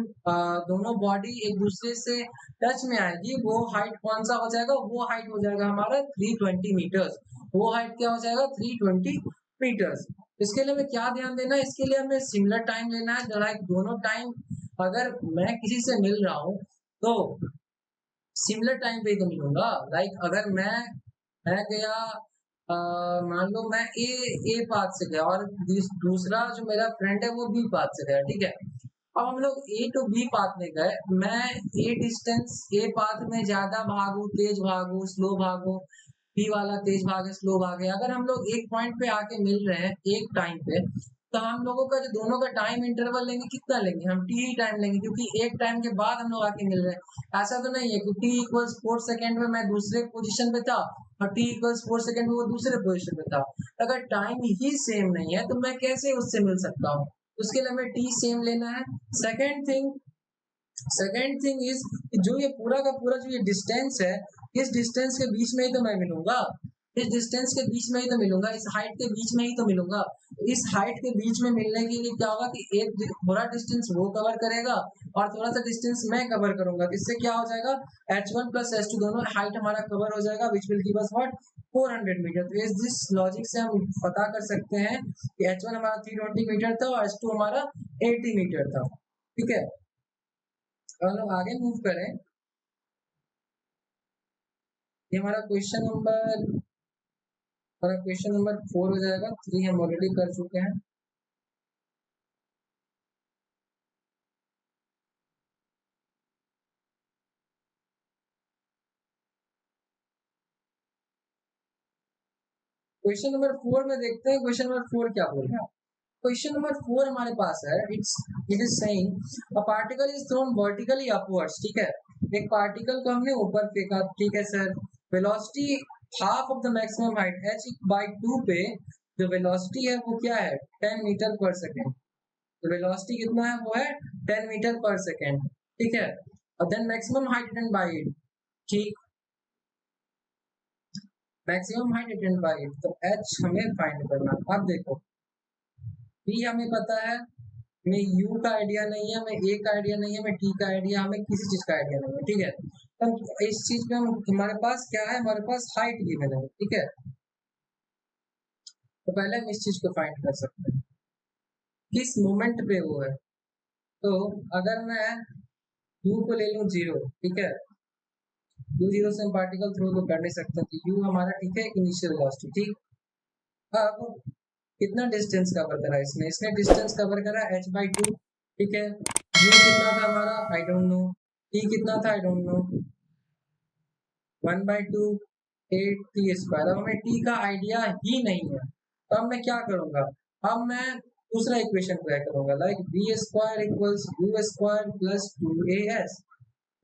B: दोनों बॉडी एक दूसरे से टच में आएगी वो हाइट कौन सा हो जाएगा, वो हाइट हो जाएगा हमारा 320 मीटर्स। वो हाइट क्या हो जाएगा 320 मीटर्स। इसके लिए हमें क्या ध्यान देना है, इसके लिए हमें सिमिलर टाइम लेना है, लाइक दोनों टाइम, अगर मैं किसी से मिल रहा हूँ तो सिमिलर टाइम पे ही तो मिलूंगा। लाइक अगर मैं गया मान लो मैं ए पाथ से गया और दूसरा जो मेरा फ्रेंड है वो बी पाथ से गया, ठीक है। अब हम लोग ए टू बी पाथ में गए, मैं ए पाथ में ज्यादा भागू, तेज भागू, स्लो भागू, पी वाला तेज भागे स्लो भागे। अगर हम लोग एक पॉइंट पे आके मिल रहे हैं एक टाइम पे, तो हम लोगों का जो दोनों का टाइम इंटरवल लेंगे कितना लेंगे, हम टी ही टाइम लेंगे, क्योंकि एक टाइम के बाद हम लोग आके मिल रहे हैं। ऐसा तो नहीं है कि टी इक्वल्स 4 सेकेंड में मैं दूसरे पोजीशन पे था और टी इक्वल्स 4 सेकेंड में वो दूसरे पोजीशन पे था। अगर टाइम ही सेम नहीं है तो मैं कैसे उससे मिल सकता हूँ? उसके लिए हमें टी सेम लेना है। सेकेंड थिंग इज जो ये पूरा का पूरा जो ये डिस्टेंस है, इस डिस्टेंस के बीच में ही तो मैं मिलूंगा, इस डिस्टेंस के बीच में ही तो मिलूंगा, इस हाइट के बीच में ही तो मिलूंगा। इस हाइट के बीच में मिलने के लिए क्या होगा कि एक थोड़ा डिस्टेंस वो कवर करेगा और थोड़ा सा डिस्टेंस मैं कवर करूंगा। इससे क्या हो जाएगा, h1 प्लस h2 दोनों हाइट हमारा कवर हो जाएगा, which will give us what 400 metre. तो इस दिस लॉजिक से हम पता कर सकते हैं कि h1 हमारा 320 मीटर था और h2 हमारा 80 मीटर था। ठीक है, हम लोग आगे मूव करें। ये हमारा क्वेश्चन नंबर 4 हो जाएगा, 3 हम ऑलरेडी कर चुके हैं। क्वेश्चन नंबर 4 में देखते हैं क्वेश्चन नंबर 4 क्या बोल रहा है। क्वेश्चन नंबर 4 हमारे पास है, it is saying a particle is thrown vertically upwards. ठीक है, एक पार्टिकल को हमने ऊपर फेंका। ठीक है sir, velocity half of the maximum height h/2 पे जो वेलोसिटी है वो क्या है 10 मीटर पर सेकेंड। तो वेलोसिटी कितना है, वो है 10 मीटर पर सेकेंड। ठीक है, और then maximum height written by it. ठीक, maximum height written by it, तो h हमें फाइंड करना। अब देखो, p हमें पता है, हमें u का आइडिया नहीं है, हमें a का आइडिया नहीं है, हमें t का आइडिया, हमें किसी चीज का आइडिया नहीं है। ठीक है, तो इस चीज में हमारे पास क्या है, हमारे पास हाइट गिवन है। ठीक है, तो पहले हम इस चीज को फाइंड कर सकते हैं, किस मोमेंट पे वो है। तो अगर मैं u को ले लूं 0, ठीक है, u 0 से हम पार्टिकल थ्रो तो कर नहीं सकते, तो u हमारा ठीक है इनिशियल वेलोसिटी। ठीक, अब कितना डिस्टेंस कवर करा इसने, इसने डिस्टेंस कवर करा h/2। ठीक है, u कितना था हमारा, आई डोंट नो, t कितना था, आई डोंट नो, 1/2 8t²। अब हमें t का आइडिया ही नहीं है, तो अब मैं क्या करूंगा, अब मैं दूसरा इक्वेशन ट्राई करूंगा, लाइक v² = u² + 2as।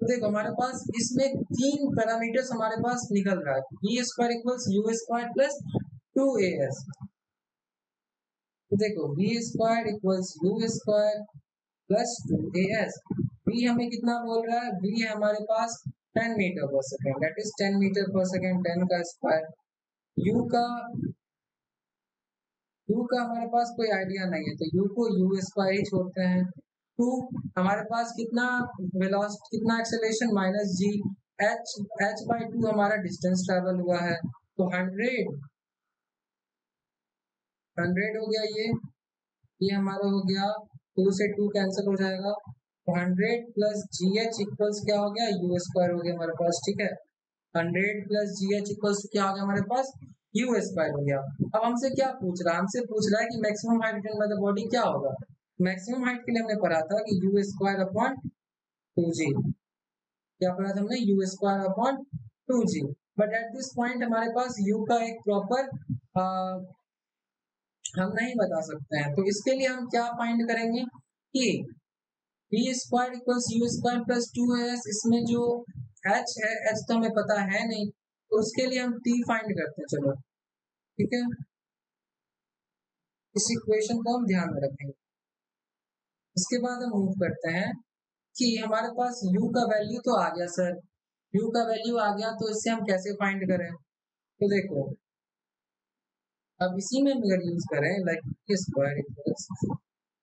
B: तो देखो हमारे पास इसमें 3 पैरामीटर्स हमारे पास निकल रहा है, v² = u² + 2as। तो देखो v² = u² + 2as। v हमें कितना बोल रहा है, v है हमारे पास 10 metre per second, that is 10 metre per second, 10 का स्क्वायर। u का हमारे पास कोई आइडिया नहीं है, तो u को u² ही छोड़ते हैं। 2 हमारे पास कितना वेलोसिटी, कितना एक्सेलरेशन -g, h/2 हमारा डिस्टेंस ट्रेवल हुआ है, तो 100 हो गया। ये हमारा हो गया, 2 से 2 कैंसिल हो जाएगा, तो 100 + gh इक्वल्स क्या हो गया, u² हो गया हमारे पास। ठीक है, 100 + gh इक्वल्स क्या हो गया हमारे पास, u² हो गया। अब हमसे क्या पूछ रहा है, हमसे पूछ रहा है कि maximum height return bye the body क्या होगा। मैक्सिमम हाइट के लिए हमने पढ़ा था कि u²/2g, क्या पढ़ा था हमने, u²/2g। But at this point हमारे पास u का एक प्रॉपर हम नहीं बता सकते हैं, तो इसके लिए हम क्या फाइंड करेंगे कि v² = u² + 2as। इसमें जो h है, h तो हमें पता है नहीं, तो उसके लिए हम t फाइंड करते हैं। चलो ठीक है, इस इक्वेशन को हम ध्यान में रखेंगे। इसके बाद हम मूव करते हैं कि हमारे पास u का वैल्यू तो आ गया सर, u का वैल्यू आ गया, तो इससे हम कैसे फाइंड करें। तो देखो, अब इसी में अगर यूज करें, लाइक v² =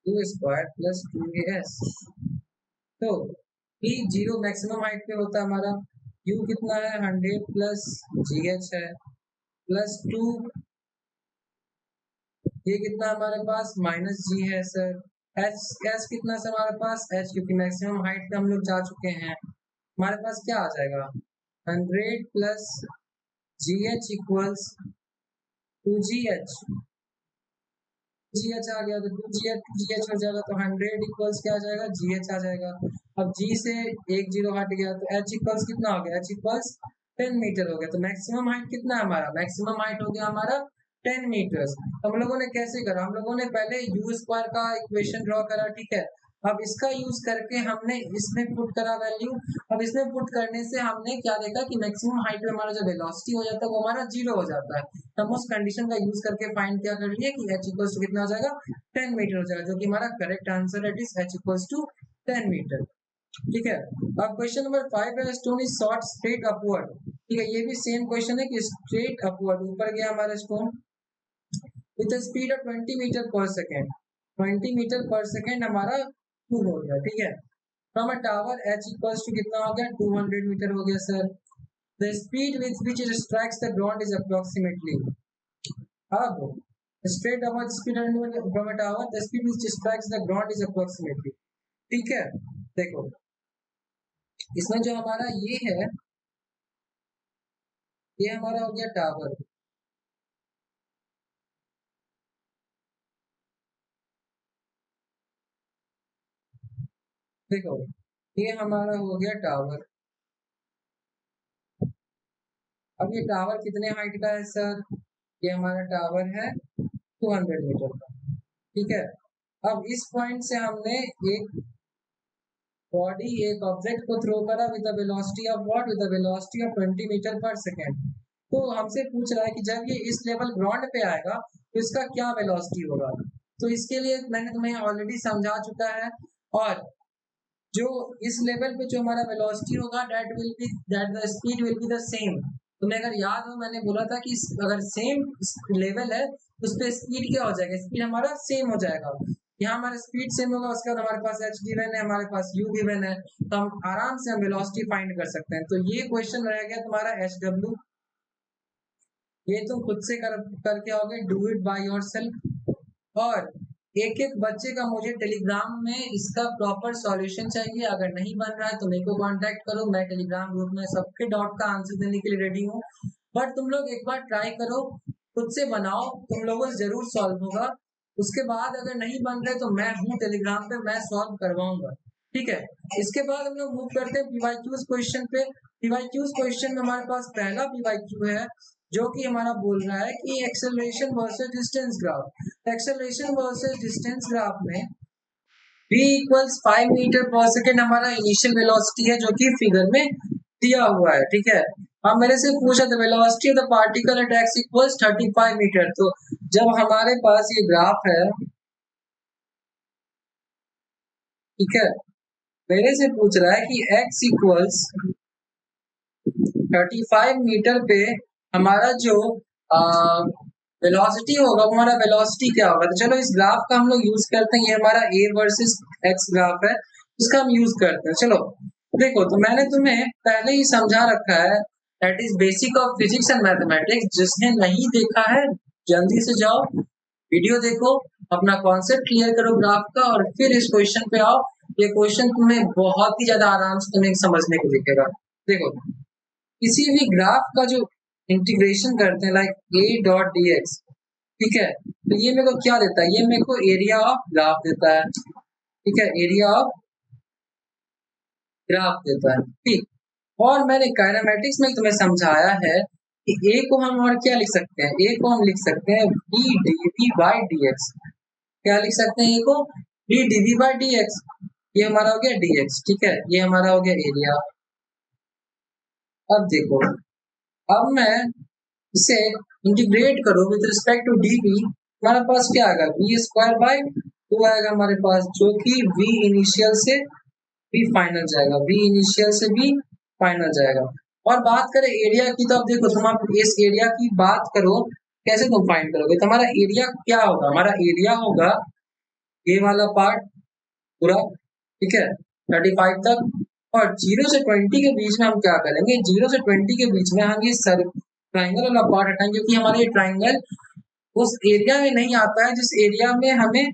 B: u² + 2as, तो p 0 मैक्सिमम हाइट पे होता है हमारा, u कितना है 100 + gh है, प्लस 2, ये कितना हमारे पास -g है सर, h कितना सर हमारे पास, h क्योंकि मैक्सिमम हाइट पे हम लोग जा चुके हैं, हमारे पास क्या आ जाएगा 100 + gh इक्वल्स 2gh। gh आ गया, तो 2gh हो जाएगा, तो 100 इक्वल्स क्या आ जाएगा, gh आ जाएगा। अब g से 1 0 हट गया, तो h इक्वल्स कितना हो गया, h इक्वल्स 10 मीटर हो गया। तो मैक्सिमम हाइट कितना है हमारा? मैक्सिमम हाइट हो गया हमारा 10 मीटर्स। हम लोगों ने कैसे करा? हम लोगों ने पहले यू स्क्वायर का इक्वेशन ड्रॉ करा, ठीक है। अब इसका यूज करके हमने इसमें पुट करा वैल्यू। अब इसमें पुट करने से हमने क्या देखा कि मैक्सिमम हाइट में हमारा जो वेलोसिटी हो जाता है वो हमारा 0 हो जाता है। तो हम उस कंडीशन का यूज करके फाइंड क्या कर लिए कि h इक्वल्स टू कितना हो जाएगा? 10 मीटर हो जाएगा, जो कि हमारा करेक्ट आंसर है, it is h equals to 10 metre. ठीक है। अब क्वेश्चन नंबर 5 है, stone is shot straight upward. ठीक है, ये भी सेम क्वेश्चन है कि स्ट्रेट अपवर्ड ऊपर गया हमारा stone with a speed of 20 metre per second. 20 metre per second हमारा मूव हो गया, ठीक है। From a tower h equals to कितना हो गया? 200 मीटर हो गया sir. The speed with which it strikes the ground is approximately. अब straight upward speed from a tower, the speed which strikes the ground is approximately. ठीक है, देखो इसमें जो हमारा ये है, ये हमारा हो गया टावर। देखो ये हमारा हो गया टावर। अब ये टावर कितने हाइट का है सर? ये हमारा टावर है 200 मीटर का, ठीक है। अब इस पॉइंट से हमने एक बॉडी, एक ऑब्जेक्ट को थ्रो करा with the velocity of what? With the velocity of 20 metre per second. तो हमसे पूछ रहा है कि जब ये इस लेवल ग्राउंड पे आएगा तो इसका क्या वेलोसिटी होगा। तो इसके लिए मैंने तुम्हें ऑलरेडी समझा चुका है। और जो इस लेवल पे जो हमारा वेलोसिटी होगा that the speed will be the same. तुम्हें अगर याद हो, मैंने बोला था कि अगर सेम लेवल है उस पे स्पीड क्या हो जाएगा? स्पीड हमारा सेम हो जाएगा। यहाँ हमारा स्पीड सेम होगा, उसके बाद हमारे पास h गिवन है, हमारे पास u गिवन है, तो हम आराम से हम वेलोसिटी फाइंड कर सकते हैं। तो ये क्वेश्चन रह गया तुम्हारा hw। ये तुम खुद से करके आओगे, डू इट बाय योरसेल्फ। और एक एक बच्चे का मुझे टेलीग्राम में इसका प्रॉपर सॉल्यूशन चाहिए। अगर नहीं बन रहा है तो मेरे को कांटेक्ट करो, मैं टेलीग्राम ग्रुप में सबके डाउट का आंसर देने के लिए रेडी हूँ। बट तुम लोग एक बार ट्राई करो, खुद से बनाओ, तुम लोगों से जरूर सॉल्व होगा। उसके बाद अगर नहीं बन रहे तो मैं हूँ टेलीग्राम पे, मैं सॉल्व करवाऊंगा, ठीक है। इसके बाद हम लोग मूव करते हैं पीवाईक्यूज क्वेश्चन पे। पीवाईक्यूज क्वेश्चन में हमारे पास पहला पीवाईक्यू है जो कि हमारा बोल रहा है कि acceleration versus distance graph. Acceleration versus distance graph में v equals 5 metre per second हमारा इनिशियल वेलोसिटी है, जो कि फिगर में दिया हुआ है, ठीक है। अब मेरे से पूछा the velocity of the particle at x equals 35 metre. तो जब हमारे पास ये ग्राफ है, ठीक है, मेरे से पूछ रहा है कि x इक्वल्स 35 मीटर पे हमारा जो वेलोसिटी होगा, हमारा वेलोसिटी क्या होगा। तो चलो इस ग्राफ का हम लोग यूज करते हैं। ये हमारा a वर्सेस x ग्राफ है, इसका हम यूज करते हैं। चलो देखो, तो मैंने तुम्हें पहले ही समझा रखा है, that is basic of physics and mathematics. जिसने नहीं देखा है जल्दी से जाओ वीडियो देखो, अपना कॉन्सेप्ट क्लियर करो ग्राफ का, और फिर इस क्वेश्चन पे आओ। ये क्वेश्चन तुम्हें बहुत ही ज्यादा आराम से तुम्हें समझने को दिखेगा। देखो किसी भी ग्राफ का जो इंटीग्रेशन करते हैं, like a dot D x, ठीक है, तो ये मेरे को क्या देता है? ये मेरे को एरिया ऑफ ग्राफ देता है, ठीक है, एरिया ऑफ ग्राफ देता है, ठीक। और मैंने काइनेमेटिक्स में तुम्हें समझाया है कि a को हम और क्या लिख सकते हैं? a को हम लिख सकते हैं d dv बाई dx। क्या लिख सकते हैं? a को d dv बाई dx। ये हमारा हो गया dx, ठीक है, ये हमारा हो गया एरिया। अब देखो, अब मैं इसे इंटीग्रेट करो विद रिस्पेक्ट टू dv, हमारे पास क्या आएगा? v स्क्वायर बाई 2 आएगा हमारे पास, जो कि v इनिशियल से v फाइनल जाएगा, v इनिशियल से v फाइनल जाएगा। और बात करें एरिया की, तो अब देखो तुम आप इस एरिया की बात करो, कैसे तुम फाइंड करोगे? तो हमारा एरिया क्या होगा? हमारा एरिया होगा ये वाला पार्ट पूरा, ठीक है, 35 तक। और 0 से 20 के बीच में हम क्या करेंगे? 0 से 20 के बीच में हम ये ट्राइंगल वाला पार्ट हटाएंगे, क्योंकि हमारा ये ट्राइंगल उस एरिया में नहीं आता है जिस एरिया में हमें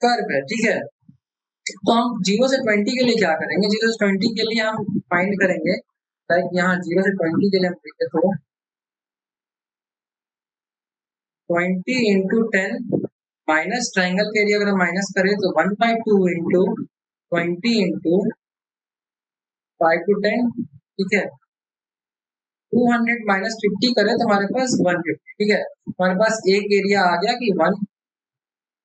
B: कर्व है, ठीक है। तो हम 0 से 20 के लिए क्या करेंगे? 0 से 20 के लिए हम फाइंड करेंगे, लाइक यहाँ 0 से 20 के लिए हम देखें तो 20 इंटू 10 माइनस ट्राइंगल के एरिया अगर हम माइनस करें तो 1/2 इंटू 20 इंटू 5 to 10, ठीक है। 200 माइनस 50 करें तो हमारे पास 150, ठीक है। हमारे पास एक एरिया आ गया कि 1,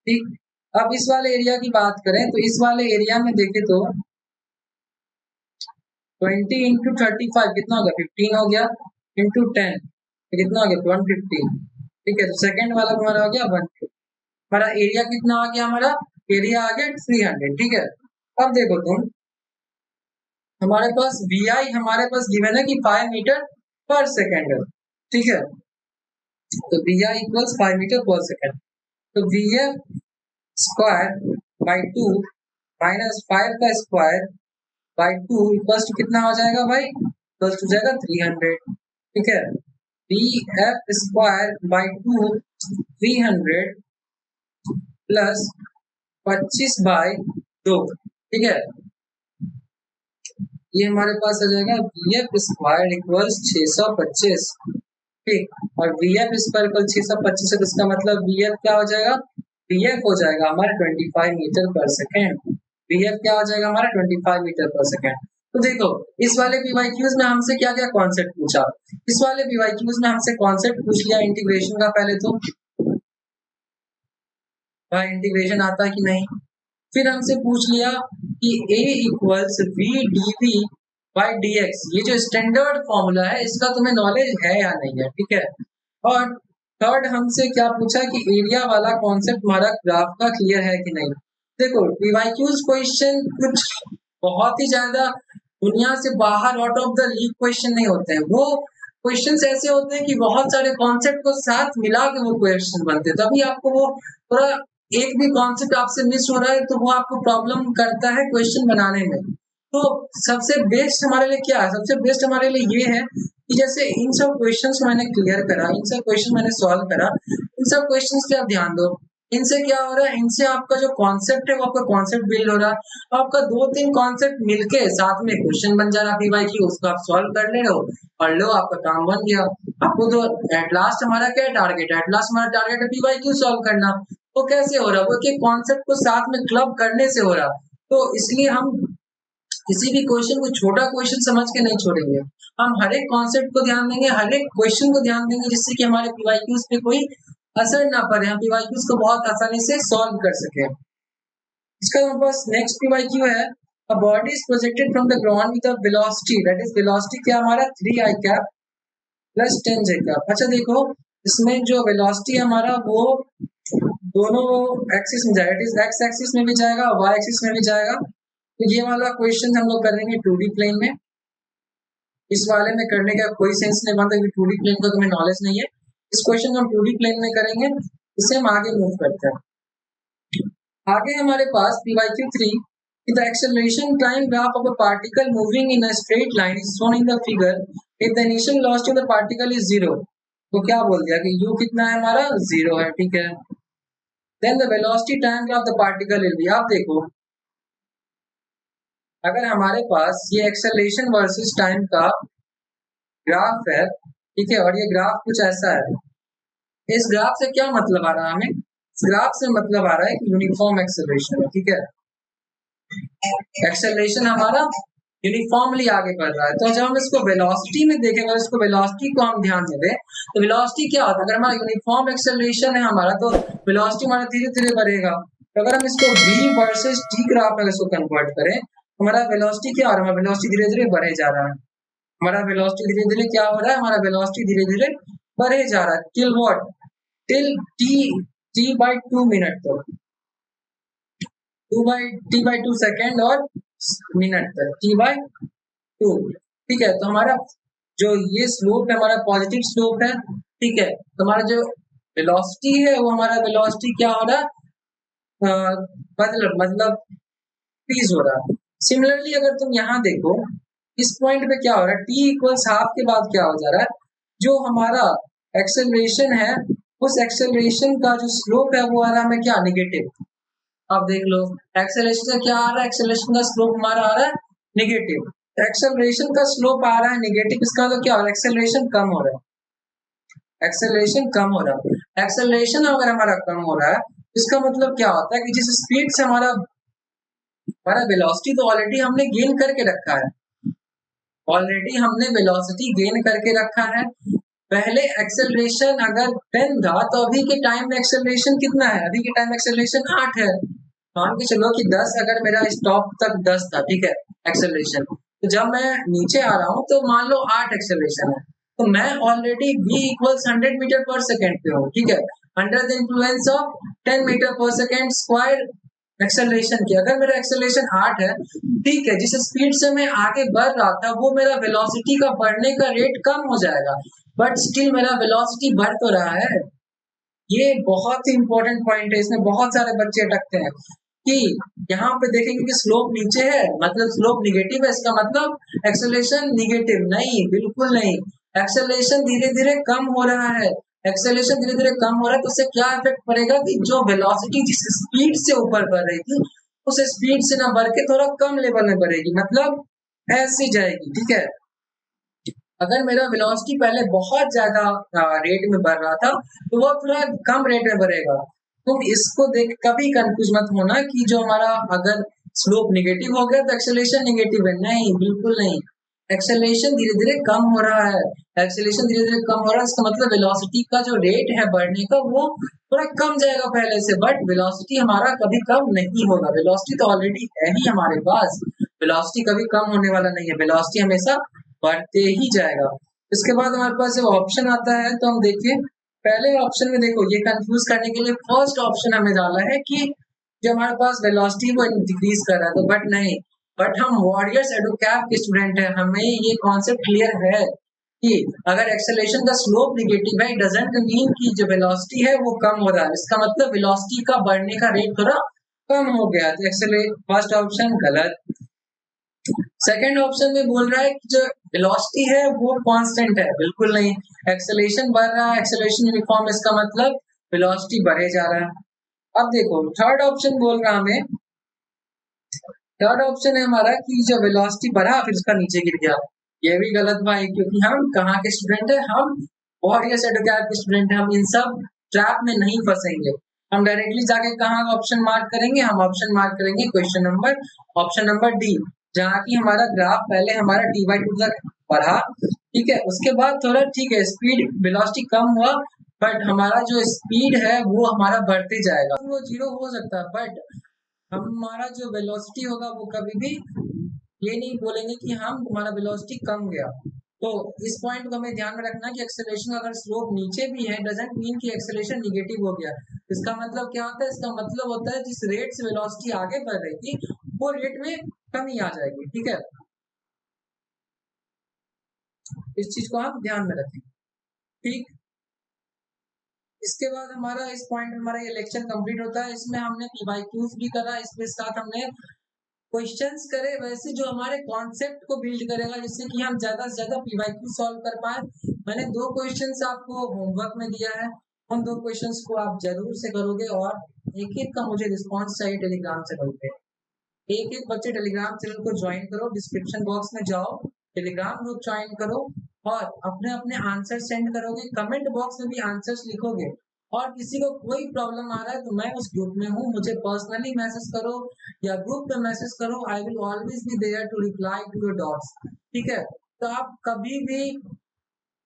B: ठीक। अब इस वाले एरिया की बात करें तो इस वाले एरिया में देखें तो 20 इंटू 35 कितना हो गया, 15 हो गया, इंटू 10 तो कितना हो गया, 150, ठीक है। तो सेकंड वाला हमारा हो गया 150। हमारा एरिया कितना आ गया, हमारा एरिया आ गया 300, ठीक है। अब देखो तुम, हमारे पास वी आई हमारे पास गिवन है कि 5 मीटर पर सेकेंड है, ठीक है। तो we I equals 5 metre per second. तो V F square by 2 minus 5 का स्क्वायर बाई 2 इक्वल्स टू कितना हो जाएगा भाई, इक्वल्स टू जाएगा 300, ठीक है। V F square by 2 300 plus 25 by 2, ठीक है। ये हमारे पास आ जाएगा वी एफ स्क्वायर इक्वल्स 625, ठीक। और वी एफ स्क्वायर इक्वल 625 है तो इसका मतलब वी एफ क्या हो जाएगा, वी एफ हो जाएगा हमारा 25 metre per second. V F क्या हो जाएगा हमारा 25 मीटर पर सेकेंड। तो देखो इस वाले पीवाईक्यूज में हमसे क्या क्या कॉन्सेप्ट पूछा, इस वाले पीवाईक्यूज में हमसे कॉन्सेप्ट पूछ लिया इंटीग्रेशन का, पहले तो भाई इंटीग्रेशन आता है कि नहीं। फिर हमसे पूछ लिया कि a equals v d v by d x, ये जो स्टैंडर्ड फॉर्मूला है इसका तुम्हें नॉलेज है या नहीं है, ठीक है। और थर्ड हमसे क्या पूछा कि एरिया वाला कॉन्सेप्ट हमारा ग्राफ का क्लियर है कि नहीं। देखो पीवाईक्यूज क्वेश्चन कुछ बहुत ही ज्यादा दुनिया से बाहर out of the league question नहीं होते हैं, वो क्वेश्चंस ऐसे होते हैं कि बहुत सारे कॉन्सेप्ट को साथ मिला के वो क्वेश्चन बनते हैं, तभी आपको वो थोड़ा एक भी कॉन्सेप्ट आपसे मिस हो रहा है तो वो आपको प्रॉब्लम करता है क्वेश्चन बनाने में। तो सबसे बेस्ट हमारे लिए क्या है, सबसे बेस्ट हमारे लिए ये है कि जैसे इन सब क्वेश्चंस को मैंने क्लियर करा, इन सब क्वेश्चन मैंने सॉल्व करा, इन सब क्वेश्चंस पे आप ध्यान दो। इनसे क्या हो रहा है, इनसे आपका जो कॉन्सेप्ट है वो आपका कॉन्सेप्ट बिल्ड हो रहा है। आपका 2-3 कॉन्सेप्ट मिलके साथ में क्वेश्चन बन जा रहा है पीवाईक्यू, उसको आप सॉल्व कर ले रहे हो, पढ़ लो, आपका काम बन गया। आपको तो एट लास्ट हमारा क्या टारगेट है, एट लास्ट हमारा टारगेट है पीवाईक्यू सॉल्व करना। वो कैसे हो रहा है, वो एक कॉन्सेप्ट को साथ में क्लब करने से हो रहा। तो इसलिए हम किसी भी क्वेश्चन को छोटा क्वेश्चन समझ के नहीं छोड़ेंगे, हम हर एक कॉन्सेप्ट को ध्यान देंगे, हर एक क्वेश्चन को ध्यान देंगे, जिससे कि हमारे पीवाईक्यूज पे कोई असर ना पड़े, हम पीवाईक्यूज को बहुत आसानी से सॉल्व कर सके। इसका हमारे पास नेक्स्ट पीवाईक्यू है, a body is projected from the ground with a velocity, that is velocity क्या हमारा 3 i cap plus 10 j cap। अच्छा देखो इसमें जो वेलोसिटी हमारा वो दोनों एक्सिस में जाएगा, इट इज एक्स एक्सिस में भी जाएगा, वाई एक्सिस में भी जाएगा। तो ये वाला क्वेश्चन हम लोग करेंगे 2D प्लेन में। इस वाले में करने का कोई सेंस नहीं बनता क्योंकि 2D प्लेन का तुम्हें नॉलेज नहीं है। इस क्वेश्चन को हम 2D प्लेन में करेंगे, इसे हम आगे मूव करते हैं। आगे हमारे पास PYQ3, the acceleration time graph of a particle moving in a straight line is shown in the figure if the initial velocity of the particle is 0। तो क्या बोल दिया कि u कितना है हमारा 0 है, ठीक है। Then the velocity time graph of the particle will be, आप देखो अगर हमारे पास ये एक्सेलरेशन वर्सेस टाइम का ग्राफ है, ठीक है, और ये ग्राफ कुछ ऐसा है, इस ग्राफ से क्या मतलब आ रहा है हमें, इस ग्राफ से मतलब आ रहा है कि यूनिफॉर्म एक्सेलरेशन है, ठीक है। एक्सेलरेशन हमारा यूनिफॉर्मली आगे बढ़ रहा है। तो जब हम इसको वेलोसिटी में देखेंगे, इसको वेलोसिटी को हम ध्यान में दें तो वेलोसिटी क्या होता है, अगर हमारा यूनिफॉर्म एक्सेलरेशन है हमारा तो वेलोसिटी हमारा धीरे धीरे बढ़ेगा। तो अगर हम इसको v वर्सेस t ग्राफ में इसको कन्वर्ट करें, हमारा वेलोसिटी क्या हो रहा है, हमारा वेलोसिटी धीरे धीरे बढ़े जा रहा है। हमारा वेलोसिटी धीरे धीरे क्या हो रहा है, हमारा वेलोसिटी धीरे धीरे बढ़े जा रहा है। Till what, till t by 2 minute तक, 2 सेकेंड और मिनट तक, t/2, ठीक है। तो हमारा जो ये स्लोप है हमारा पॉजिटिव स्लोप है, ठीक है। तो हमारा जो वेलोसिटी है वो हमारा वेलोसिटी क्या हो रहा है, मतलब इंक्रीज हो रहा है। सिमिलरली अगर तुम यहाँ देखो इस पॉइंट पे क्या हो रहा है, t इक्वल्स हाफ के बाद क्या हो जा रहा है, जो हमारा एक्सेलरेशन है उस एक्सेलरेशन का जो स्लोप है वो आ रहा है हमें क्या, निगेटिव। आप देख लो एक्सेलरेशन का क्या आ रहा है, एक्सेलरेशन का स्लोप हमारा आ रहा है निगेटिव। एक्सेलरेशन का स्लोप आ रहा है निगेटिव, इसका तो क्या हो रहा है, एक्सेलरेशन कम हो रहा है, एक्सेलरेशन कम हो रहा है। एक्सेलरेशन अगर हमारा कम हो रहा है इसका मतलब क्या होता है कि जिस स्पीड से हमारा वेलोसिटी तो ऑलरेडी हमने गेन करके रखा है, ऑलरेडी हमने वेलोसिटी गेन करके रखा है। पहले एक्सेलरेशन अगर 10 था तो अभी के टाइम में एक्सेलरेशन कितना है? अभी के टाइम एक्सेलरेशन 8 है। मान के चलो कि 10 अगर मेरा स्टॉप तक 10 था, ठीक है, एक्सेलरेशन। तो जब मैं नीचे आ रहा हूँ तो मान लो 8 एक्सेलरेशन है, तो मैं already v equals 100 metre per second पे हूँ, ठीक है, under the influence of 10 metre per second square acceleration की। अगर मेरा एक्सेलरेशन 8 है, ठीक है, जिस स्पीड से मैं आगे बढ़ रहा था वो मेरा वेलोसिटी का बढ़ने का रेट कम हो जाएगा, बट स्टिल मेरा वेलोसिटी बढ़ तो रहा है। ये बहुत ही इंपॉर्टेंट पॉइंट है, इसमें बहुत सारे बच्चे अटकते हैं कि यहाँ पे देखेंगे कि स्लोप नीचे है मतलब स्लोप निगेटिव है, इसका मतलब एक्सेलरेशन निगेटिव। नहीं, बिल्कुल नहीं। एक्सेलरेशन धीरे धीरे कम हो रहा है। एक्सेलरेशन धीरे धीरे कम हो रहा है तो उससे क्या इफेक्ट पड़ेगा कि जो वेलोसिटी जिस स्पीड से ऊपर बढ़ रही थी उस स्पीड से ना बढ़ के थोड़ा कम लेवल में बढ़ेगी, मतलब ऐसी जाएगी, ठीक है। अगर मेरा वेलोसिटी पहले बहुत ज्यादा रेट में बढ़ रहा था तो वो थोड़ा कम रेट में बढ़ेगा। तुम इसको देख कभी कंफ्यूज मत होना कि जो हमारा अगर स्लोप निगेटिव हो गया तो एक्सेलरेशन निगेटिव है। नहीं, बिल्कुल नहीं। एक्सेलरेशन धीरे धीरे कम हो रहा है। एक्सेलरेशन धीरे धीरे कम हो रहा है, इसका मतलब वेलोसिटी का जो रेट है बढ़ने का वो थोड़ा कम जाएगा पहले से, बट वेलोसिटी हमारा कभी कम नहीं होगा। वेलोसिटी तो ऑलरेडी है ही हमारे पास। वेलोसिटी कभी कम होने वाला नहीं है, वेलोसिटी हमेशा बढ़ते ही जाएगा। इसके बाद हमारे पास जब ऑप्शन आता है तो हम देखिए पहले ऑप्शन में, देखो ये कंफ्यूज करने के लिए फर्स्ट ऑप्शन हमें डाला है कि जो हमारे पास वेलोसिटी वो इंक्रीज कर रहा है, तो बट नहीं, बट हम वॉरियर्स एडोकैप के स्टूडेंट है, हमें ये कॉन्सेप्ट क्लियर है कि अगर एक्सेलरेशन का स्लोप निगेटिव है, डजंट मीन कि जो वेलोसिटी है वो कम हो रहा है, इसका मतलब वेलोसिटी का बढ़ने का रेट थोड़ा कम हो गया। तो एक्सेलरेट फर्स्ट ऑप्शन गलत। सेकंड ऑप्शन में बोल रहा है कि जो वेलोसिटी है वो कांस्टेंट है, बिल्कुल नहीं। एक्सेलरेशन बढ़ रहा है, एक्सेलरेशन यूनिफॉर्म, इसका मतलब वेलोसिटी बढ़े जा रहा है। अब देखो थर्ड ऑप्शन बोल रहा हमें, थर्ड ऑप्शन है हमारा कि जो वेलोसिटी बढ़ा फिर उसका नीचे गिर गया। ये भी गलत भाई, क्योंकि हम कहाँ के स्टूडेंट है, हम वॉरियर्स एडोकैप के स्टूडेंट है, हम इन सब ट्रैप में नहीं फंसेंगे। हम डायरेक्टली जाके कहाँ ऑप्शन मार्क करेंगे, हम ऑप्शन मार्क करेंगे question number option number D, जहाँ की हमारा ग्राफ पहले हमारा t/2 तक बढ़ा, ठीक है, उसके बाद थोड़ा ठीक है स्पीड वेलोसिटी कम हुआ, बट हमारा जो स्पीड है वो हमारा बढ़ते जाएगा। वो जीरो हो सकता है, बट हमारा जो वेलोसिटी होगा वो कभी भी ये नहीं बोलेंगे कि हम तुम्हारा वेलोसिटी कम गया। तो इस पॉइंट को हमें ध्यान में रखना कि एक्सेलरेशन अगर स्लोप नीचे भी है डजंट मीन कि एक्सेलरेशन निगेटिव हो गया। इसका मतलब क्या होता है? इसका मतलब होता है जिस रेट से वेलोसिटी आगे बढ़ रही थी वो रेट में कमी आ जाएगी, ठीक है। इस चीज को आप ध्यान में रखें, ठीक। इसके बाद हमारा इस पॉइंट में हमारा ये लेक्चर कंप्लीट होता है। इसमें हमने पीवाईक्यूज भी करा, इसके साथ हमने क्वेश्चंस करे, वैसे जो हमारे कॉन्सेप्ट को बिल्ड करेगा जिससे कि हम ज्यादा से ज्यादा पीवाईक्यू सॉल्व कर पाए। मैंने 2 क्वेश्चंस आपको होमवर्क में दिया है, उन 2 क्वेश्चंस को आप जरूर से करोगे और एक-एक का मुझे रिस्पांस चाहिए टेलीग्राम चैनल पे। एक-एक बच्चे टेलीग्राम चैनल को ज्वाइन करो, डिस्क्रिप्शन बॉक्स में जाओ, टेलीग्राम ग्रुप ज्वाइन करो और अपने-अपने आंसर सेंड करोगे, कमेंट बॉक्स में भी आंसर्स लिखोगे। और किसी को कोई प्रॉब्लम आ रहा है तो मैं उस ग्रुप में हूँ, मुझे पर्सनली मैसेज करो या ग्रुप पे मैसेज करो, I will always be there to reply to your doubts, ठीक है। तो आप कभी भी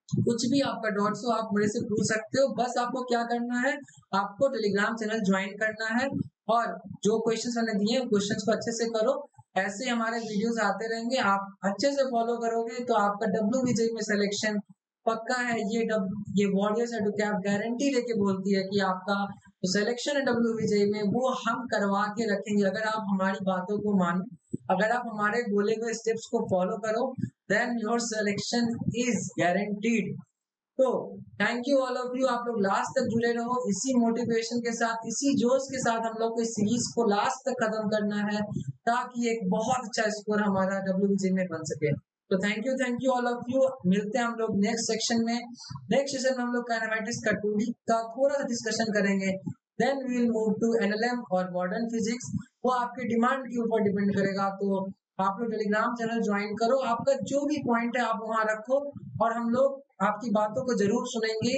B: कुछ भी आपका डॉट्स हो आप मेरे से पूछ सकते हो, बस आपको क्या करना है, आपको टेलीग्राम चैनल ज्वाइन करना है और जो क्वेश्चंस मैंने दिए हैं क्वेश्चंस को अच्छे से करो। ऐसे हमारे वीडियोस आते रहेंगे, आप अच्छे से फॉलो करोगे तो आपका WBJ में सिलेक्शन पक्का है। ये वॉरियर्स एडोकैप गारंटी लेके बोलती है कि आपका जो सिलेक्शन है WBJ में वो हम करवा के रखेंगे, अगर आप हमारी बातों को मानो, अगर आप हमारे बोले हुए स्टेप्स को फॉलो करो, then your selection is guaranteed। तो thank you all of you, आप लोग लास्ट तक जुड़े रहो, इसी मोटिवेशन के साथ, इसी जोश के साथ हम लोग को इस सीरीज को लास्ट तक खत्म करना है ताकि एक बहुत अच्छा स्कोर हमारा WBJ में बन सके। तो thank you all of you. मिलते हैं हम लोग नेक्स्ट सेक्शन में। नेक्स्ट सेशन में हम लोग काइनेमैटिक्स का 2D का थोड़ा सा डिस्कशन करेंगे, then we will move to NLM और मॉडर्न फिजिक्स। वो आपके डिमांड के ऊपर डिपेंड करेगा। तो आप लोग टेलीग्राम चैनल ज्वाइन करो, आपका जो भी पॉइंट है आप वहां रखो और हम लोग आपकी बातों को जरूर सुनेंगे।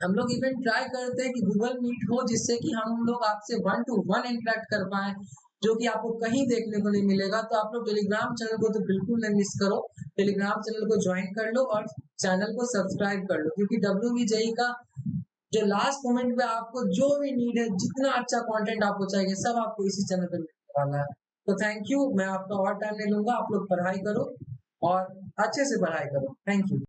B: हम लोग इवन ट्राई करते हैं कि गूगल मीट हो जिससे कि हम लोग आपसे 1 to 1 इंटरेक्ट कर पाए, जो कि आपको कहीं देखने को नहीं मिलेगा। तो आप लोग टेलीग्राम चैनल को तो बिल्कुल नहीं मिस करो। टेलीग्राम चैनल को ज्वाइन कर लो और चैनल को सब्सक्राइब कर लो, क्योंकि WBJEE का जो लास्ट मोमेंट पे आपको जो भी नीड है, जितना अच्छा कंटेंट आपको चाहिए, सब आपको इसी चैनल पे मिलने वाला है। तो थैंक यू, मैं आपका और टाइम नहीं लूँगा, आप लोग पढ़ाई करो और अच्छे से पढ़ाई करो। Thank you.